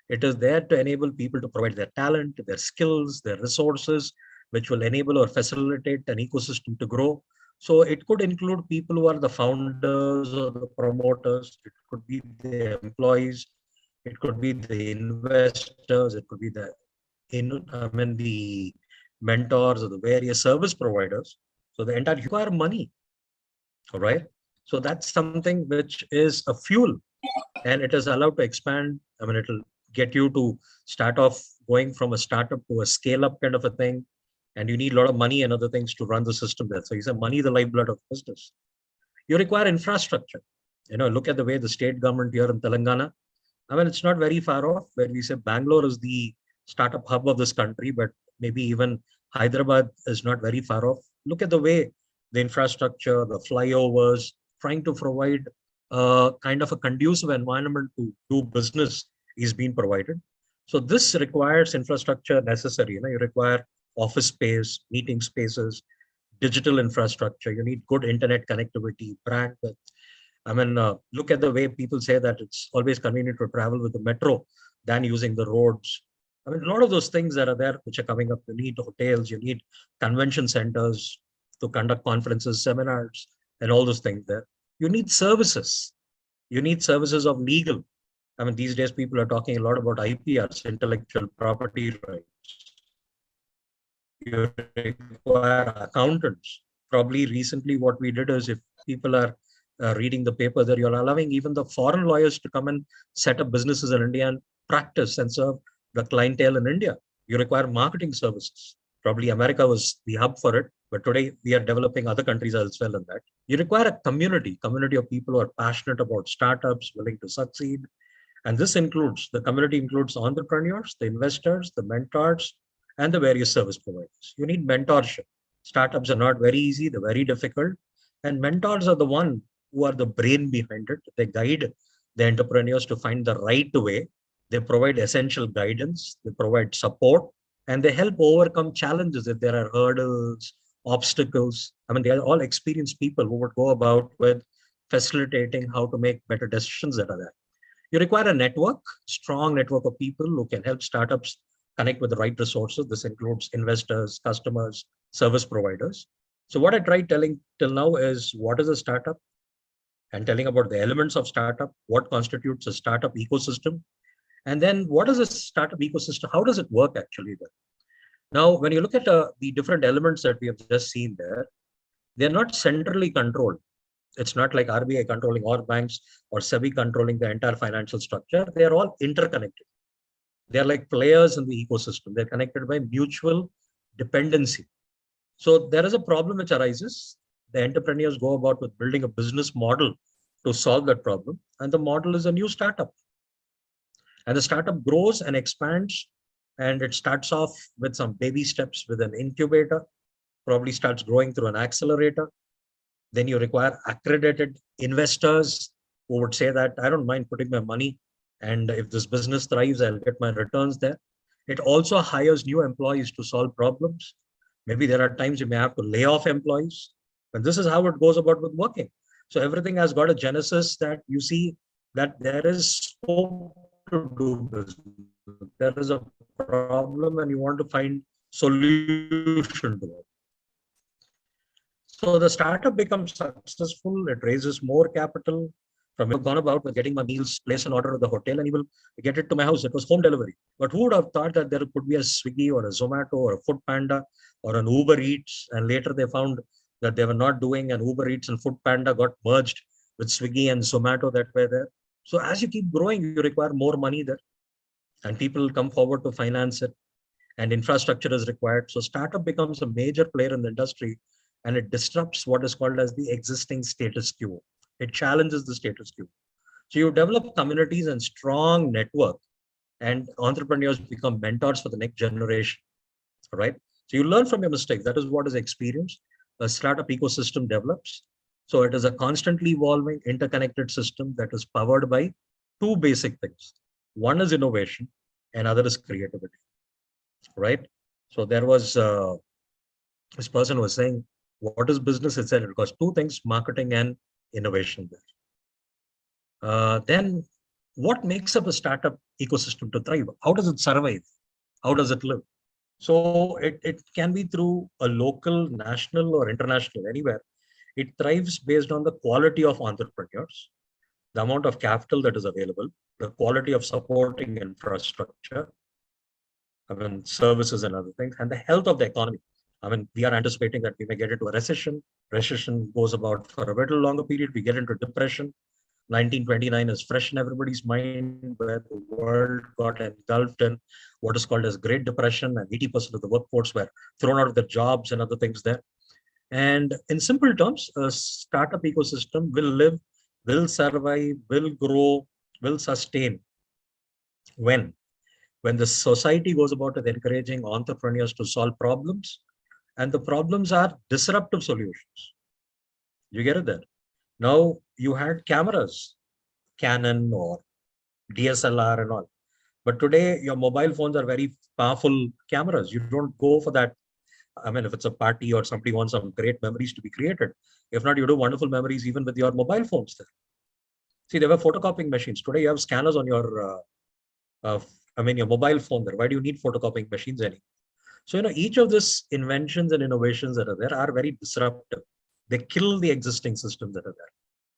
It is there to enable people to provide their talent, their skills, their resources, which will enable or facilitate an ecosystem to grow. So it could include people who are the founders or the promoters. It could be the employees. It could be the investors. It could be the mentors or the various service providers. So the entire require money. All right. So that's something which is a fuel, and it is allowed to expand. It will get you to start off going from a startup to a scale up kind of a thing. And you need a lot of money and other things to run the system there. So you say money is the lifeblood of business. You require infrastructure. Look at the way the state government here in Telangana. It's not very far off where we say Bangalore is the startup hub of this country, but maybe even Hyderabad is not very far off. Look at the way the infrastructure, the flyovers, trying to provide a kind of a conducive environment to do business is being provided. So this requires infrastructure necessary. You require office space, meeting spaces, digital infrastructure. You need good internet connectivity, bandwidth. Look at the way people say that it's always convenient to travel with the metro than using the roads. A lot of those things that are there, which are coming up. You need hotels, you need convention centers to conduct conferences, seminars, and all those things there. You need services. You need services of legal. These days people are talking a lot about IPRs, intellectual property rights. You require accountants. Probably recently what we did is, if people are reading the paper, that you're allowing even the foreign lawyers to come and set up businesses in India and practice and serve the clientele in India. You require marketing services. Probably America was the hub for it, but today we are developing other countries as well in that. You require a community of people who are passionate about startups, willing to succeed. And this includes, the community includes entrepreneurs, the investors, the mentors, and the various service providers. You need mentorship. Startups are not very easy, they're very difficult. And mentors are the one who are the brain behind it. They guide the entrepreneurs to find the right way. They provide essential guidance, they provide support, and they help overcome challenges if there are hurdles, obstacles. I mean, they are all experienced people who would go about with facilitating how to make better decisions that are there. You require a network, strong network of people who can help startups connect with the right resources. This includes investors, customers, service providers. So what I tried telling till now is, what is a startup? And telling about the elements of startup, what constitutes a startup ecosystem, and then what is a startup ecosystem? How does it work actually there? Now, when you look at the different elements that we have just seen there, they're not centrally controlled. It's not like RBI controlling all banks or SEBI controlling the entire financial structure. They're all interconnected. They're like players in the ecosystem. They're connected by mutual dependency. So there is a problem which arises. The entrepreneurs go about with building a business model to solve that problem. And the model is a new startup. And the startup grows and expands. And it starts off with some baby steps with an incubator, probably starts growing through an accelerator. Then you require accredited investors who would say that, I don't mind putting my money, and if this business thrives, I'll get my returns there. It also hires new employees to solve problems. Maybe there are times you may have to lay off employees. And this is how it goes about with working. So everything has got a genesis that you see that there is scope to do business. There is a problem and you want to find solution to it. So the startup becomes successful, it raises more capital. From gone about with getting my meals, place an order at the hotel, and he will get it to my house. It was home delivery. But who would have thought that there could be a Swiggy or a Zomato or a Food Panda or an Uber Eats? And later they found that they were not doing, and Uber Eats and Food Panda got merged with Swiggy and Zomato that were there. So as you keep growing, you require more money there, and people come forward to finance it, and infrastructure is required. So startup becomes a major player in the industry, and it disrupts what is called as the existing status quo. It challenges the status quo. So you develop communities and strong network, and entrepreneurs become mentors for the next generation, right? So you learn from your mistakes. That is what is experience. A startup ecosystem develops. So it is a constantly evolving, interconnected system that is powered by two basic things. One is innovation, and other is creativity, right? So there was, this person was saying, what is business? It said it was two things, marketing and innovation there. Then what makes up a startup ecosystem to thrive? How does it survive? How does it live? So it can be through a local, national, or international, anywhere. It thrives based on the quality of entrepreneurs, the amount of capital that is available, the quality of supporting infrastructure, I mean, services and other things, and the health of the economy. I mean, we are anticipating that we may get into a recession. Recession goes about for a little longer period. We get into depression. 1929 is fresh in everybody's mind, where the world got engulfed in what is called as Great Depression, and 80% of the workforce were thrown out of their jobs and other things there. And in simple terms, a startup ecosystem will live, will survive, will grow, will sustain when the society goes about with encouraging entrepreneurs to solve problems, and the problems are disruptive solutions. You get it there? Now, you had cameras, Canon or DSLR and all. But today, your mobile phones are very powerful cameras. You don't go for that. I mean, if it's a party or somebody wants some great memories to be created, if not, you do wonderful memories even with your mobile phones there. See, there were photocopying machines. Today, you have scanners on your, your mobile phone there. Why do you need photocopying machines anymore? So, each of these inventions and innovations that are there are very disruptive. They kill the existing systems that are there.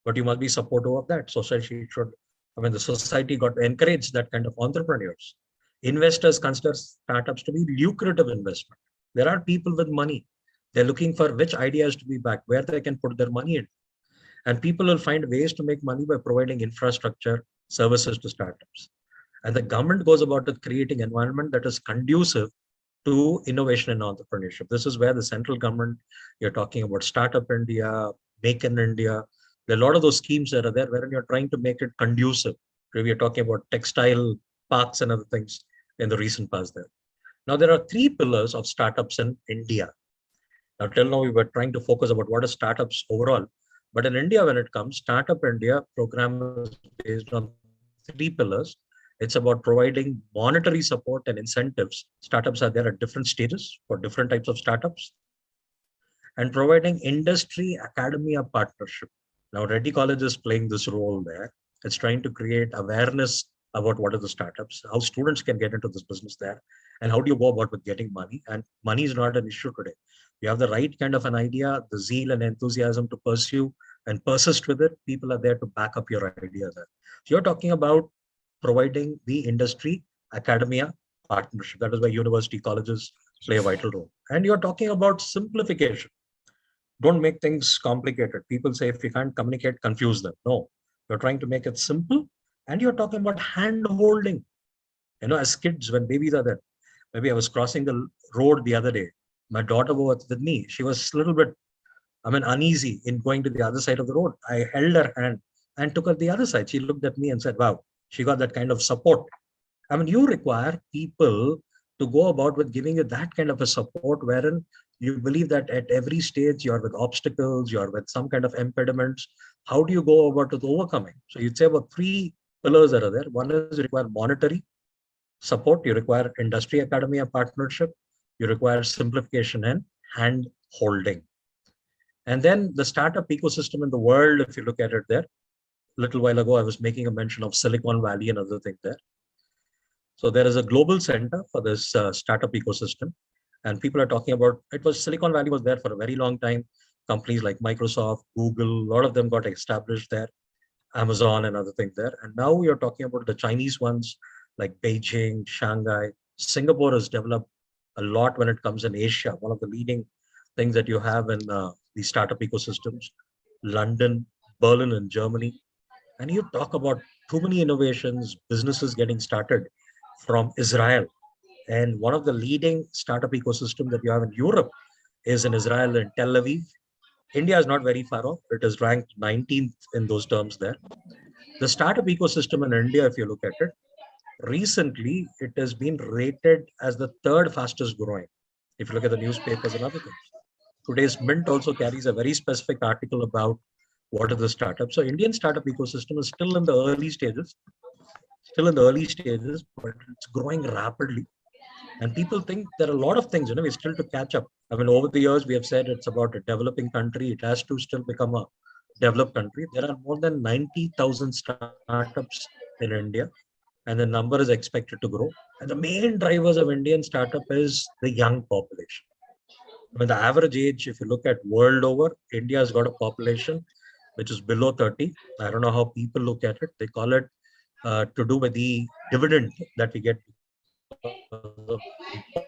But you must be supportive of that. Society should, the society got to encourage that kind of entrepreneurs. Investors consider startups to be lucrative investment. There are people with money. They're looking for which ideas to be backed, where they can put their money in. And people will find ways to make money by providing infrastructure services to startups. And the government goes about it creating an environment that is conducive to innovation and entrepreneurship. This is where the central government, you're talking about Startup India, Make in India. There are a lot of those schemes that are there wherein you're trying to make it conducive. We are talking about textile parks and other things in the recent past there. Now, there are three pillars of startups in India. Now, till now, we were trying to focus about what are startups overall. But in India, when it comes, Startup India program is based on three pillars. It's about providing monetary support and incentives. Startups are there at different stages for different types of startups. And providing industry academia partnership. Now, Reddy College is playing this role there. It's trying to create awareness about what are the startups, how students can get into this business there, and how do you go about with getting money. And money is not an issue today. You have the right kind of an idea, the zeal and enthusiasm to pursue and persist with it. People are there to back up your idea there. So you're talking about providing the industry academia partnership. That is why university colleges play a vital role. And you're talking about simplification. Don't make things complicated. People say if you can't communicate, confuse them. No, you're trying to make it simple. And you're talking about hand holding. You know, as kids, when babies are there, maybe I was crossing the road the other day. My daughter was with me. She was a little bit, uneasy in going to the other side of the road. I held her hand and took her to the other side. She looked at me and said, wow, she got that kind of support. You require people to go about with giving you that kind of a support wherein you believe that at every stage you're with obstacles, you're with some kind of impediments. How do you go about with overcoming? So you'd say about three pillars that are there. One is you require monetary support, you require industry academia partnership, you require simplification and hand holding. And then the startup ecosystem in the world, if you look at it there, a little while ago, I was making a mention of Silicon Valley and other things there. So there is a global center for this startup ecosystem. And people are talking about, Silicon Valley was there for a very long time. Companies like Microsoft, Google, a lot of them got established there, Amazon and other things there. And now you're talking about the Chinese ones like Beijing, Shanghai. Singapore has developed a lot when it comes in Asia, one of the leading things that you have in the startup ecosystems, London, Berlin in Germany. And you talk about too many innovations, businesses getting started from Israel. And one of the leading startup ecosystem that you have in Europe is in Israel and Tel Aviv. India is not very far off. It is ranked 19th in those terms there. The startup ecosystem in India, if you look at it, recently it has been rated as the third fastest growing. If you look at the newspapers and other things. Today's Mint also carries a very specific article about what are the startups. So Indian startup ecosystem is still in the early stages, but it's growing rapidly. And people think there are a lot of things, we're still to catch up. Over the years, we have said it's about a developing country. It has to still become a developed country. There are more than 90,000 startups in India, and the number is expected to grow. And the main drivers of Indian startup is the young population. The average age, if you look at world over, India has got a population which is below 30. I don't know how people look at it. They call it to do with the dividend that we get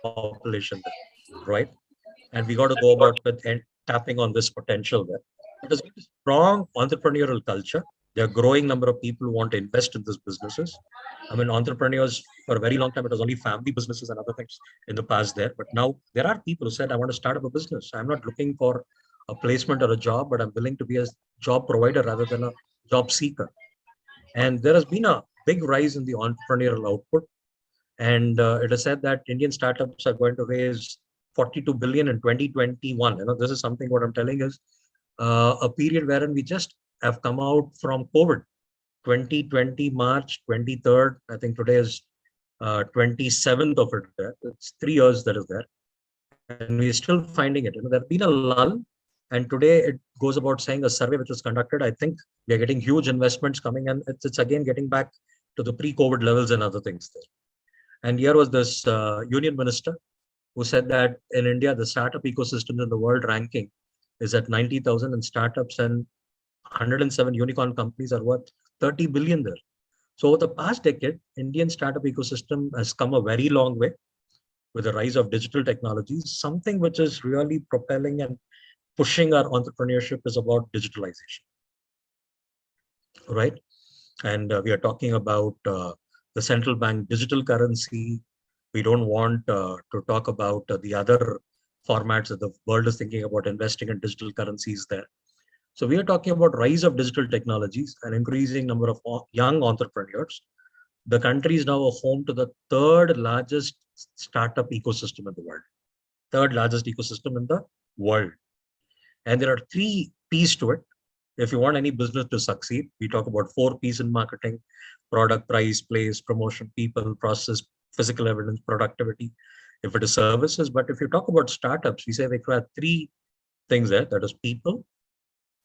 population, right? And we got to go about with and tapping on this potential there. There's a strong entrepreneurial culture. There are a growing number of people who want to invest in these businesses. Entrepreneurs, for a very long time, it was only family businesses and other things in the past there. But now there are people who said, I want to start up a business. I'm not looking for a placement or a job, but I'm willing to be a job provider rather than a job seeker. And there has been a big rise in the entrepreneurial output. And it is said that Indian startups are going to raise 42 billion in 2021. This is something what I'm telling is a period wherein we just have come out from COVID. 2020 March 23rd, I think today is 27th of it there. It's 3 years that is there. And we're still finding it. There's been a lull. And today it goes about saying a survey which was conducted. I think we are getting huge investments coming, and it's again getting back to the pre-COVID levels and other things there. And here was this union minister who said that in India, the startup ecosystem in the world ranking is at 90,000, and startups and 107 unicorn companies are worth 30 billion there. So over the past decade, Indian startup ecosystem has come a very long way. with the rise of digital technologies, something which is really propelling and pushing our entrepreneurship is about digitalization, right? And we are talking about the central bank digital currency. We don't want to talk about the other formats that the world is thinking about investing in digital currencies there. So we are talking about rise of digital technologies and increasing number of young entrepreneurs. The country is now a home to the third largest startup ecosystem in the world, third largest ecosystem in the world. And there are 3 P's to it. If you want any business to succeed, we talk about 4 P's in marketing: product, price, place, promotion, people, process, physical evidence, productivity, if it is services. But if you talk about startups, we say we require 3 things there. That is people.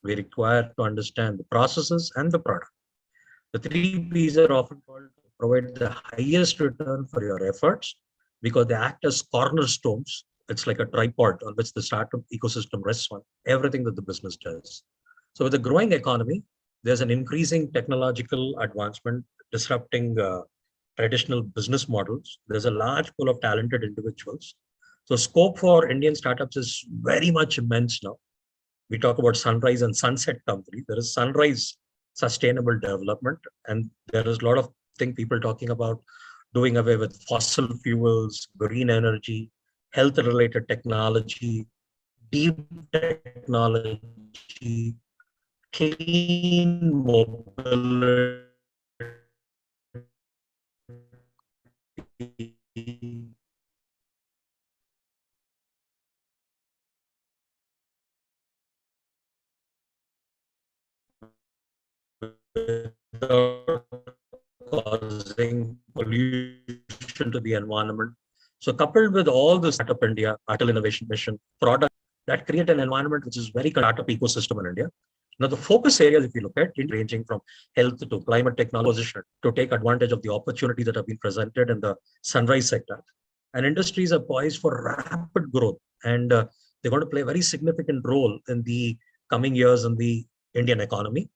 We require to understand the processes and the product. The 3 P's are often called to provide the highest return for your efforts because they act as cornerstones. It's like a tripod on which the startup ecosystem rests on everything that the business does. So with the growing economy, there's an increasing technological advancement disrupting traditional business models. There's a large pool of talented individuals. So scope for Indian startups is very much immense now. We talk about sunrise and sunset company. There is sunrise sustainable development, and there is a lot of things people talking about doing away with fossil fuels, green energy, health-related technology, deep technology, clean mobility, without causing pollution to the environment. So coupled with all the Startup India, Atal Innovation Mission product that create an environment which is very startup ecosystem in India. Now the focus areas, if you look at, ranging from health to climate technology to take advantage of the opportunities that have been presented in the sunrise sector. And industries are poised for rapid growth, and they're going to play a very significant role in the coming years in the Indian economy.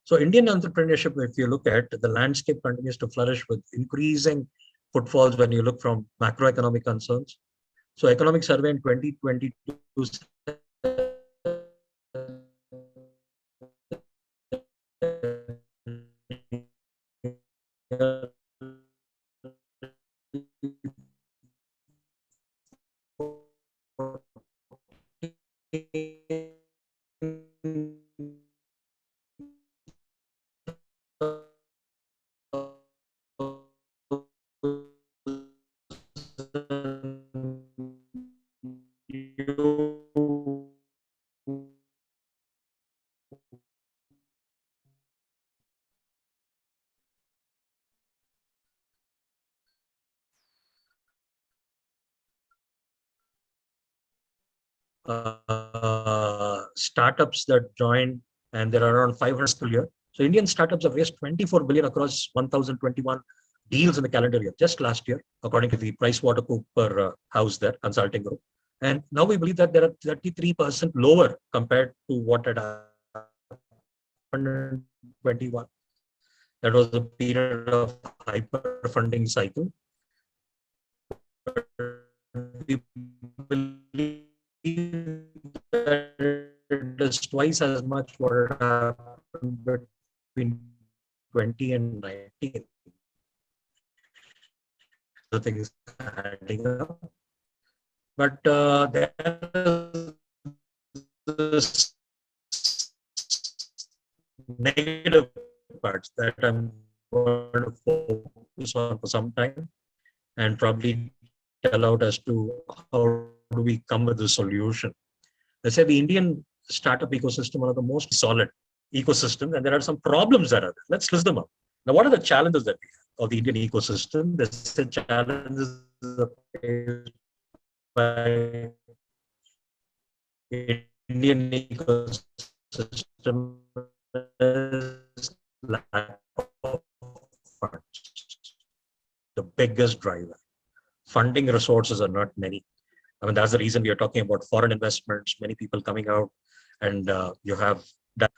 So Indian entrepreneurship, if you look at, the landscape continues to flourish with increasing footfalls when you look from macroeconomic concerns. So economic survey in 2022 startups that joined, and there are around 500 per year. So Indian startups have raised 24 billion across 1,021 deals in the calendar year, just last year, according to the PricewaterhouseCoopers house there, consulting group. And now we believe that there are 33% lower compared to what had happened in 21. That was a period of hyper funding cycle. We believe that it is twice as much what happened between 20 and 19. The thing is adding up. But there is negative parts that I'm going to focus on for some time and probably tell out as to how do we come with the solution. Let's say the Indian startup ecosystem, one of the most solid ecosystems, and there are some problems that are there. Let's list them up. Now, what are the challenges that we have of the Indian ecosystem? There's a challenges by Indian ecosystem is lack of funds. The biggest driver. Funding resources are not many. I mean, that's the reason we are talking about foreign investments, many people coming out, and you have that.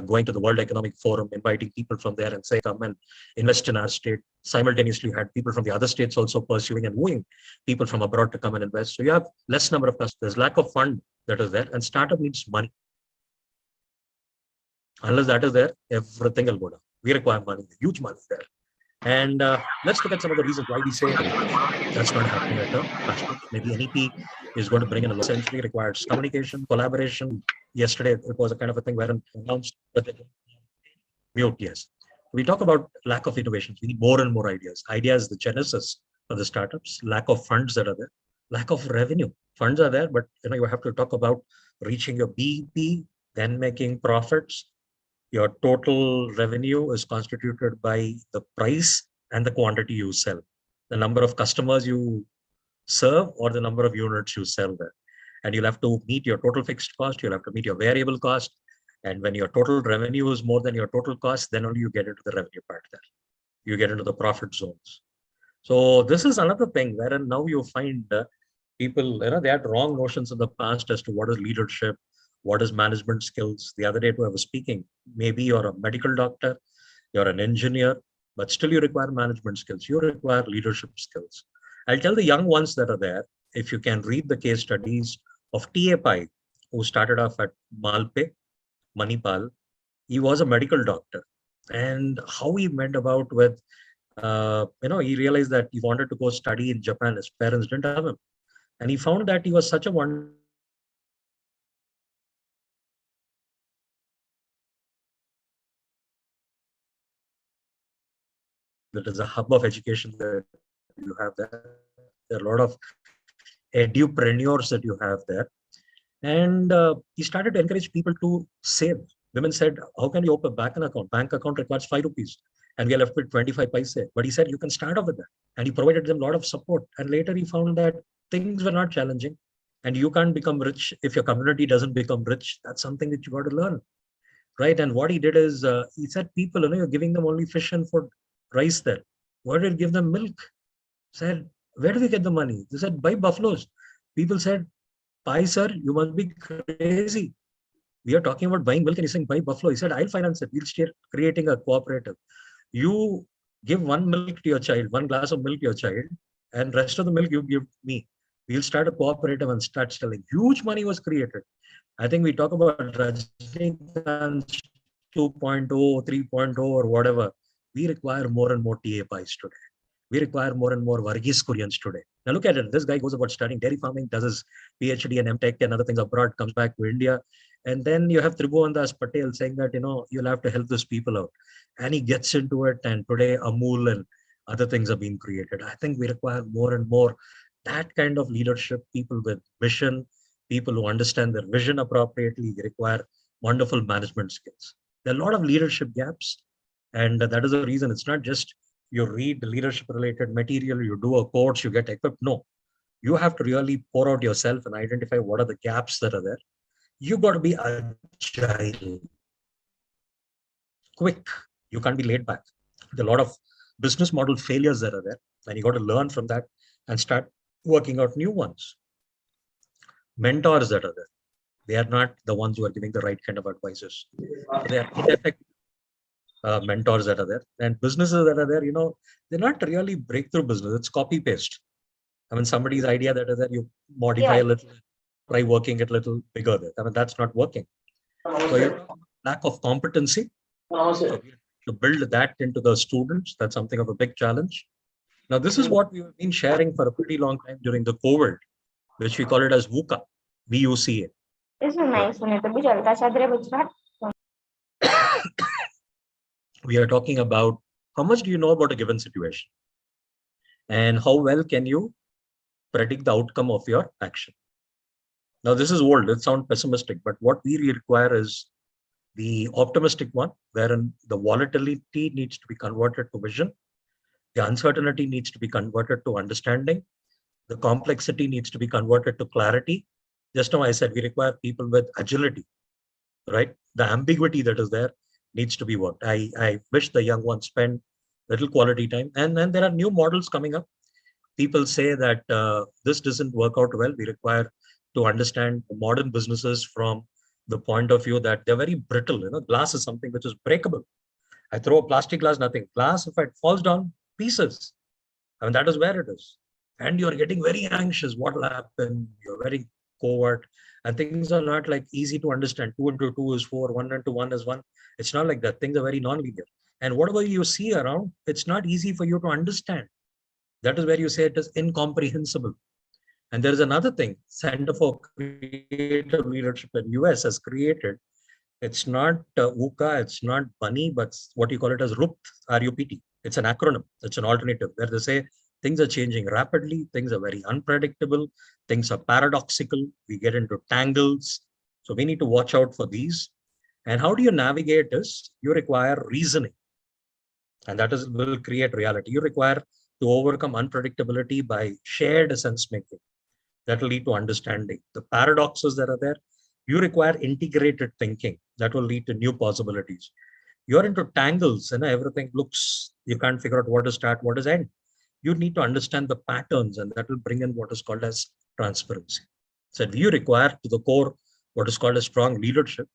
going to the World Economic Forum, inviting people from there and say, come and invest in our state. Simultaneously, you had people from the other states also pursuing and wooing people from abroad to come and invest. So you have less number of customers, lack of fund that is there, and startup needs money. Unless that is there, everything will go down. We require money, huge money there. And let's look at some of the reasons why we say that's not happening at a fast pace. Maybe NEP is going to bring in a essentially requires communication, collaboration. Yesterday, it was a kind of a thing where announced that mute, yes. We talk about lack of innovations. We need more and more ideas. Idea is the genesis of the startups. Lack of funds that are there. Lack of revenue. Funds are there, but you have to talk about reaching your BEP, then making profits. Your total revenue is constituted by the price and the quantity you sell, the number of customers you serve or the number of units you sell there. And you'll have to meet your total fixed cost. You'll have to meet your variable cost. And when your total revenue is more than your total cost, then only you get into the revenue part there. You get into the profit zones. So this is another thing wherein now you find people, they had wrong notions in the past as to what is leadership, what is management skills. The other day I was speaking, maybe you're a medical doctor, you're an engineer, but still you require management skills. You require leadership skills. I'll tell the young ones that are there, if you can read the case studies of T.A. Pai, who started off at Malpe, Manipal. He was a medical doctor. And how he went about with, he realized that he wanted to go study in Japan. His parents didn't have him. And he found that he was such a wonderful that is a hub of education that you have there. There are a lot of edupreneurs that you have there. And he started to encourage people to save. Women said, how can you open a bank account? Bank account requires 5 rupees. And we are left with 25 paise. But he said, you can start off with that. And he provided them a lot of support. And later he found that things were not challenging. And you can't become rich if your community doesn't become rich. That's something that you got to learn. Right. And what he did is he said, people, you're giving them only fish and food, rice there. Why did you give them milk? Said, where do we get the money? They said, buy buffaloes. People said, Pai, sir, you must be crazy. We are talking about buying milk and he's saying, buy buffalo. He said, I'll finance it. We'll start creating a cooperative. You give one milk to your child, one glass of milk to your child, and rest of the milk you give me. We'll start a cooperative and start selling. Huge money was created. I think we talk about Rajnikant 2.0, 3.0 or whatever. We require more and more TA Pais today. We require more and more Varghese Koreans today. Now look at it. This guy goes about studying dairy farming, does his PhD and MTech and other things abroad, comes back to India. And then you have Tribhuvandas Patel saying that, you'll have to help those people out. And he gets into it. And today Amul and other things are being created. I think we require more and more that kind of leadership, people with vision, people who understand their vision appropriately. We require wonderful management skills. There are a lot of leadership gaps. And that is the reason it's not just you read the leadership related material, you do a course, you get equipped. No, you have to really pour out yourself and identify what are the gaps that are there. You got to be agile, quick. You can't be laid back. There are a lot of business model failures that are there, and you got to learn from that and start working out new ones. Mentors that are there, they are not the ones who are giving the right kind of advices. They are ineffective mentors that are there, and businesses that are there, they're not really breakthrough business. It's copy paste. I mean, somebody's idea that is there, you modify a little, try working it a little bigger there. I mean, that's not working. So you have lack of competency. So to build that into the students, that's something of a big challenge. Now, this is what we've been sharing for a pretty long time during the COVID, which we call it as VUCA, VUCA. We are talking about how much do you know about a given situation and how well can you predict the outcome of your action. Now, this is old, it sounds pessimistic, but what we require is the optimistic one, wherein the volatility needs to be converted to vision, the uncertainty needs to be converted to understanding, the complexity needs to be converted to clarity. Just now I said we require people with agility, right? The ambiguity that is there needs to be worked. I wish the young ones spend little quality time. And then there are new models coming up. People say that this doesn't work out well. We require to understand modern businesses from the point of view that they're very brittle. Glass is something which is breakable. I throw a plastic glass, nothing. Glass, if it falls down, pieces. That is where it is. And you're getting very anxious. What will happen? You're very covert. And things are not like easy to understand. 2 into 2 is 4, 1 into 1 is 1. It's not like that. Things are very non-linear. And whatever you see around, it's not easy for you to understand. That is where you say it is incomprehensible. And there is another thing, Center for Creative Leadership in US has created. It's not VUCA, it's not BUNNY, but what you call it as RUPT, R-U-P-T. It's an acronym, it's an alternative where they say things are changing rapidly, things are very unpredictable, things are paradoxical, we get into tangles. So we need to watch out for these. And how do you navigate this? You require reasoning. And that will create reality. You require to overcome unpredictability by shared sense making. That will lead to understanding. The paradoxes that are there, you require integrated thinking. That will lead to new possibilities. You're into tangles, everything looks, you can't figure out what is start, what is end. You need to understand the patterns, and that will bring in what is called as transparency. So you require to the core what is called a strong leadership.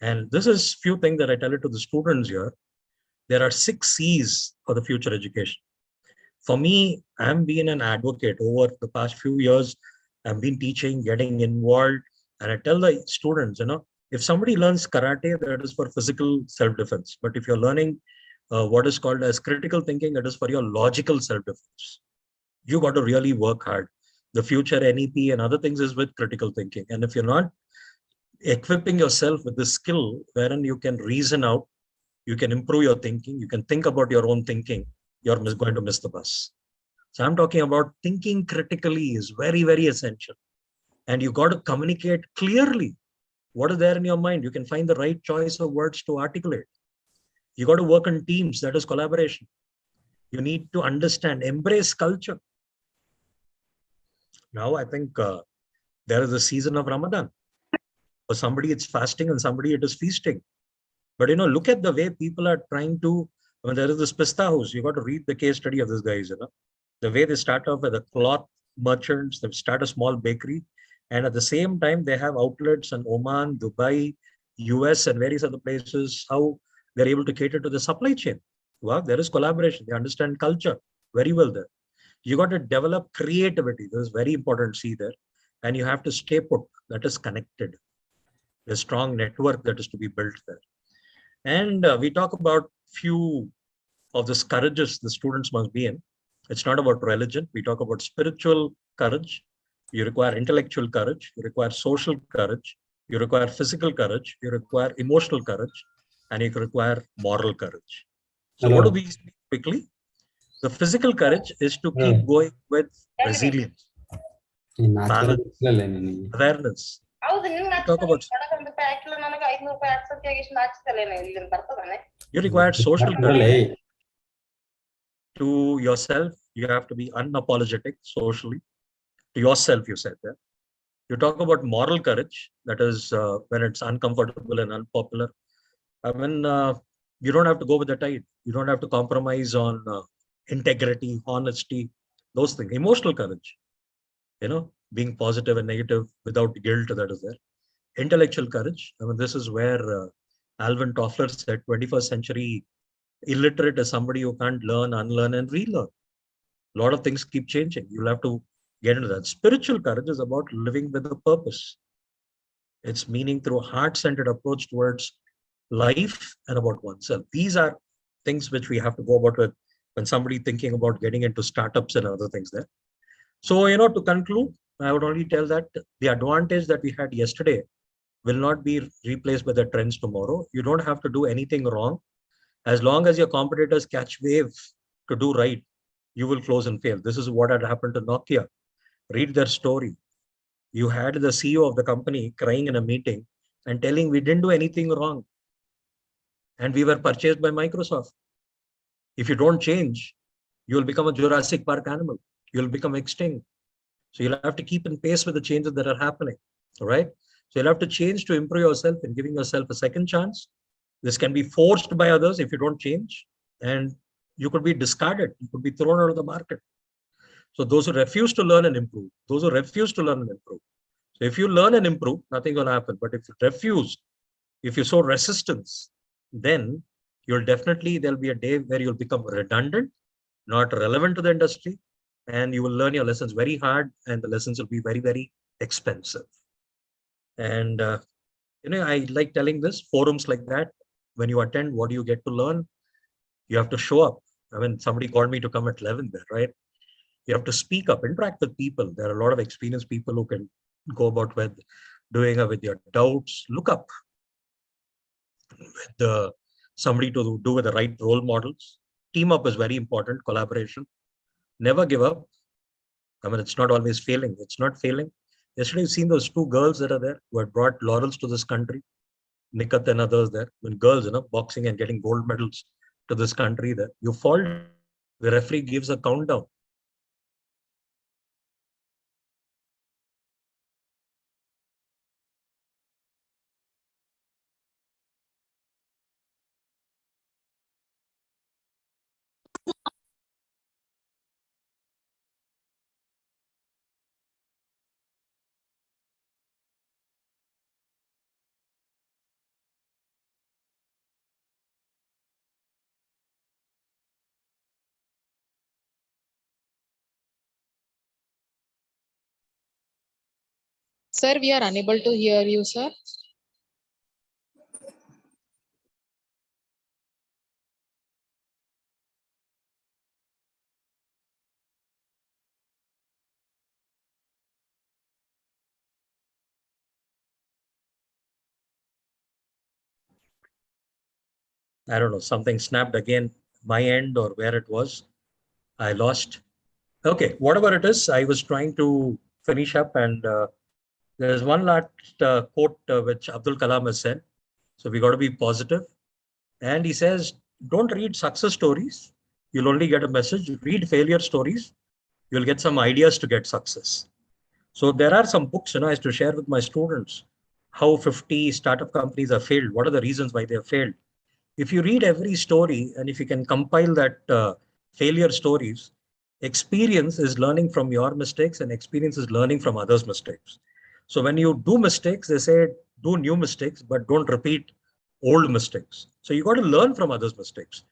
And this is few things that I tell it to the students here. There are 6 C's for the future education. For me, I'm being an advocate over the past few years. I've been teaching, getting involved, and I tell the students, if somebody learns karate, that is for physical self-defense. But if you're learning what is called as critical thinking, that is for your logical self-defense. You got to really work hard. The future NEP and other things is with critical thinking. And if you're not equipping yourself with the skill wherein you can reason out, you can improve your thinking, you can think about your own thinking, you're going to miss the bus. So I'm talking about thinking critically is very, very essential. And you got to communicate clearly what is there in your mind. You can find the right choice of words to articulate. You got to work in teams, that is collaboration. You need to understand, embrace culture. Now I think there is a season of Ramadan. For somebody it's fasting and somebody it is feasting. But look at the way people are trying to, when there is this pista house, you got to read the case study of these guys, the way they start off with a cloth merchants, they start a small bakery. And at the same time, they have outlets in Oman, Dubai, US, and various other places, how they're able to cater to the supply chain. Wow, there is collaboration. They understand culture very well there. You got to develop creativity. This is very important to see there. And you have to stay put. That is connected. There's a strong network that is to be built there. And we talk about few of the courages the students must be in. It's not about religion. We talk about spiritual courage. You require intellectual courage. You require social courage. You require physical courage. You require emotional courage. And you require moral courage. So what do these mean quickly? The physical courage is to keep going with resilience, balance, awareness. Talk about you require social courage. To yourself, you have to be unapologetic socially. To yourself, you said that. You talk about moral courage, that is when it's uncomfortable and unpopular. You don't have to go with the tide. You don't have to compromise on integrity, honesty, those things. Emotional courage, being positive and negative without guilt, that is there. Intellectual courage. This is where Alvin Toffler said 21st century illiterate is somebody who can't learn, unlearn, and relearn. A lot of things keep changing. You'll have to get into that. Spiritual courage is about living with a purpose. It's meaning through a heart-centered approach towards life and about oneself. These are things which we have to go about with when somebody thinking about getting into startups and other things there. So, to conclude, I would only tell that the advantage that we had yesterday will not be replaced by the trends tomorrow. You don't have to do anything wrong. As long as your competitors catch wave to do right, you will close and fail. This is what had happened to Nokia. Read their story. You had the CEO of the company crying in a meeting and telling we didn't do anything wrong. And we were purchased by Microsoft. If you don't change, you will become a Jurassic Park animal. You'll become extinct. So you'll have to keep in pace with the changes that are happening. All right. So you'll have to change to improve yourself and giving yourself a second chance. This can be forced by others if you don't change, and you could be discarded. You could be thrown out of the market. So those who refuse to learn and improve, So if you learn and improve, nothing will happen. But if you refuse, if you show resistance, then there'll be a day where you'll become redundant, not relevant to the industry, and you will learn your lessons very hard, and the lessons will be very, very expensive. And I like telling this, forums like that, when you attend, what do you get to learn? You have to show up. I mean, somebody called me to come at 11 there, right? You have to speak up, interact with people. There are a lot of experienced people who can go about with with your doubts. Look up with somebody to do with the right role models. Team up is very important, collaboration. Never give up. I mean, it's not always failing. It's not failing. Yesterday, you've seen those two girls that are there who had brought laurels to this country, Nikat and others there. When girls, boxing and getting gold medals to this country there, you fall, the referee gives a countdown. Sir, we are unable to hear you, sir. I don't know, something snapped again, my end or where it was. I lost. Okay, whatever it is, I was trying to finish up, and there's one last quote which Abdul Kalam has said. So we got to be positive. And he says, don't read success stories. You'll only get a message. Read failure stories. You'll get some ideas to get success. So there are some books, I used to share with my students how 50 startup companies have failed. What are the reasons why they have failed? If you read every story and if you can compile that failure stories, experience is learning from your mistakes and experience is learning from others' mistakes. So when you do mistakes, they say do new mistakes, but don't repeat old mistakes. So you got to learn from others' mistakes.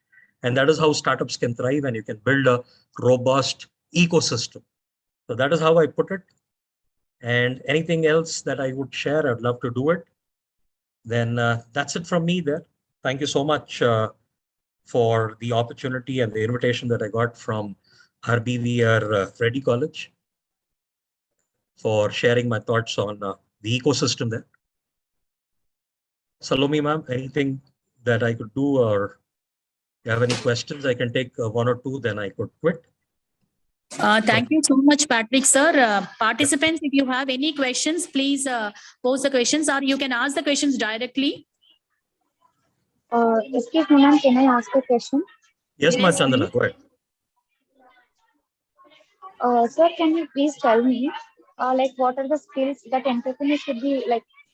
And that is how startups can thrive and you can build a robust ecosystem. So that is how I put it. And anything else that I would share, I'd love to do it. Then that's it from me there. Thank you so much for the opportunity and the invitation that I got from RBVR Reddy College for sharing my thoughts on the ecosystem there. Salome ma'am, anything that I could do, or you have any questions? I can take one or two, then I could quit. Thank you so much, Patrick, sir. Participants, if you have any questions, please pose the questions, or you can ask the questions directly. Excuse me, ma'am, can I ask a question? Yes, ma'am, Chandana, go ahead. Sir, can you please tell me, what are the skills that entrepreneurs should be,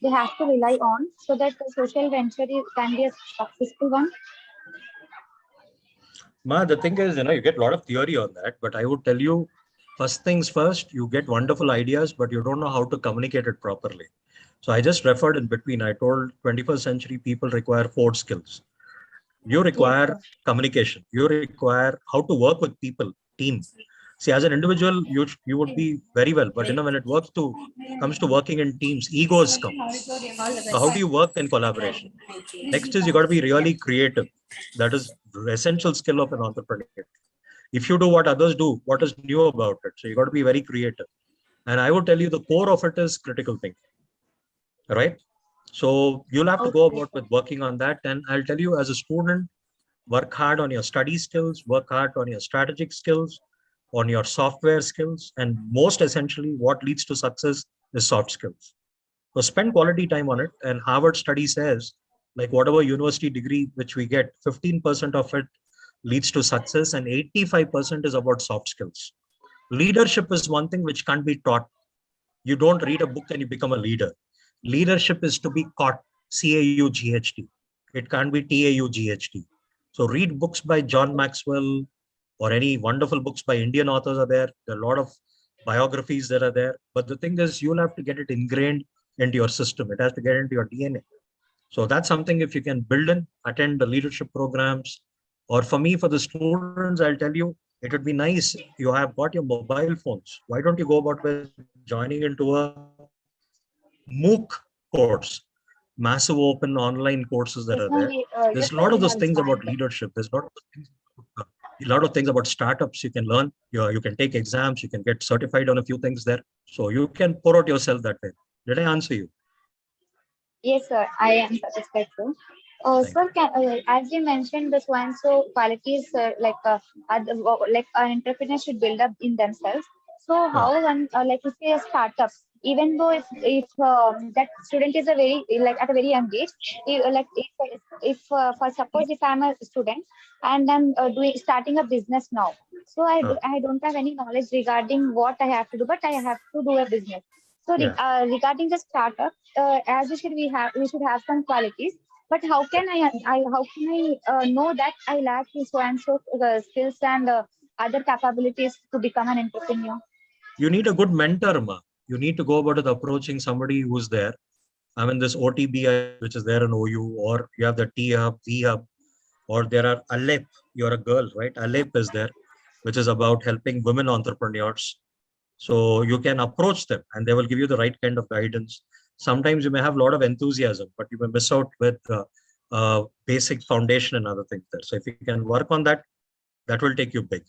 they have to rely on so that the social venture can be a successful one? Ma, the thing is, you get a lot of theory on that, but I would tell you, first things first, you get wonderful ideas, but you don't know how to communicate it properly. So I just referred in between. I told 21st century people require 4 skills. You require communication. You require how to work with people, team. See, as an individual, you would be very well, but when it comes to working in teams, egos come. So how do you work in collaboration? Next is you got to be really creative. That is the essential skill of an entrepreneur. If you do what others do, what is new about it? So you got to be very creative. And I would tell you the core of it is critical thinking. Right? So you'll have to go about with working on that. And I'll tell you, as a student, work hard on your study skills, work hard on your strategic skills, on your software skills, and most essentially, what leads to success is soft skills. So spend quality time on it. And Harvard study says, like whatever university degree which we get, 15% of it leads to success and 85% is about soft skills. Leadership is one thing which can't be taught. You don't read a book and you become a leader. Leadership is to be caught, C-A-U-G-H-T. It can't be T-A-U-G-H-T. So read books by John Maxwell or any wonderful books by Indian authors are there. There are a lot of biographies that are there. But the thing is, you'll have to get it ingrained into your system. It has to get into your DNA. So that's something if you can build in, attend the leadership programs, or for me, for the students, I'll tell you, it would be nice. You have got your mobile phones. Why don't you go about with joining into a MOOC course, massive open online courses that are there. There's a lot of those things about leadership. There's a lot of things about startups you can learn. You can take exams, you can get certified on a few things there. So you can pour out yourself that way. Did I answer you? Yes, sir. I am satisfied, sir. Sir, as you mentioned, the so and so qualities like an entrepreneur should build up in themselves. So how one like if say a startup, even though if that student is a very like at a very young age, if for suppose if I'm a student and I'm doing starting a business now, so I don't have any knowledge regarding what I have to do, but I have to do a business. So regarding the startup, as we should have some qualities. But how can I know that I lack this so and so skills and other capabilities to become an entrepreneur? You need a good mentor, ma. You need to go about it approaching somebody who's there. I mean, this OTBI, which is there in OU, or you have the T Hub, V Hub, or there are Alep. You're a girl, right? Alep is there, which is about helping women entrepreneurs. So you can approach them and they will give you the right kind of guidance. Sometimes you may have a lot of enthusiasm, but you may miss out with basic foundation and other things there. So if you can work on that, that will take you big.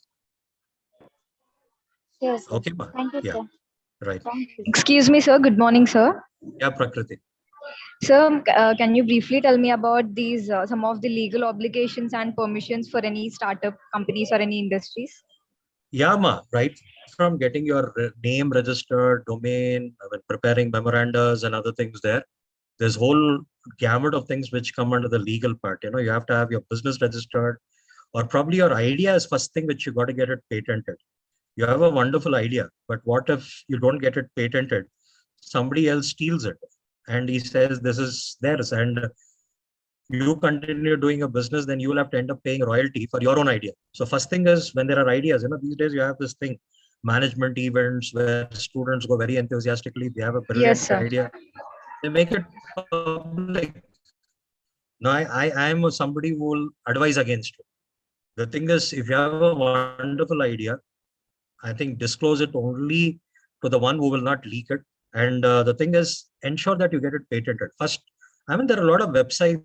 Yes. Okay. Thank you, yeah. sir. Right. Excuse me, sir. Good morning, sir. Yeah, Prakriti. Sir, can you briefly tell me about these some of the legal obligations and permissions for any startup companies or any industries? Yeah, ma, right from getting your name registered, domain, preparing memorandas and other things there. There's whole gamut of things which come under the legal part. You know, you have to have your business registered, or probably your idea is first thing which you got to get it patented. You have a wonderful idea, but what if you don't get it patented? Somebody else steals it and he says this is theirs, and you continue doing a business, then you will have to end up paying royalty for your own idea. So first thing is, when there are ideas, you know, these days you have this thing, management events where students go very enthusiastically, they have a brilliant idea, they make it public. Now I am somebody who will advise against it. The thing is, if you have a wonderful idea, I think disclose it only to the one who will not leak it. And the thing is, ensure that you get it patented first. I mean, there are a lot of websites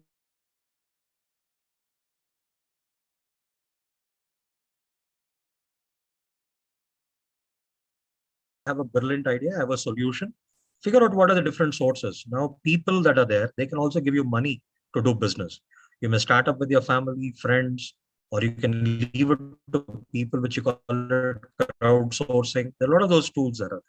have a brilliant idea, I have a solution. Figure out what are the different sources. Now, people that are there, they can also give you money to do business. You may start up with your family, friends, or you can leave it to people which you call it crowdsourcing. There are a lot of those tools that are there.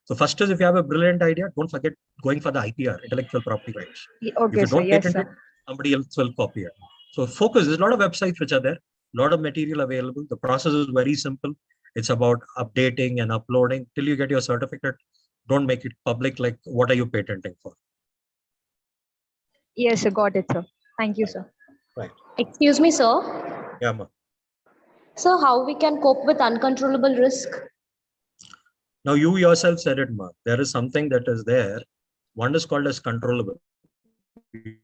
So first is, if you have a brilliant idea, don't forget going for the IPR, intellectual property rights. Okay, if you don't patent sir. it, somebody else will copy it. So focus. There's a lot of websites which are there, a lot of material available. The process is very simple. It's about updating and uploading till you get your certificate. Don't make it public. Like, what are you patenting for? Yes, sir. Got it, sir. Thank you, sir. Right. Excuse me, sir. Yeah, ma. So how we can cope with uncontrollable risk? Now, you yourself said it, ma. There is something that is there. One is called as controllable. We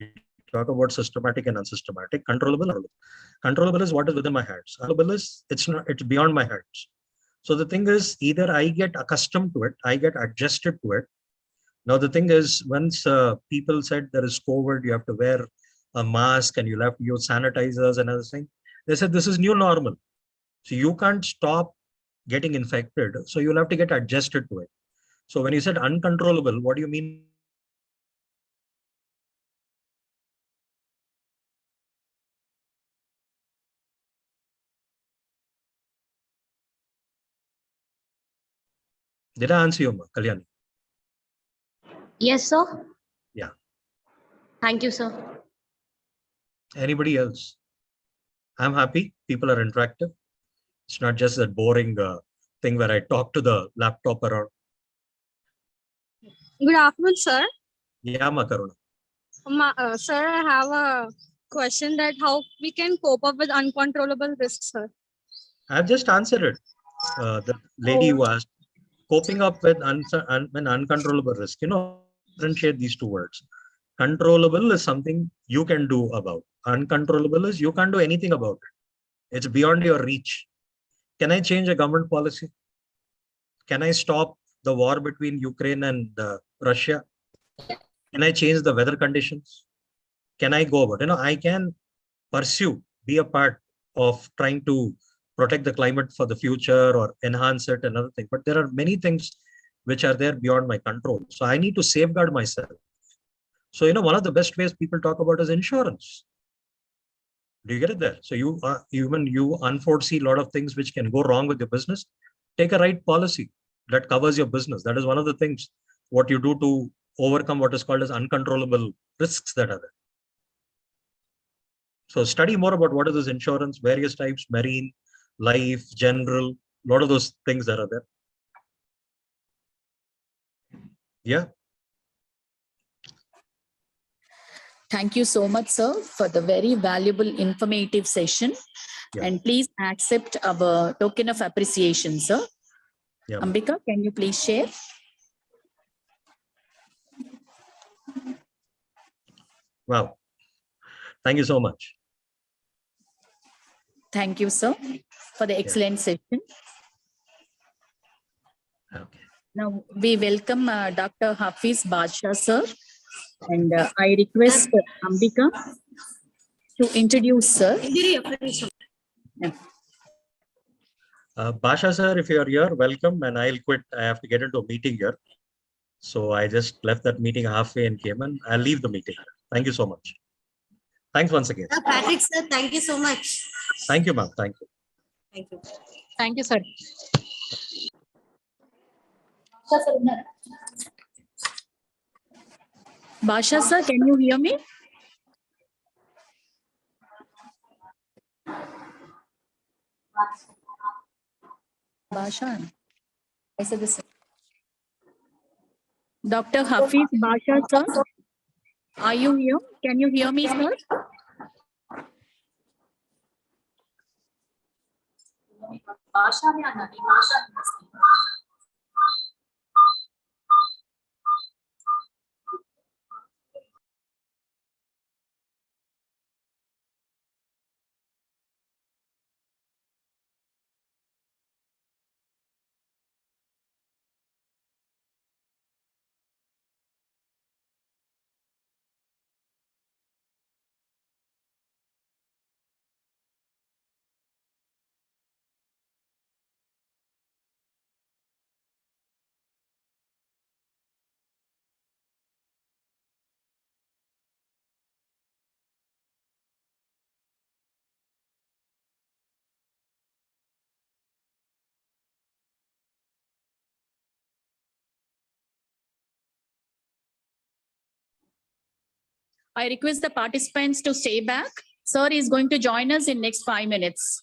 talk about systematic and unsystematic. Controllable is what is within my hands. Uncontrollable is it's beyond my hands. So the thing is, either I get accustomed to it, I get adjusted to it. Now the thing is, once people said there is COVID, you have to wear a mask and you'll have to use sanitizers and other things. They said this is new normal. So you can't stop getting infected. So you'll have to get adjusted to it. So when you said uncontrollable, what do you mean? Did I answer you, Kalyani? Yes, sir. Yeah. Thank you, sir. Anybody else? I'm happy. People are interactive. It's not just that boring thing where I talk to the laptop around. Good afternoon, sir. Yeah, Makaruna. Sir, I have a question that how we can cope up with uncontrollable risks, sir. I've just answered it. The lady who asked. coping up with an uncontrollable risk, differentiate these two words. Controllable is something you can do about. Uncontrollable is you can't do anything about it. It's beyond your reach. Can I change a government policy? Can I stop the war between Ukraine and Russia? Can I change the weather conditions? Can I go about? I can pursue, be a part of trying to protect the climate for the future or enhance it, another thing. But there are many things which are there beyond my control. So I need to safeguard myself. So, one of the best ways people talk about is insurance. Do you get it there? So you unforesee a lot of things which can go wrong with your business. Take a right policy that covers your business. That is one of the things what you do to overcome what is called as uncontrollable risks that are there. So study more about what is this insurance, various types, marine, life, general, a lot of those things that are there. Yeah. Thank you so much, sir, for the very valuable, informative session. Yeah. And please accept our token of appreciation, sir. Yeah. Ambika, can you please share? Wow. Thank you so much. Thank you, sir, for the excellent session. Okay. Now we welcome Dr. Hafiz Badshah, sir. And I request Ambika to introduce, sir. Basha sir, if you are here, welcome, and I'll quit. I have to get into a meeting here. So I just left that meeting halfway and came, and I'll leave the meeting. Thank you so much. Thanks once again. Patrick sir, thank you so much. Thank you, ma'am. Thank you. Thank you. Thank you, sir. Basha, sir, can you hear me? Basha, I said this. Dr. Hafiz Basha, sir, are you here? Can you hear me, sir? I request the participants to stay back. Sir is going to join us in next 5 minutes.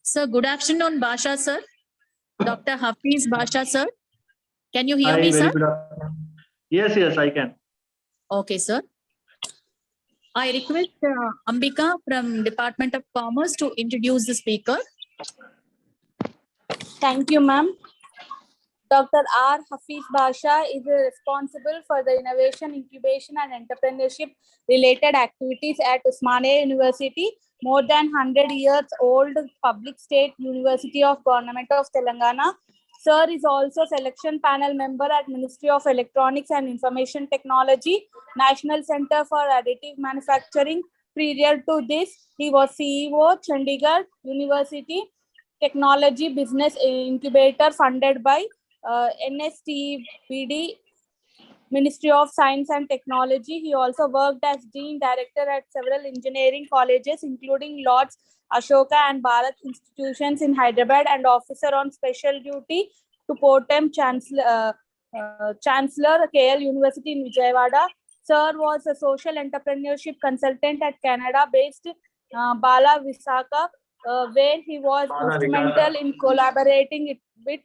Sir, good afternoon, Basha sir. Dr. Hafiz Basha sir. Can you hear Hi, me, very sir? good afternoon. Yes, I can. Okay, sir. I request Ambika from Department of Commerce to introduce the speaker. Thank you, ma'am. Dr. R. Hafiz Basha is responsible for the innovation, incubation, and entrepreneurship related activities at Osmania University, more than 100 years old public state university of Government of Telangana. Sir is also selection panel member at Ministry of Electronics and Information Technology, National Center for Additive Manufacturing. Prior to this, he was CEO, Chandigarh University Technology Business Incubator funded by NSTBD, Ministry of Science and Technology. He also worked as Dean Director at several engineering colleges, including Lord's, Ashoka and Bharat institutions in Hyderabad, and officer on special duty to Potem Chancellor KL University in Vijayawada. Sir was a social entrepreneurship consultant at Canada-based Bala Visaka, where he was instrumental in collaborating with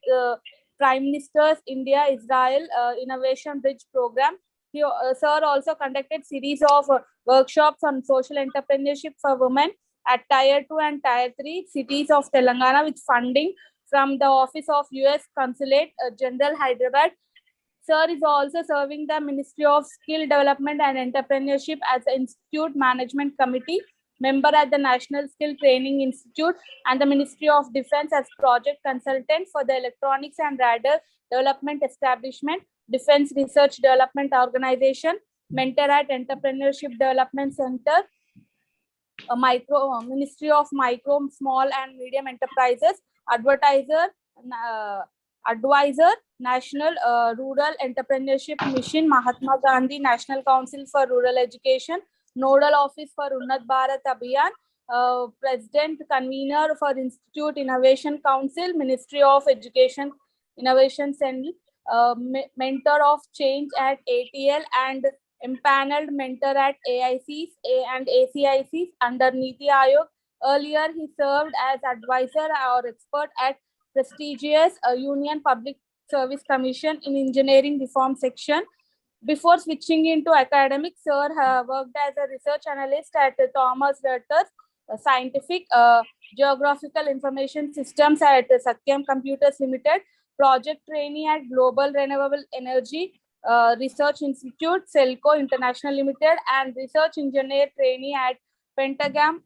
Prime Minister's India Israel Innovation Bridge Program. Sir also conducted series of workshops on social entrepreneurship for women at Tier 2 and Tier 3 cities of Telangana with funding from the Office of U.S. Consulate General Hyderabad. Sir is also serving the Ministry of Skill Development and Entrepreneurship as the Institute Management Committee member at the National Skill Training Institute and the Ministry of Defense as project consultant for the Electronics and Radar Development Establishment, Defense Research Development Organization, mentor at Entrepreneurship Development Center, Ministry of Micro, Small and Medium Enterprises, advisor, National Rural Entrepreneurship Mission, Mahatma Gandhi National Council for Rural Education, Nodal Office for Unnat Bharat Abhiyan, President Convener for Institute Innovation Council, Ministry of Education Innovation Cell, mentor of change at ATL and empaneled mentor at AICs and ACICs under Niti Aayog. Earlier, he served as advisor or expert at prestigious Union Public Service Commission in Engineering Reform Section. Before switching into academics, Sir worked as a research analyst at Thomas Reuters Scientific Geographical Information Systems at Satyam Computers Limited, project trainee at Global Renewable Energy Research Institute, Selco International Limited, and research engineer trainee at Pentagam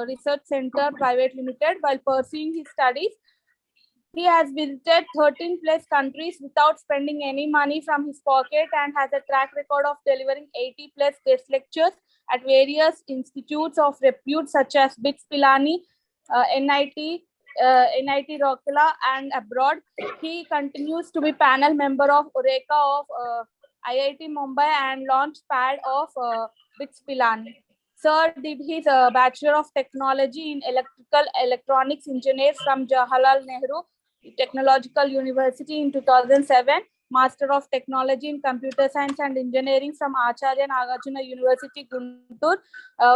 Research Center Private Limited. While pursuing his studies, he has visited 13 plus countries without spending any money from his pocket and has a track record of delivering 80 plus guest lectures at various institutes of repute such as BITS Pilani, NIT Rourkela and abroad. He continues to be panel member of Eureka of IIT Mumbai and launch pad of BITS Pilani. Sir did his Bachelor of Technology in Electrical Electronics Engineer from Jawaharlal Nehru Technological University in 2007, Master of Technology in Computer Science and Engineering from Acharya Nagarjuna University, Guntur,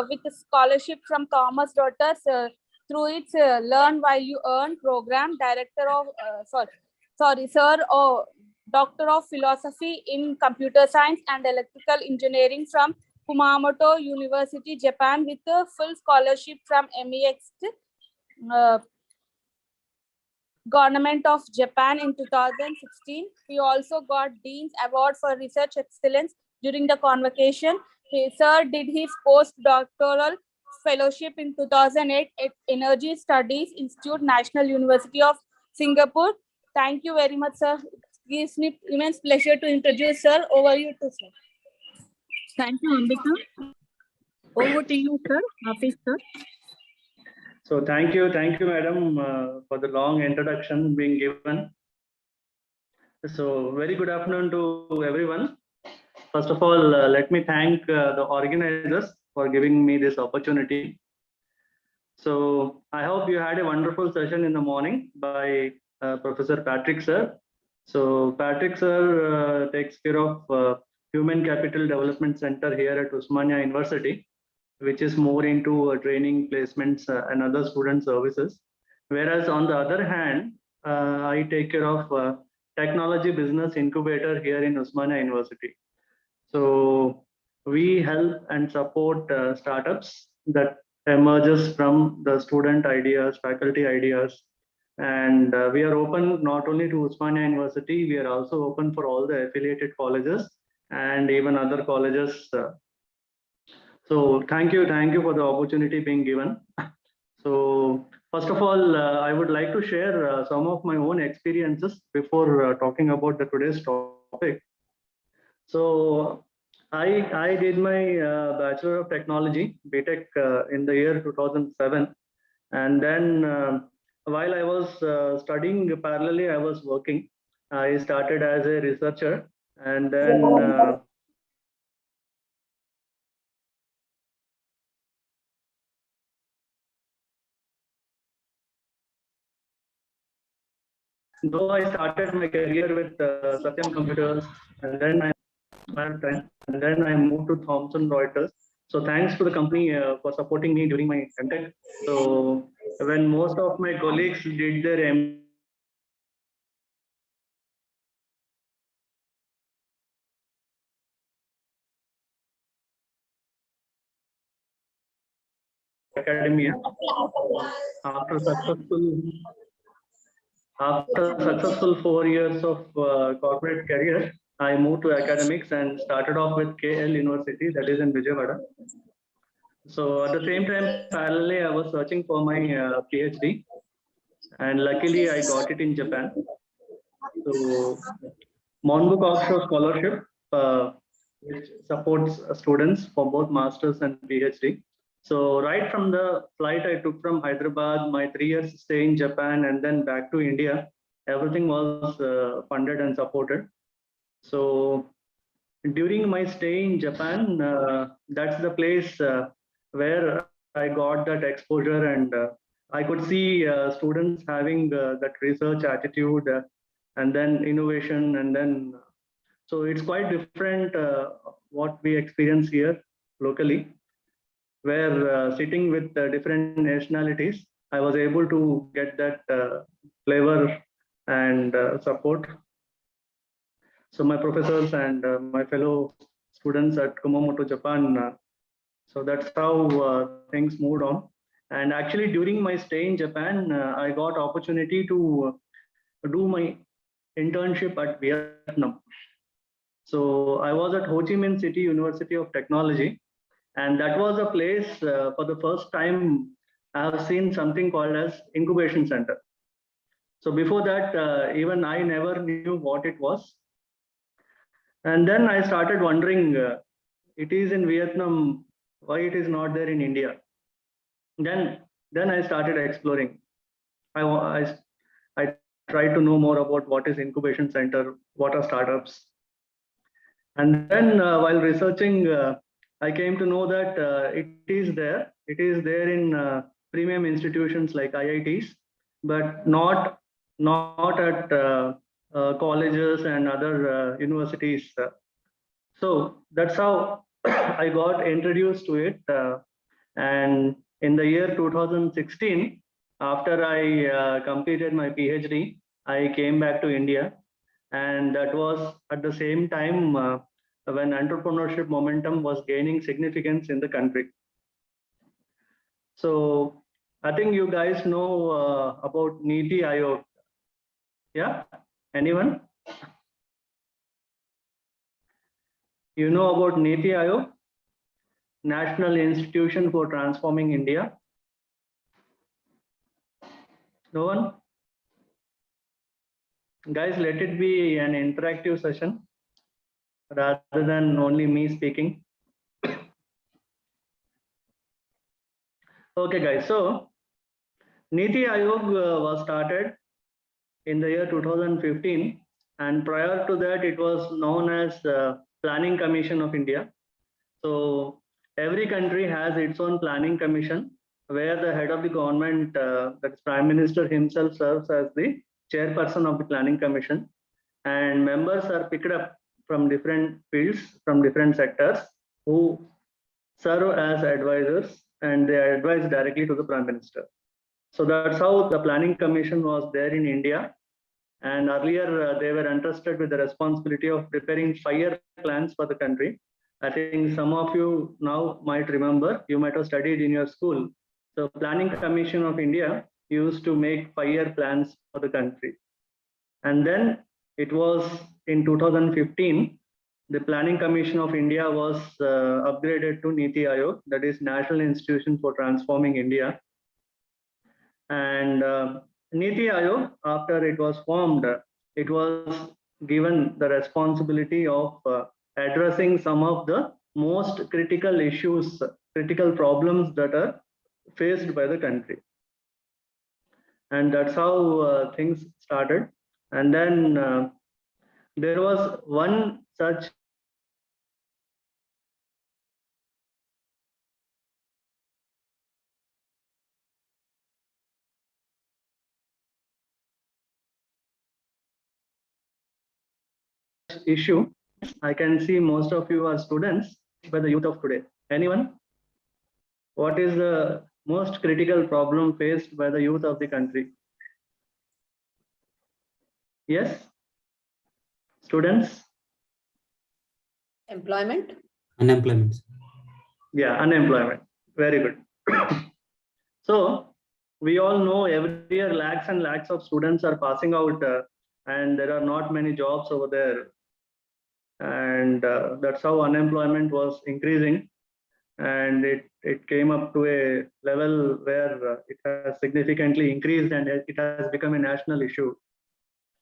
with a scholarship from Thomas Reuters through its Learn While You Earn program, Director of, Doctor of Philosophy in Computer Science and Electrical Engineering from Kumamoto University, Japan, with a full scholarship from MEX Government of Japan in 2016. He also got Dean's Award for Research Excellence during the convocation. Sir did his postdoctoral fellowship in 2008 at Energy Studies Institute, National University of Singapore. Thank you very much, sir. It gives me immense pleasure to introduce sir. Over you to sir. Thank you, Ambika. Over to you, sir. Hafiz, sir. So thank you, madam, for the long introduction being given. So very good afternoon to everyone. First of all, let me thank the organizers for giving me this opportunity. So I hope you had a wonderful session in the morning by Professor Patrick sir. So Patrick sir takes care of Human Capital Development Center here at Osmania University, which is more into training, placements, and other student services. Whereas on the other hand, I take care of technology business incubator here in Osmania University. So we help and support startups that emerges from the student ideas, faculty ideas, and we are open not only to Osmania University, we are also open for all the affiliated colleges and even other colleges. So thank you for the opportunity being given. So first of all, I would like to share some of my own experiences before talking about the today's topic. So I did my Bachelor of Technology, BTech, in the year 2007. And then while I was studying parallelly, I was working. I started as a researcher, and then though I started my career with Satyam Computers, and then I moved to Thomson Reuters. So thanks to the company for supporting me during my MTech. So when most of my colleagues did their academia, after successful 4 years of corporate career, I moved to academics and started off with KL University, that is in Vijayawada. So at the same time, parallelly, I was searching for my PhD, and luckily I got it in Japan. So Monbook Offshore Scholarship, which supports students for both masters and PhD. So right from the flight I took from Hyderabad, my 3 years stay in Japan and then back to India, everything was funded and supported. So during my stay in Japan, that's the place where I got that exposure, and I could see students having that research attitude and then innovation, and then so it's quite different what we experience here locally, where sitting with different nationalities, I was able to get that flavor and support. So my professors and my fellow students at Kumamoto, Japan, so that's how things moved on. And actually during my stay in Japan, I got opportunity to do my internship at Vietnam. So I was at Ho Chi Minh City University of Technology, and that was a place for the first time I have seen something called as incubation center. So before that, even I never knew what it was. And then I started wondering, it is in Vietnam, why it is not there in India? Then I started exploring. I tried to know more about what is incubation center, what are startups. And then while researching, I came to know that it is there. It is there in premium institutions like IITs, but not at colleges and other universities. So that's how I got introduced to it. And in the year 2016, after I completed my PhD, I came back to India. And that was at the same time when entrepreneurship momentum was gaining significance in the country. So I think you guys know about Niti Aayog. Yeah, anyone? You know about Niti Aayog, National Institution for Transforming India? No one? Guys, let it be an interactive session rather than only me speaking. Okay, guys, so Niti Aayog was started in the year 2015, and prior to that, it was known as Planning Commission of India. So every country has its own planning commission, where the head of the government, that's Prime Minister himself, serves as the chairperson of the planning commission, and members are picked up from different fields, from different sectors, who serve as advisors, and they advise directly to the Prime Minister. So that's how the Planning Commission was there in India. And earlier, they were entrusted with the responsibility of preparing 5-year plans for the country. I think some of you now might remember, you might have studied in your school. So Planning Commission of India used to make 5-year plans for the country. And then it was in 2015, the Planning Commission of India was upgraded to Niti Aayog, that is National Institution for Transforming India. And Niti Aayog, after it was formed, it was given the responsibility of addressing some of the most critical issues, critical problems that are faced by the country. And that's how things started. And then there was one such issue. I can see most of you are students by the youth of today. Anyone? What is the most critical problem faced by the youth of the country? Yes? Students? Employment? Unemployment. Yeah, unemployment. Very good. So we all know every year lakhs and lakhs of students are passing out and there are not many jobs over there. And that's how unemployment was increasing. And it came up to a level where it has significantly increased and it has become a national issue.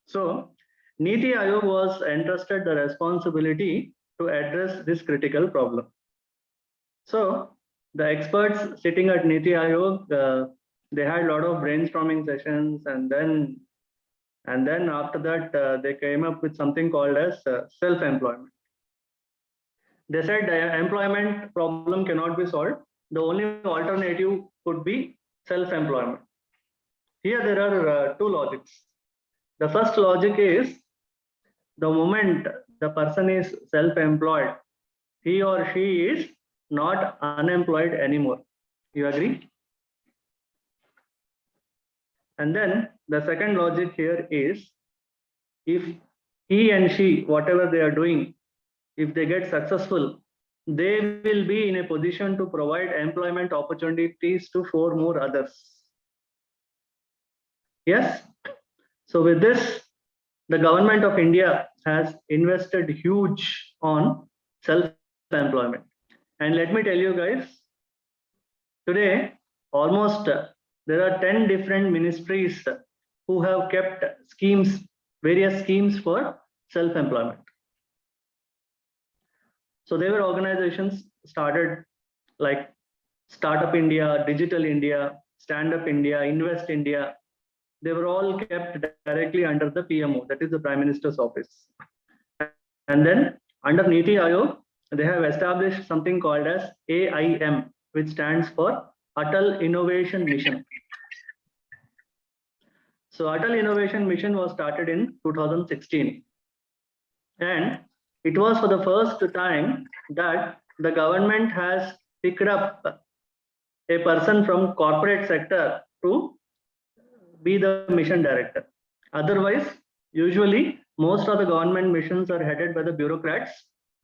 So Niti Aayog was entrusted the responsibility to address this critical problem. So the experts sitting at Niti Aayog, they had a lot of brainstorming sessions, and then after that they came up with something called as self-employment. They said the employment problem cannot be solved. The only alternative could be self-employment. Here there are two logics. The first logic is the moment the person is self-employed, he or she is not unemployed anymore. You agree? And then the second logic here is if he and she, whatever they are doing, if they get successful, they will be in a position to provide employment opportunities to 4 more others. Yes? So with this, the government of India has invested huge on self-employment. And let me tell you guys, today, almost there are 10 different ministries who have kept schemes, various schemes for self-employment. So there were organizations started like Startup India, Digital India, Stand Up India, Invest India. They were all kept directly under the PMO, that is the Prime Minister's office. And then under Niti Aayog, they have established something called as AIM, which stands for Atal Innovation Mission. So Atal Innovation Mission was started in 2016. And it was for the first time that the government has picked up a person from corporate sector to be the mission director. Otherwise, usually most of the government missions are headed by the bureaucrats,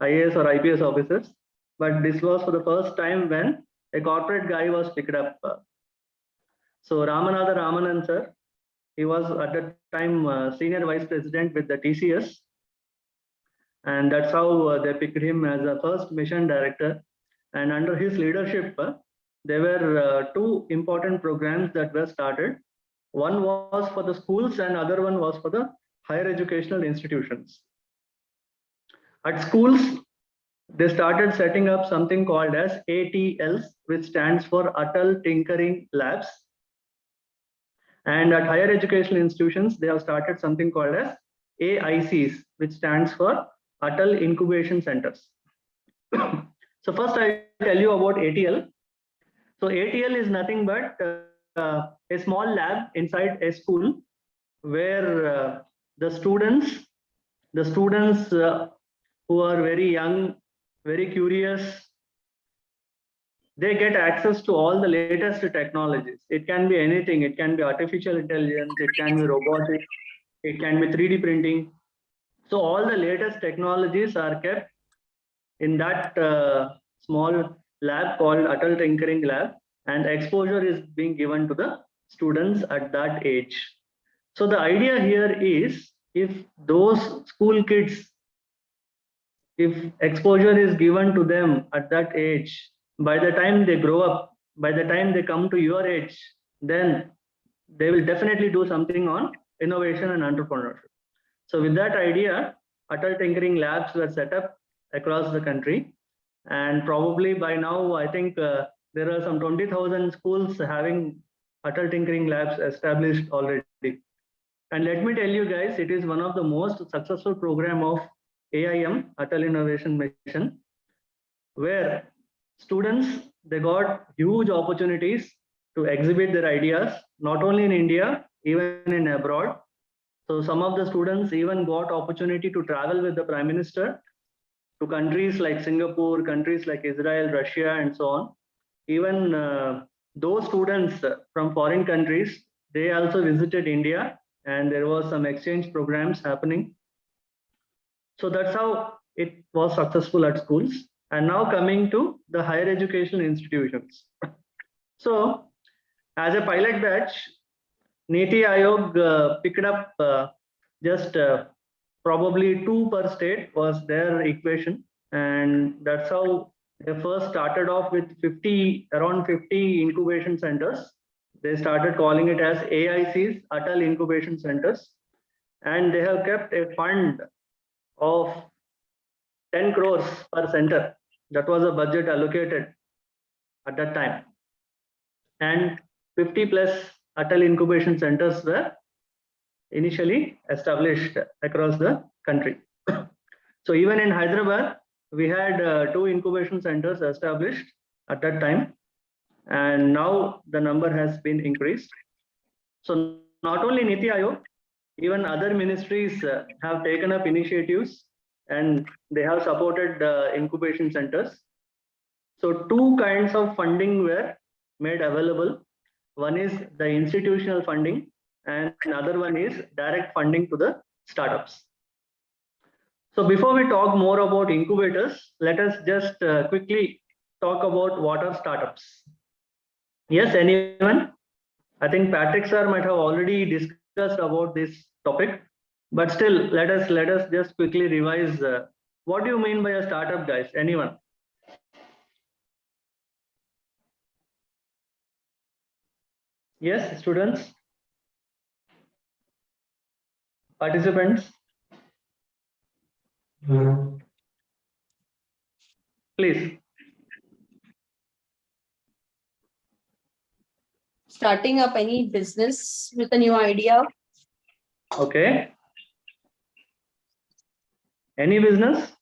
IAS or IPS officers. But this was for the first time when a corporate guy was picked up. So Ramanatha Ramanan sir, he was at that time senior vice president with the TCS. And that's how they picked him as the first mission director. And under his leadership, there were 2 important programs that were started. One was for the schools and other one was for the higher educational institutions. At schools, they started setting up something called as ATLs, which stands for Atal Tinkering Labs. And at higher educational institutions, they have started something called as AICs, which stands for Atal Incubation Centers. So first I tell you about ATL. So ATL is nothing but a small lab inside a school where the students who are very young, very curious, they get access to all the latest technologies. It can be anything. It can be artificial intelligence. It can be robotics. It can be 3D printing. So all the latest technologies are kept in that small lab called Atal Tinkering Lab, and exposure is being given to the students at that age. So the idea here is, if those school kids, if exposure is given to them at that age, by the time they grow up, by the time they come to your age, then they will definitely do something on innovation and entrepreneurship. So with that idea, Atal Tinkering Labs were set up across the country. And probably by now, I think there are some 20,000 schools having Atal Tinkering Labs established already. And let me tell you guys, it is one of the most successful program of AIM, Atal Innovation Mission, where students, they got huge opportunities to exhibit their ideas, not only in India, even in abroad. So some of the students even got opportunity to travel with the Prime Minister to countries like Singapore, countries like Israel, Russia, and so on. Even those students from foreign countries, they also visited India, and there was some exchange programs happening. So that's how it was successful at schools. And now coming to the higher education institutions. So as a pilot batch, Niti Aayog picked up just probably 2 per state was their equation. And that's how they first started off with around 50 incubation centers. They started calling it as AICs, Atal Incubation Centers. And they have kept a fund of 10 crores per center. That was a budget allocated at that time. And 50 plus Atal Incubation Centers were initially established across the country. So even in Hyderabad, we had 2 incubation centers established at that time. And now the number has been increased. So not only Niti Aayog, even other ministries have taken up initiatives, and they have supported incubation centers. So 2 kinds of funding were made available. One is the institutional funding, and another one is direct funding to the startups. So before we talk more about incubators, let us just quickly talk about what are startups. Yes, anyone? I think Patrick sir might have already discussed about this topic, but still let us just quickly revise. What do you mean by a startup, guys? Anyone? Yes, students, participants, please. Starting up any business with a new idea. Okay. Any business?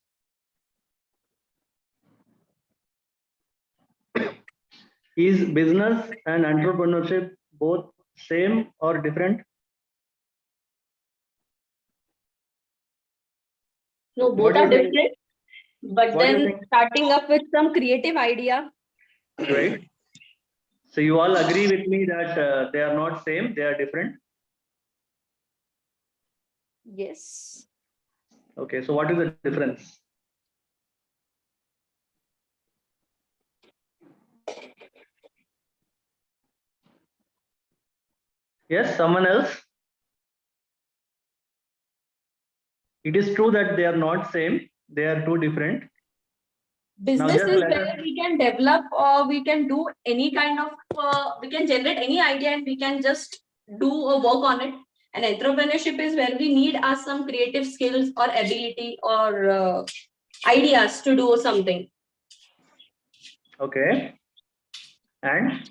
Is business and entrepreneurship both same or different? No, both are different. But then starting up with some creative idea. Right. So you all agree with me that they are not same, they are different? Yes. Okay, so what is the difference? Yes, someone else? It is true that they are not same, they are 2 different. Business is where we can develop or we can do any kind of, we can generate any idea and we can just do a work on it. And entrepreneurship is where we need some creative skills or ability or ideas to do something. Okay. And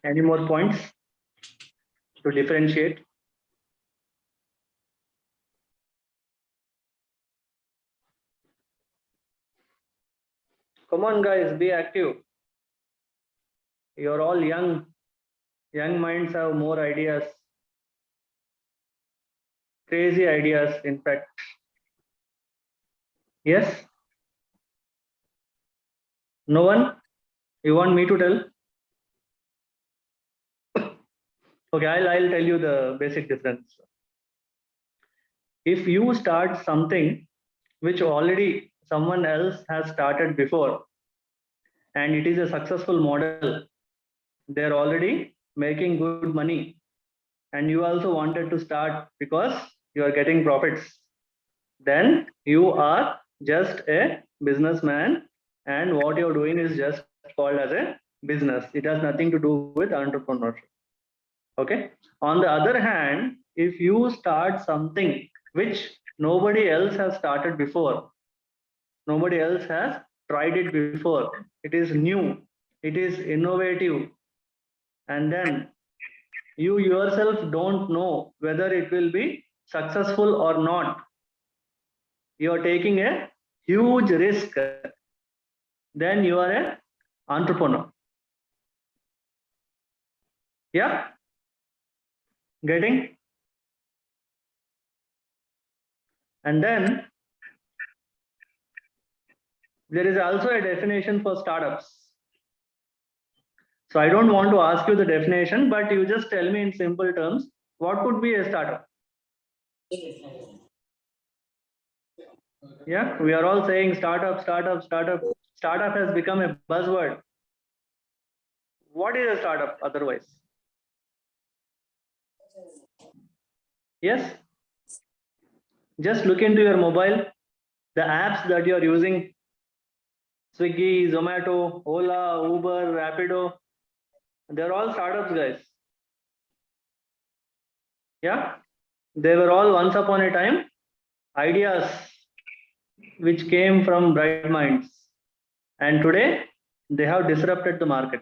any more points to differentiate? Come on, guys, be active. You're all young. Young minds have more ideas. Crazy ideas, in fact. Yes? No one? You want me to tell? Okay, I'll tell you the basic difference. If you start something which already someone else has started before, and it is a successful model, they're already making good money, and you also wanted to start because you are getting profits, then you are just a businessman, and what you're doing is just called as a business. It has nothing to do with entrepreneurship. Okay. On the other hand, if you start something which nobody else has started before, nobody else has tried it before, it is new, it is innovative, and then you yourself don't know whether it will be successful or not, you are taking a huge risk, then you are an entrepreneur. Yeah, getting? And then there is also a definition for startups. So I don't want to ask you the definition, but you just tell me in simple terms, what could be a startup? Yeah, we are all saying startup, startup, startup. Startup has become a buzzword. What is a startup otherwise? Yes? Just look into your mobile, the apps that you are using, Swiggy, Zomato, Ola, Uber, Rapido, they're all startups, guys. Yeah, they were all once upon a time ideas which came from bright minds, and today they have disrupted the market.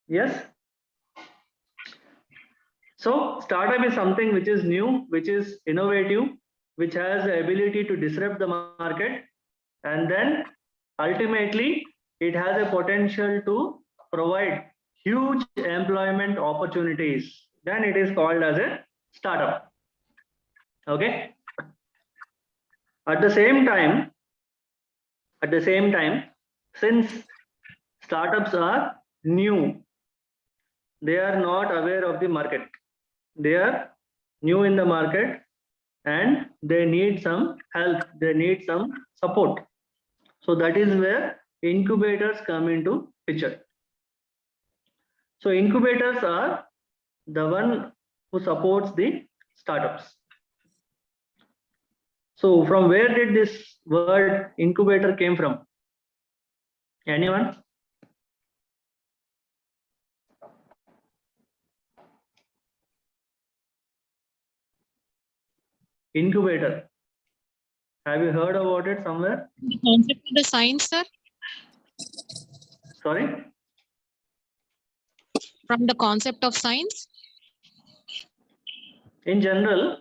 Yes. So startup is something which is new, which is innovative, which has the ability to disrupt the market, and then ultimately it has a potential to provide huge employment opportunities. Then it is called as a startup. Okay. At the same time, since startups are new, they are not aware of the market. They are new in the market and they need some help, they need some support. So that is where incubators come into picture. So incubators are the one who supports the startups. So from where did this word incubator came from? Anyone? Incubator. Have you heard about it somewhere? The concept of the science, sir. Sorry? From the concept of science. In general,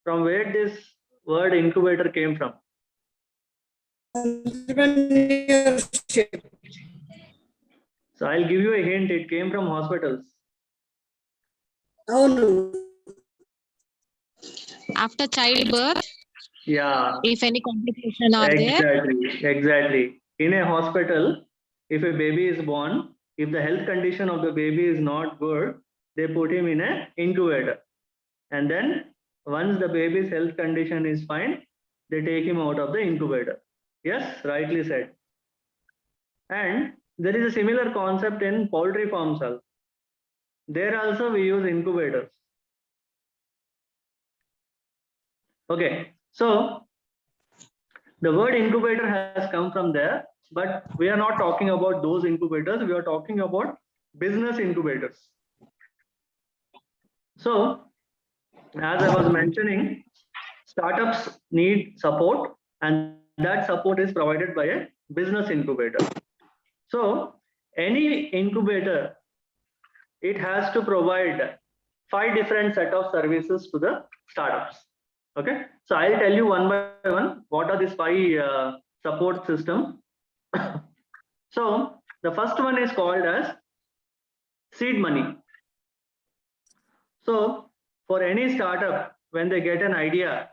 from where this word incubator came from? Entrepreneurship. So I'll give you a hint, it came from hospitals. Oh no. After childbirth. Yeah. If any complication are there. Exactly. In a hospital, if a baby is born, if the health condition of the baby is not good, they put him in an incubator. And then once the baby's health condition is fine, they take him out of the incubator. Yes, rightly said. And there is a similar concept in poultry farms also. There also we use incubators. Okay, so the word incubator has come from there, but we are not talking about those incubators. We are talking about business incubators. So, as I was mentioning, startups need support, and that support is provided by a business incubator. So, any incubator, it has to provide 5 different set of services to the startups. Okay, so I'll tell you one by one what are these 5 support systems. So the first one is called as seed money. So for any startup, when they get an idea,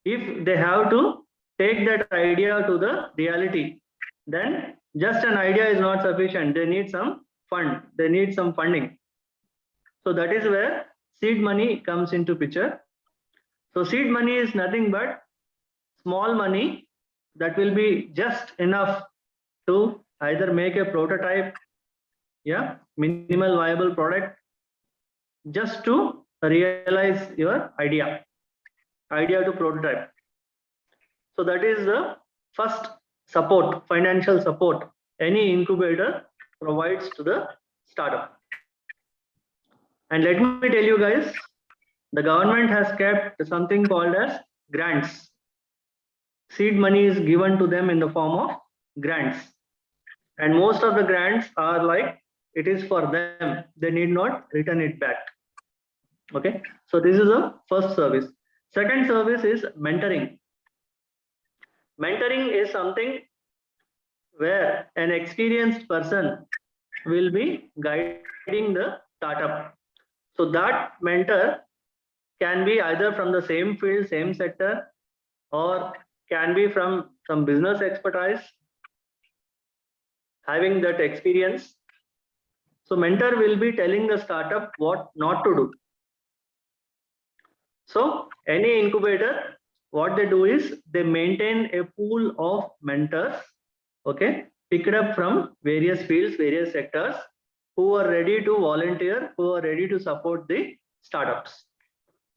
if they have to take that idea to the reality, then just an idea is not sufficient. They need some fund. They need some funding. So that is where seed money comes into picture. So seed money is nothing but small money that will be just enough to either make a prototype, yeah, minimal viable product, just to realize your idea to prototype. So that is the first support, financial support any incubator provides to the startup. And let me tell you guys, the government has kept something called as grants. Seed money is given to them in the form of grants. And most of the grants are like, it is for them. They need not return it back. Okay. So this is the first service. Second service is mentoring. Mentoring is something where an experienced person will be guiding the startup. So that mentor can be either from the same field, same sector, or can be from some business expertise, having that experience. So mentor will be telling the startup what not to do. So any incubator, what they do is they maintain a pool of mentors, okay, picked up from various fields, various sectors, who are ready to volunteer, who are ready to support the startups.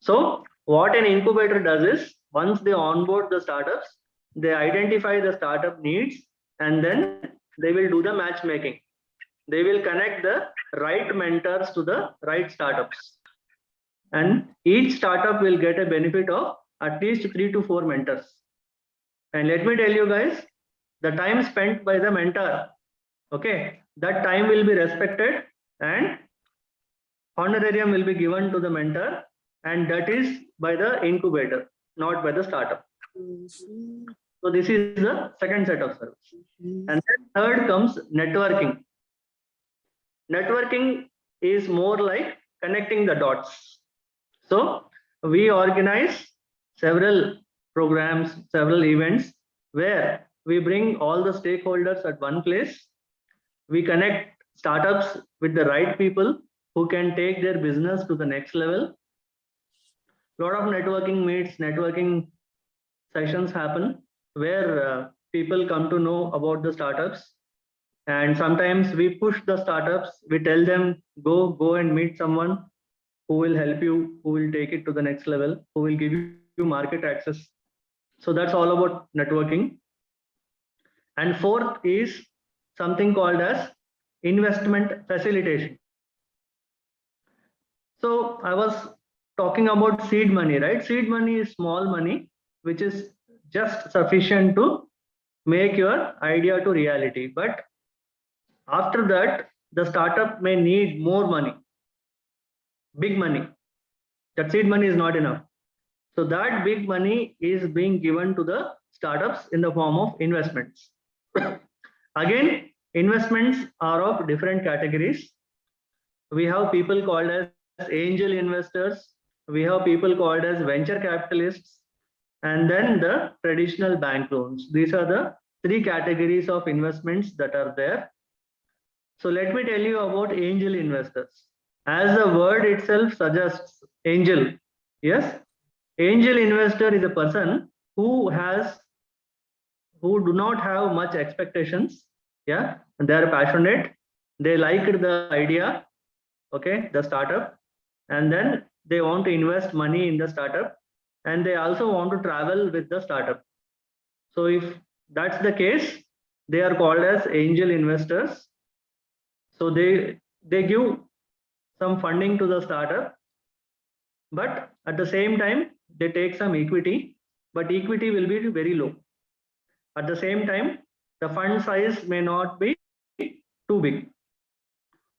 So what an incubator does is, once they onboard the startups, they identify the startup needs, and then they will do the matchmaking. They will connect the right mentors to the right startups. And each startup will get a benefit of at least 3 to 4 mentors. And let me tell you guys, the time spent by the mentor, okay, that time will be respected and honorarium will be given to the mentor, and that is by the incubator, not by the startup. So this is the second set of service. And then third comes networking. Networking is more like connecting the dots. So we organize several programs, several events where we bring all the stakeholders at one place. We connect startups with the right people who can take their business to the next level. A lot of networking meets, networking sessions happen where people come to know about the startups. And sometimes we push the startups, we tell them, go and meet someone who will help you, who will take it to the next level, who will give you market access. So that's all about networking. And fourth is something called as investment facilitation. So I was talking about seed money, right? Seed money is small money, which is just sufficient to make your idea to reality. But after that, the startup may need more money, big money. That seed money is not enough. So that big money is being given to the startups in the form of investments. Again, investments are of different categories. We have people called as angel investors. We have people called as venture capitalists, and then the traditional bank loans. These are the 3 categories of investments that are there. So let me tell you about angel investors. As the word itself suggests, angel. Yes, angel investor is a person who do not have much expectations. Yeah, they are passionate. They like the idea, okay, the startup, and then they want to invest money in the startup, and they also want to travel with the startup. So if that's the case, they are called as angel investors. So they give some funding to the startup, but at the same time they take some equity, but equity will be very low. At the same time, the fund size may not be too big.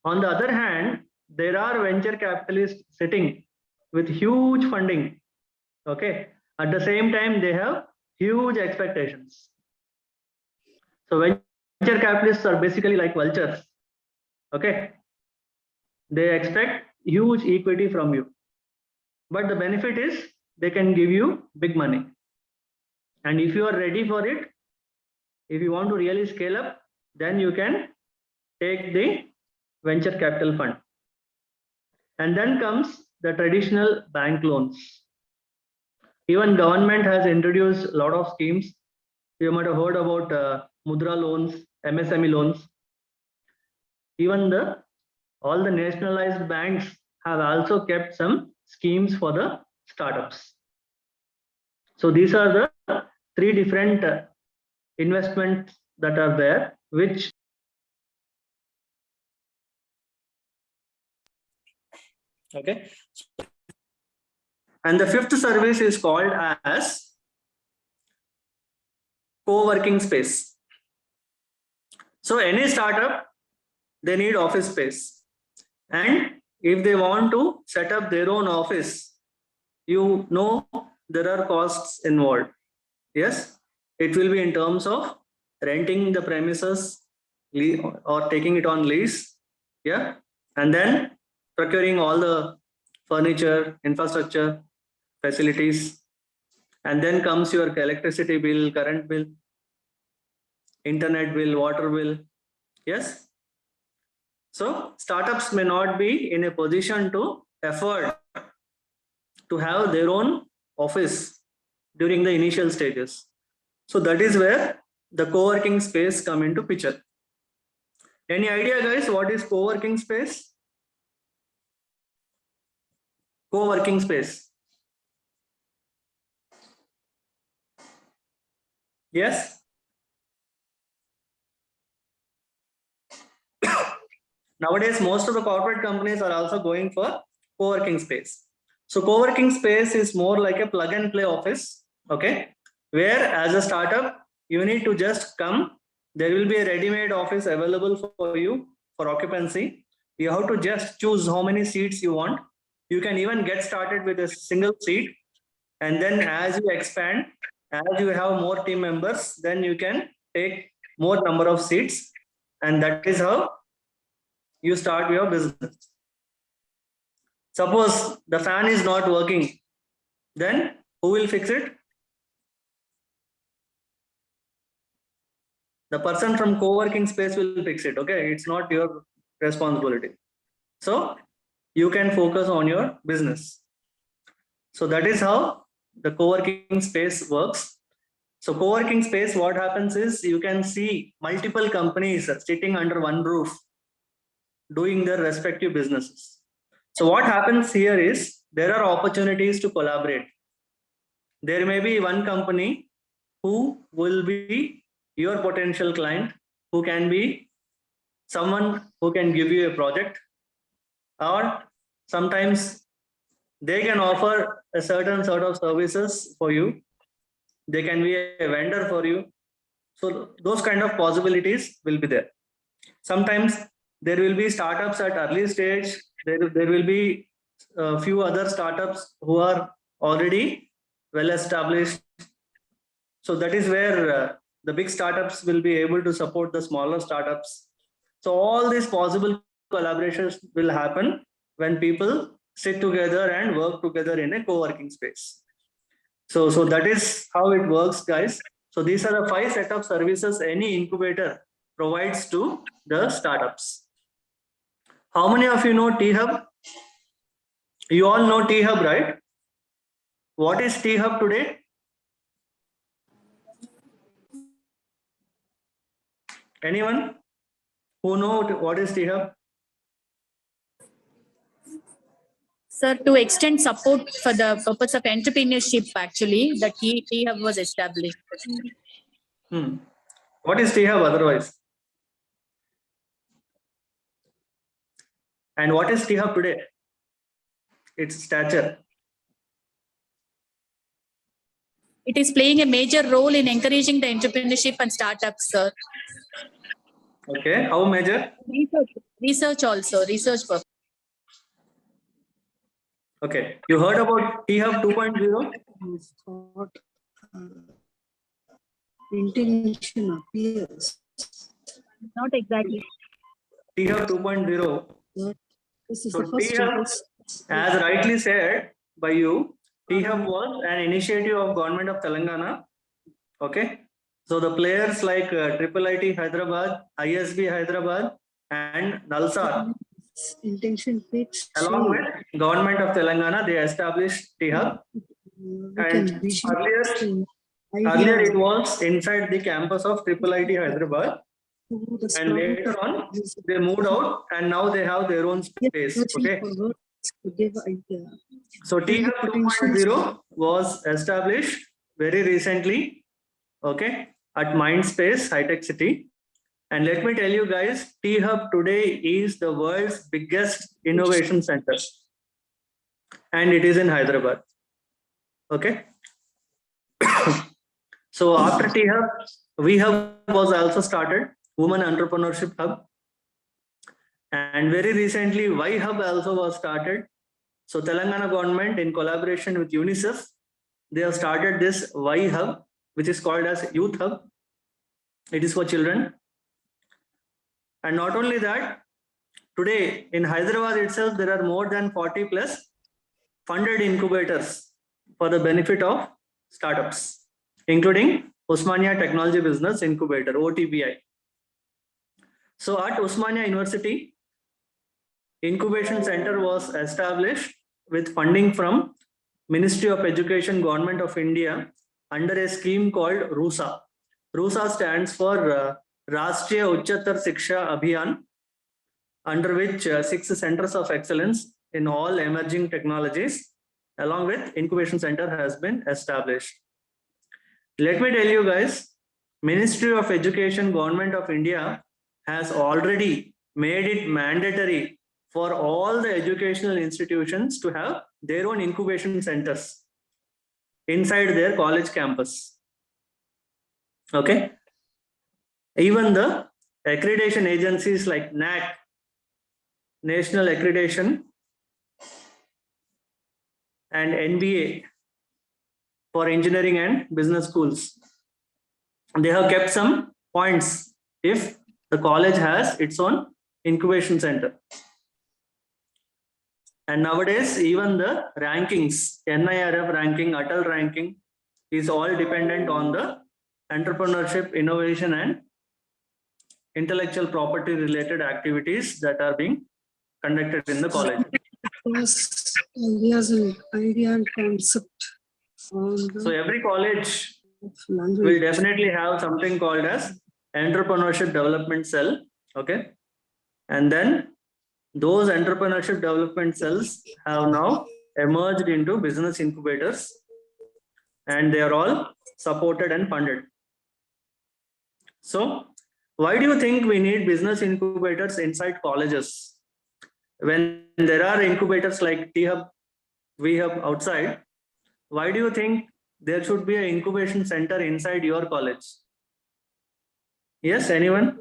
On the other hand, there are venture capitalists sitting with huge funding. Okay. At the same time, they have huge expectations. So venture capitalists are basically like vultures. Okay. They expect huge equity from you. But the benefit is they can give you big money. And if you are ready for it, if you want to really scale up, then you can take the venture capital fund. And then comes the traditional bank loans. Even government has introduced a lot of schemes. You might have heard about Mudra loans, MSME loans. Even all the nationalized banks have also kept some schemes for the startups. So these are the three different investments that are there, which okay. And the fifth service is called as co-working space. So any startup, they need office space. And if they want to set up their own office, you know there are costs involved. Yes, it will be in terms of renting the premises or taking it on lease. Yeah, and then procuring all the furniture, infrastructure, facilities, and then comes your electricity bill, current bill, internet bill, water bill. Yes. So startups may not be in a position to afford to have their own office during the initial stages. So that is where the co-working space come into picture. Any idea, guys, what is co-working space? Co-working space. Yes. Nowadays, most of the corporate companies are also going for co-working space. So co-working space is more like a plug and play office, okay? Where as a startup, you need to just come. There will be a ready-made office available for you for occupancy. You have to just choose how many seats you want. You can even get started with a single seat. And then as you expand, as you have more team members, then you can take more number of seats. And that is how you start your business. Suppose the fan is not working, then who will fix it? The person from co-working space will fix it. Okay, it's not your responsibility. So you can focus on your business. So that is how the co-working space works. So co-working space, what happens is you can see multiple companies sitting under one roof doing their respective businesses. So what happens here is there are opportunities to collaborate. There may be one company who will be your potential client, who can be someone who can give you a project, or sometimes they can offer a certain sort of services for you. They can be a vendor for you. So those kind of possibilities will be there. Sometimes there will be startups at early stage. There will be a few other startups who are already well established. So that is where the big startups will be able to support the smaller startups. So all these possible collaborations will happen when people sit together and work together in a co-working space. So that is how it works, guys. So these are the 5 set of services any incubator provides to the startups. How many of you know T-Hub? You all know T-Hub, right? What is T-Hub today? Anyone who know what is T-Hub? Sir, to extend support for the purpose of entrepreneurship, actually, the T-Hub was established. What is T-Hub otherwise? And what is T-Hub today? Its stature. It is playing a major role in encouraging the entrepreneurship and startups, sir. Okay, how major? Research also, research purpose. Okay, you heard about T-Hub 2.0? Integration appears. Not exactly. T-Hub 2.0. This is So the first T-Hub, as rightly said by you, T-Hub was an initiative of government of Telangana Okay. So the players like IIIT Hyderabad, ISB Hyderabad, and Nalsar, along with Government of Telangana, they established T-Hub. And earlier it was inside the campus of IIIT Hyderabad. And later on, they moved out and now they have their own space. Okay. So T-Hub 2.0 was established very recently, okay, at Mindspace High-Tech City. And let me tell you guys, T-Hub today is the world's biggest innovation center. And it is in Hyderabad. Okay. So after T-Hub, V-Hub was also started, Women Entrepreneurship Hub. And very recently, Y-Hub also was started. So Telangana government, in collaboration with UNICEF, they have started this Y-Hub, which is called as Youth Hub. It is for children. And not only that, today in Hyderabad itself, there are more than 40 plus funded incubators for the benefit of startups, including Osmania Technology Business Incubator, OTBI. So at Osmania University, Incubation Center was established with funding from Ministry of Education, Government of India, under a scheme called RUSA. RUSA stands for Rashtriya Uchchatar Shiksha Abhiyan, under which 6 centers of excellence in all emerging technologies, along with Incubation Center, has been established. Let me tell you guys, Ministry of Education, Government of India has already made it mandatory for all the educational institutions to have their own incubation centers inside their college campus. Okay. Even the accreditation agencies like NAC, National Accreditation, and NBA for engineering and business schools, they have kept some points if the college has its own incubation center. And nowadays, even the rankings, NIRF ranking, Atal ranking, is all dependent on the entrepreneurship, innovation, and intellectual property related activities that are being conducted in the college. Ideas and idea and concept. So every college will definitely have something called as Entrepreneurship Development Cell. Okay. And then those entrepreneurship development cells have now emerged into business incubators, and they are all supported and funded. So why do you think we need business incubators inside colleges? When there are incubators like T-Hub, V-Hub outside, why do you think there should be an incubation center inside your college? Yes, anyone?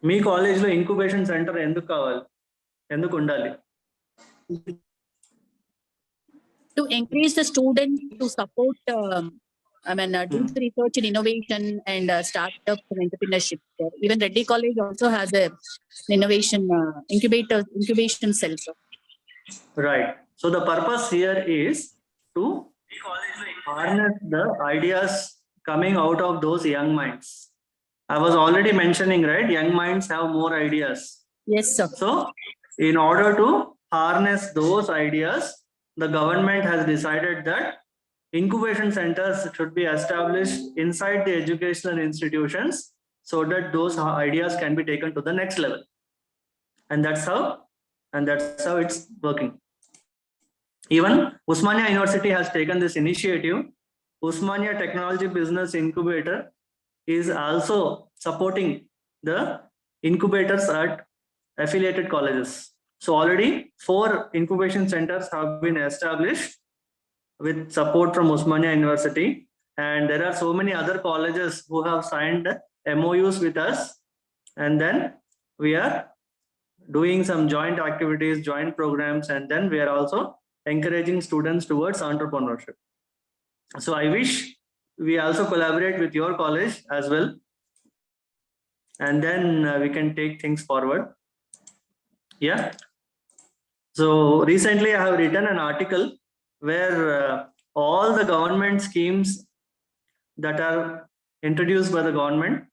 మీ కాలేజ్లో incubation centre ఎందుకు కావాలి, ఎందుకు ఉండాలి? To encourage the students to support, do the research in innovation and startup and entrepreneurship. Even Reddy College also has a innovation incubation center. Right. So the purpose here is to harness the ideas coming out of those young minds. I was already mentioning, right? Young minds have more ideas. Yes, sir. So in order to harness those ideas, the government has decided that incubation centers should be established inside the educational institutions so that those ideas can be taken to the next level. And that's how it's working. Even Osmania University has taken this initiative. Osmania Technology Business Incubator is also supporting the incubators at affiliated colleges. So already 4 incubation centers have been established with support from Osmania University, and there are so many other colleges who have signed MOUs with us, and then we are doing some joint activities, joint programs, and then we are also encouraging students towards entrepreneurship. So I wish we also collaborate with your college as well, and then we can take things forward. Yeah. So recently I have written an article where all the government schemes that are introduced by the government,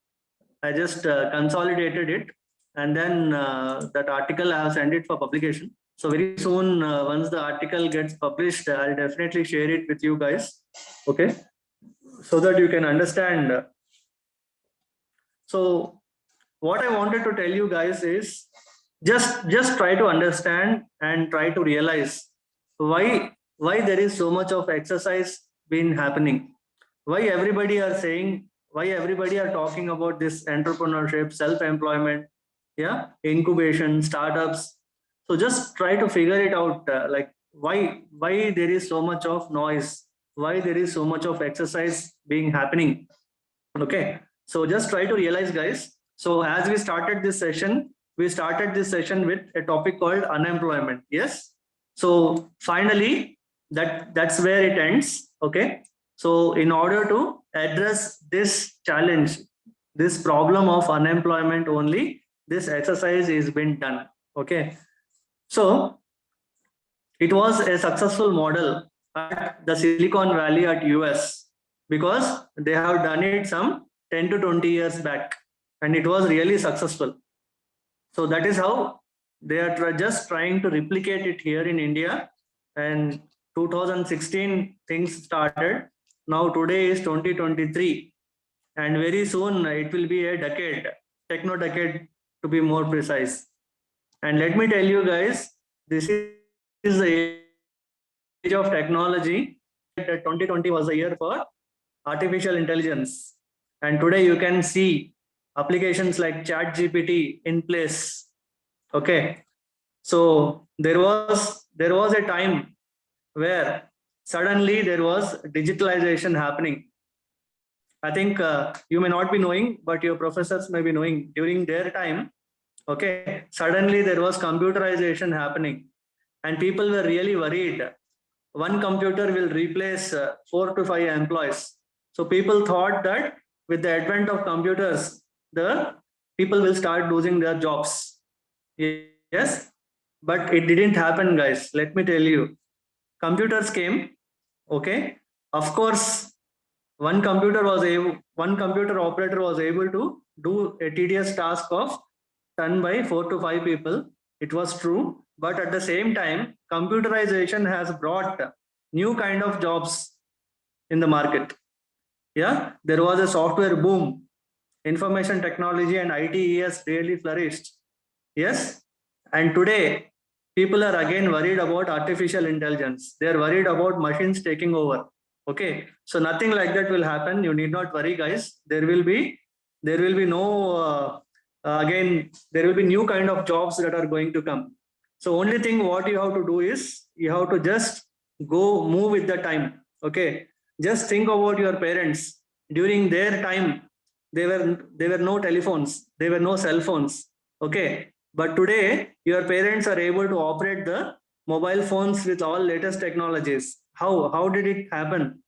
I just consolidated it, and then that article I have sent it for publication. So very soon, once the article gets published, I'll definitely share it with you guys, okay? So that you can understand. So what I wanted to tell you guys is just try to understand and try to realize why there is so much of exercise been happening. Why everybody are saying, why everybody are talking about this entrepreneurship, self-employment, yeah, incubation, startups. So just try to figure it out, like why there is so much of noise, why there is so much of exercise being happening. Okay, so just try to realize, guys. So as we started this session with a topic called unemployment. Yes. So finally, that's where it ends. Okay. So in order to address this challenge, this problem of unemployment only, this exercise is been done. Okay. So it was a successful model at the Silicon Valley at US because they have done it some 10 to 20 years back and it was really successful. So that is how they are just trying to replicate it here in India. And 2016 things started. Now today is 2023 and very soon it will be a decade, techno decade to be more precise. And let me tell you guys, this is the age of technology. 2020 was a year for artificial intelligence. And today you can see applications like ChatGPT in place. Okay. So there was a time where suddenly there was digitalization happening. I think you may not be knowing, but your professors may be knowing during their time. Okay. Suddenly there was computerization happening and people were really worried. One computer will replace 4 to 5 employees. So people thought that with the advent of computers, the people will start losing their jobs. Yes, but it didn't happen, guys. Let me tell you, computers came. Okay, of course, one computer operator was able to do a tedious task of done by 4 to 5 people. It was true, but at the same time, computerization has brought new kind of jobs in the market. Yeah, there was a software boom. Information technology and ITES really flourished. Yes, and today people are again worried about artificial intelligence. They are worried about machines taking over. Okay, so nothing like that will happen. You need not worry, guys. There will be no again, there will be new kind of jobs that are going to come. So only thing what you have to do is you have to just go move with the time. Okay, just think about your parents. During their time, there were no telephones, there were no cell phones. Okay, but today your parents are able to operate the mobile phones with all latest technologies. How did it happen?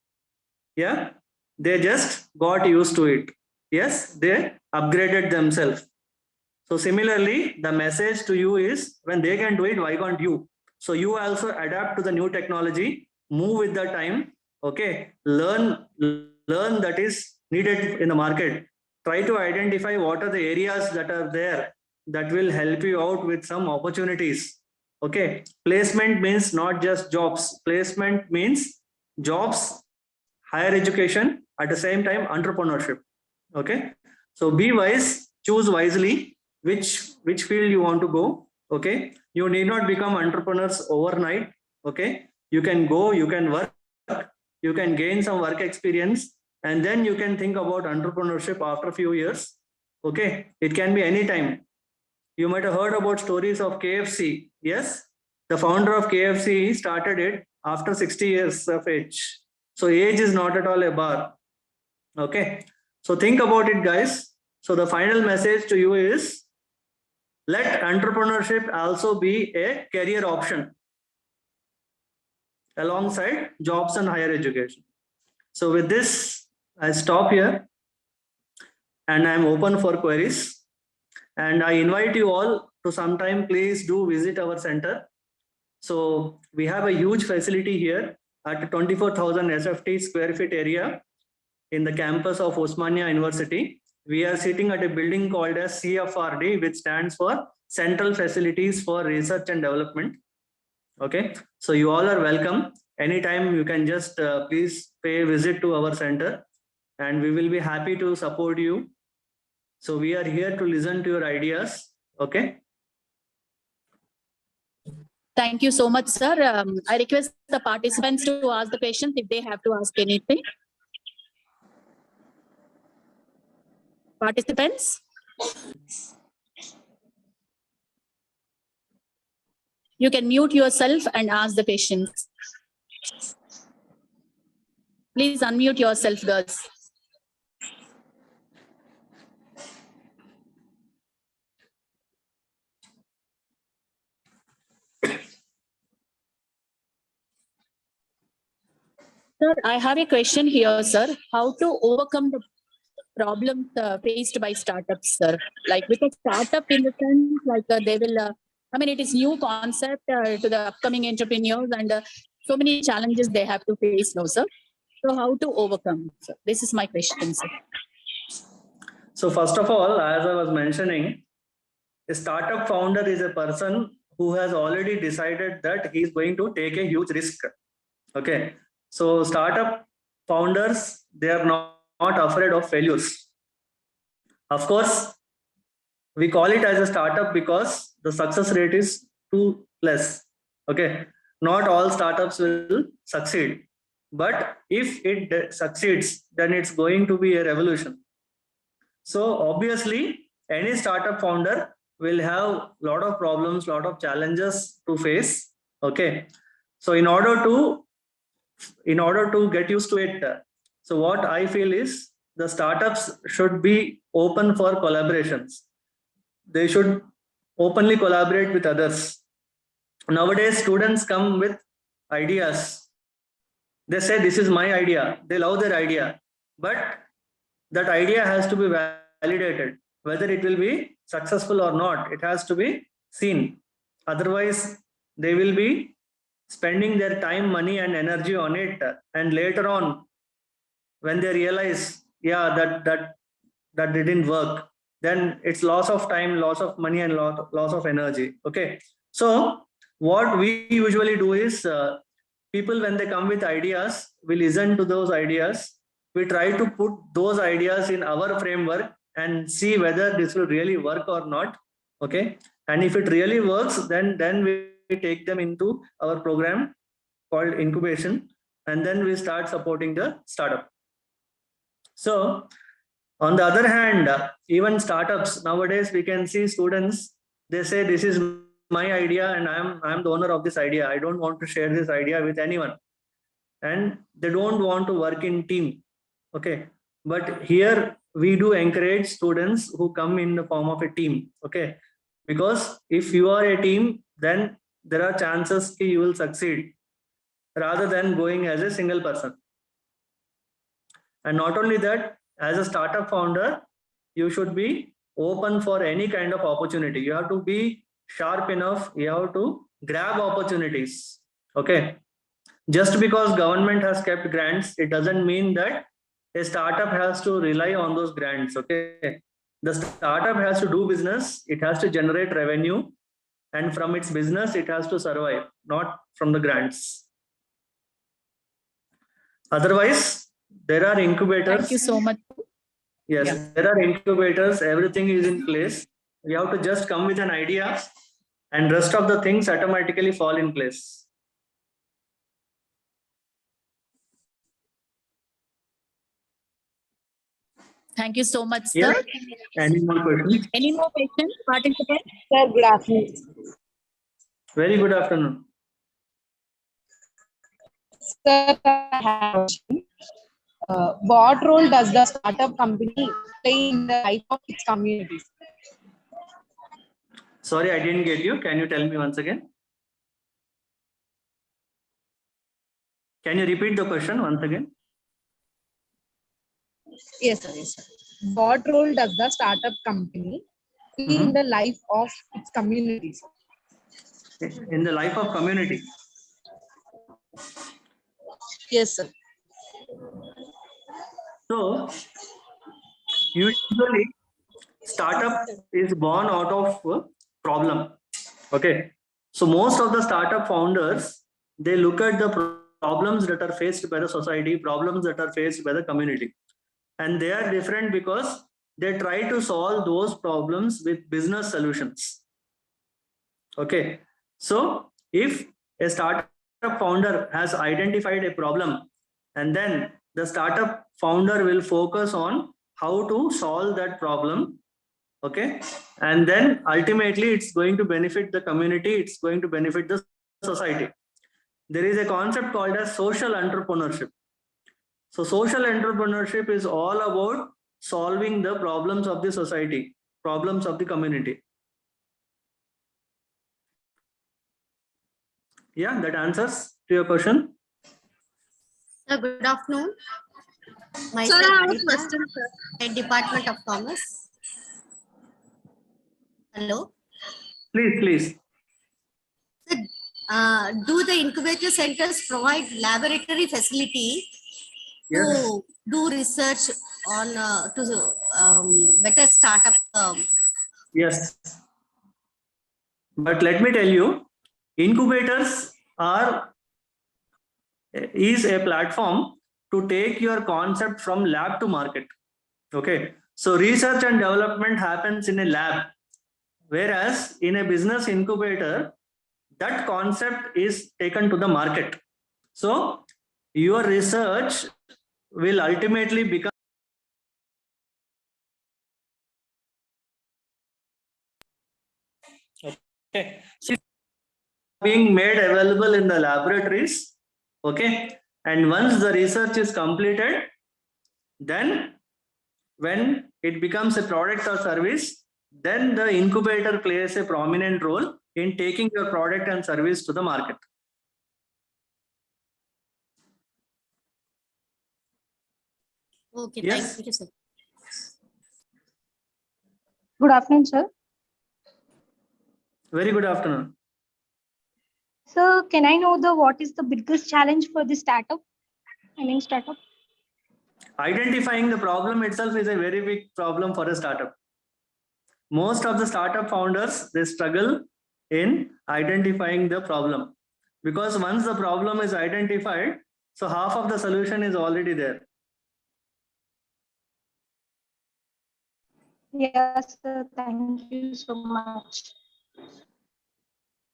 Yeah, they just got used to it. Yes, they upgraded themselves. So similarly, the message to you is when they can do it, why can't you? So you also adapt to the new technology, move with the time. Okay, learn that is needed in the market. Try to identify what are the areas that are there that will help you out with some opportunities. Okay, placement means not just jobs. Placement means jobs, higher education, at the same time entrepreneurship. Okay, so be wise, choose wisely which field you want to go. Okay, you need not become entrepreneurs overnight. Okay, you can go, you can work, you can gain some work experience, and then you can think about entrepreneurship after a few years. Okay, it can be any time. You might have heard about stories of KFC. Yes, the founder of KFC started it after 60 years of age. So age is not at all a bar. Okay, so think about it, guys. So the final message to you is let entrepreneurship also be a career option alongside jobs and higher education. So with this, I stop here and I'm open for queries. And I invite you all to sometime please do visit our center. So we have a huge facility here at 24,000 SFT square feet area in the campus of Osmania University. We are sitting at a building called as CFRD, which stands for Central Facilities for Research and Development. Okay, so you all are welcome. Anytime you can just please pay a visit to our center and we will be happy to support you. So we are here to listen to your ideas. Okay. Thank you so much, sir. I request the participants to ask the questions if they have to ask anything. Participants? You can mute yourself and ask the questions. Please unmute yourself, girls. Sir, I have a question here, sir. How to overcome the problems faced by startups, sir? Like with a startup in the sense, like they will, I mean, it is new concept to the upcoming entrepreneurs and so many challenges they have to face now, sir. So how to overcome, sir? This is my question, sir. So first of all, as I was mentioning, a startup founder is a person who has already decided that he is going to take a huge risk. Okay. So startup founders, they are not afraid of failures. Of course, we call it as a startup because the success rate is too less. Okay. Not all startups will succeed. But if it succeeds, then it's going to be a revolution. So obviously, any startup founder will have a lot of problems, lot of challenges to face. Okay. So in order to get used to it, so what I feel is the startups should be open for collaborations. They should openly collaborate with others. Nowadays, students come with ideas. They say, this is my idea. They love their idea. But that idea has to be validated. Whether it will be successful or not, it has to be seen. Otherwise, they will be spending their time, money, and energy on it. And later on, when they realize, yeah, that didn't work, then it's loss of time, loss of money, and loss of energy. Okay. So what we usually do is people, when they come with ideas, we listen to those ideas. We try to put those ideas in our framework and see whether this will really work or not. Okay. And if it really works, then we take them into our program called incubation, and then we start supporting the startup. So on the other hand, even startups nowadays, we can see students, they say, this is my idea and I'm the owner of this idea. I don't want to share this idea with anyone. And they don't want to work in team. Okay. But here we do encourage students who come in the form of a team. Okay. Because if you are a team, then there are chances you will succeed rather than going as a single person. And not only that, as a startup founder, you should be open for any kind of opportunity. You have to be sharp enough. You have to grab opportunities. Okay. Just because government has kept grants, it doesn't mean that a startup has to rely on those grants. Okay. The startup has to do business. It has to generate revenue. And from its business, it has to survive, not from the grants. Otherwise, there are incubators. Thank you so much. Yes, yeah. There are incubators. Everything is in place. You have to just come with an idea and rest of the things automatically fall in place. Thank you so much, sir. Yes. Any more questions? Any more questions, participants? Sir, good afternoon. Very good afternoon. Sir, I have a question. What role does the startup company play in the life of its communities? Sorry, I didn't get you. Can you tell me once again? Can you repeat the question once again? Yes, sir. Yes, sir. What role does the startup company play in the life of its communities? in the life of community. Yes, sir. So usually startup is born out of a problem. Okay. So most of the startup founders, they look at the problems that are faced by the society, problems that are faced by the community. And they are different because they try to solve those problems with business solutions. Okay. So if a startup founder has identified a problem, and then the startup founder will focus on how to solve that problem. Okay. And then ultimately it's going to benefit the community, it's going to benefit the society. There is a concept called as social entrepreneurship. So social entrepreneurship is all about solving the problems of the society, problems of the community. Yeah, that answers to your question. Sir, good afternoon. Sir, I have a question, sir. Department of Commerce. Hello. Please. Sir, do the incubator centers provide laboratory facility to do research on better startup? Yes. But let me tell you, incubators is a platform to take your concept from lab to market. Okay. So research and development happens in a lab, whereas in a business incubator, that concept is taken to the market. So your research will ultimately become being made available in the laboratories. Okay. And once the research is completed, then when it becomes a product or service, then the incubator plays a prominent role in taking your product and service to the market. Okay, Yes. thank you, sir. Good afternoon, sir. Very good afternoon. So, can I know what is the biggest challenge for the startup? Startup. Identifying the problem itself is a very big problem for a startup. Most of the startup founders, they struggle in identifying the problem, because once the problem is identified, so half of the solution is already there. Yes, sir. Thank you so much.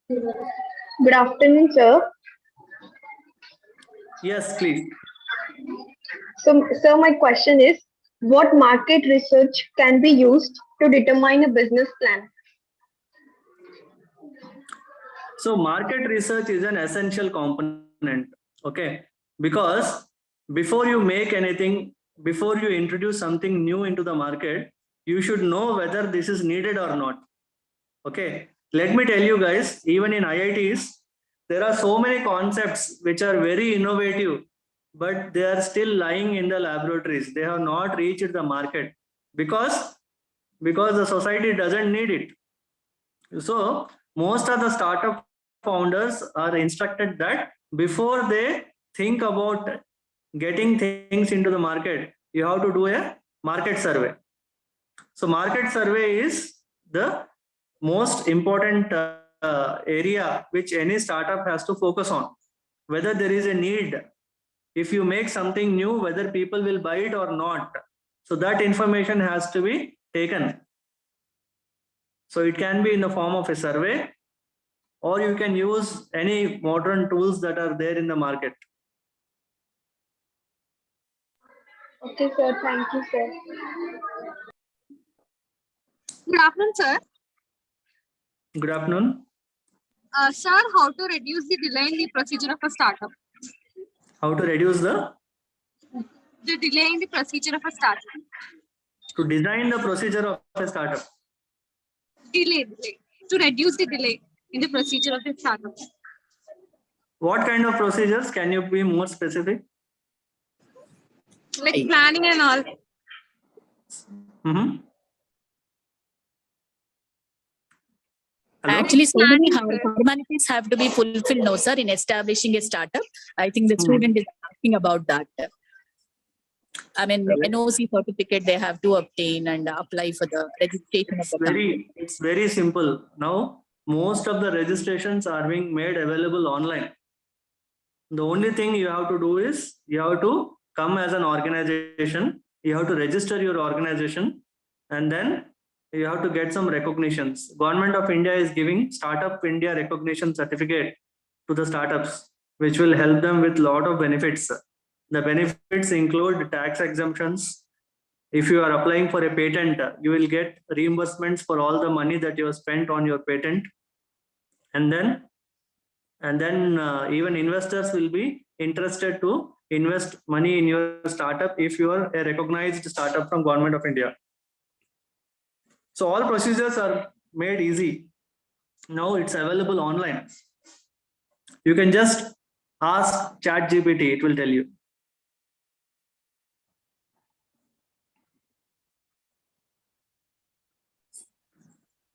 Good afternoon, sir. Yes, please. So, sir, my question is, what market research can be used to determine a business plan? So market research is an essential component, okay? Because before you make anything, before you introduce something new into the market, you should know whether this is needed or not. Okay, let me tell you guys, even in IITs, there are so many concepts which are very innovative, but they are still lying in the laboratories. They have not reached the market because the society doesn't need it. So most of the startup founders are instructed that before they think about getting things into the market, you have to do a market survey. So market survey is the most important area which any startup has to focus on. Whether there is a need, if you make something new, whether people will buy it or not. So that information has to be taken. So it can be in the form of a survey, or you can use any modern tools that are there in the market. Okay, sir. Thank you, sir. Good afternoon, sir. Good afternoon. Sir, how to reduce the delay in the procedure of a startup? How to reduce the delay in the procedure of a startup. To design the procedure of a startup. Delay. To reduce the delay in the procedure of a startup. What kind of procedures? Can you be more specific? Like planning and all. Mm-hmm. Actually, so many formalities have to be fulfilled, no, sir, in establishing a startup. I think the student is asking about that. I mean, NOC certificate they have to obtain and apply for the registration of the company. It's very simple. Now, most of the registrations are being made available online. The only thing you have to do is you have to come as an organization. You have to register your organization, and then you have to get some recognitions. Government of India is giving Startup India Recognition Certificate to the startups, which will help them with a lot of benefits. The benefits include tax exemptions. If you are applying for a patent, you will get reimbursements for all the money that you have spent on your patent. And then even investors will be interested to invest money in your startup if you are a recognized startup from Government of India. So all procedures are made easy. Now it's available online. You can just ask ChatGPT, it will tell you.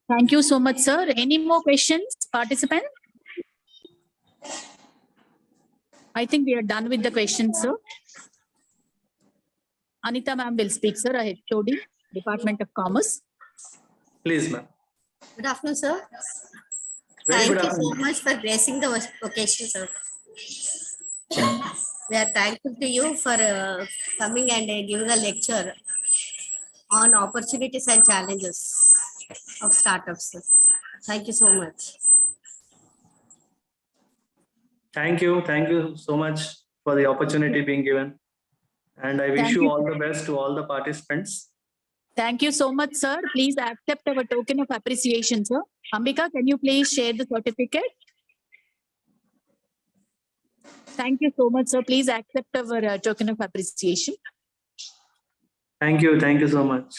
Thank you so much, sir. Any more questions, participants? I think we are done with the questions, sir. Anita ma'am will speak, sir, HOD, Department of Commerce. Please, ma'am. Good afternoon, sir. Very good Thank you so afternoon. much for gracing the occasion, sir. We are thankful to you for coming and giving a lecture on opportunities and challenges of startups, sir. Thank you so much. Thank you. Thank you so much for the opportunity being given. And I wish Thank you you. all the best to all the participants. Thank you so much, sir. Please accept our token of appreciation, sir. Ambika, can you please share the certificate? Thank you so much, sir. Please accept our token of appreciation. Thank you. Thank you so much.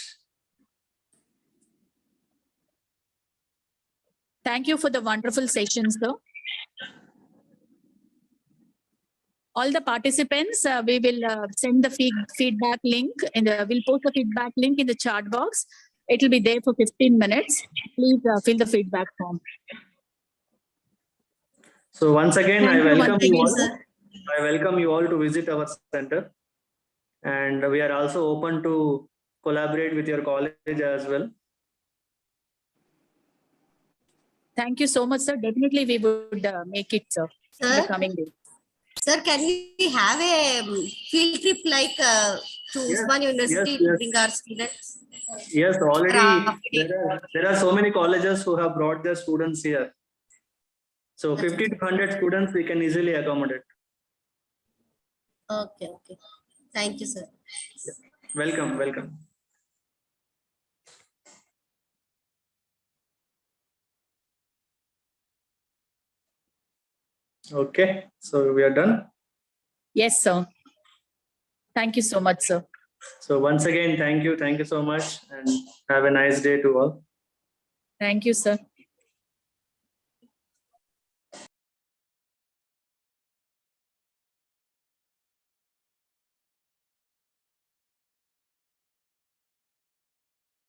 Thank you for the wonderful session, sir. All the participants, we will send the feedback link and we'll post the feedback link in the chat box. It will be there for 15 minutes. Please fill the feedback form. So once again, I welcome you all. sir. I welcome you all to visit our center. And we are also open to collaborate with your college as well. Thank you so much, sir. Definitely we would make it, sir, in the coming days. Sir, can we have a field trip like to Usman University to bring our students? Yes, already there are so many colleges who have brought their students here. So 50 to 100 students we can easily accommodate. Okay, okay. Thank you, sir. Welcome, welcome. Okay, so we are done. Yes, sir. Thank you so much, sir. So once again, thank you so much, and have a nice day to all. Thank you, sir.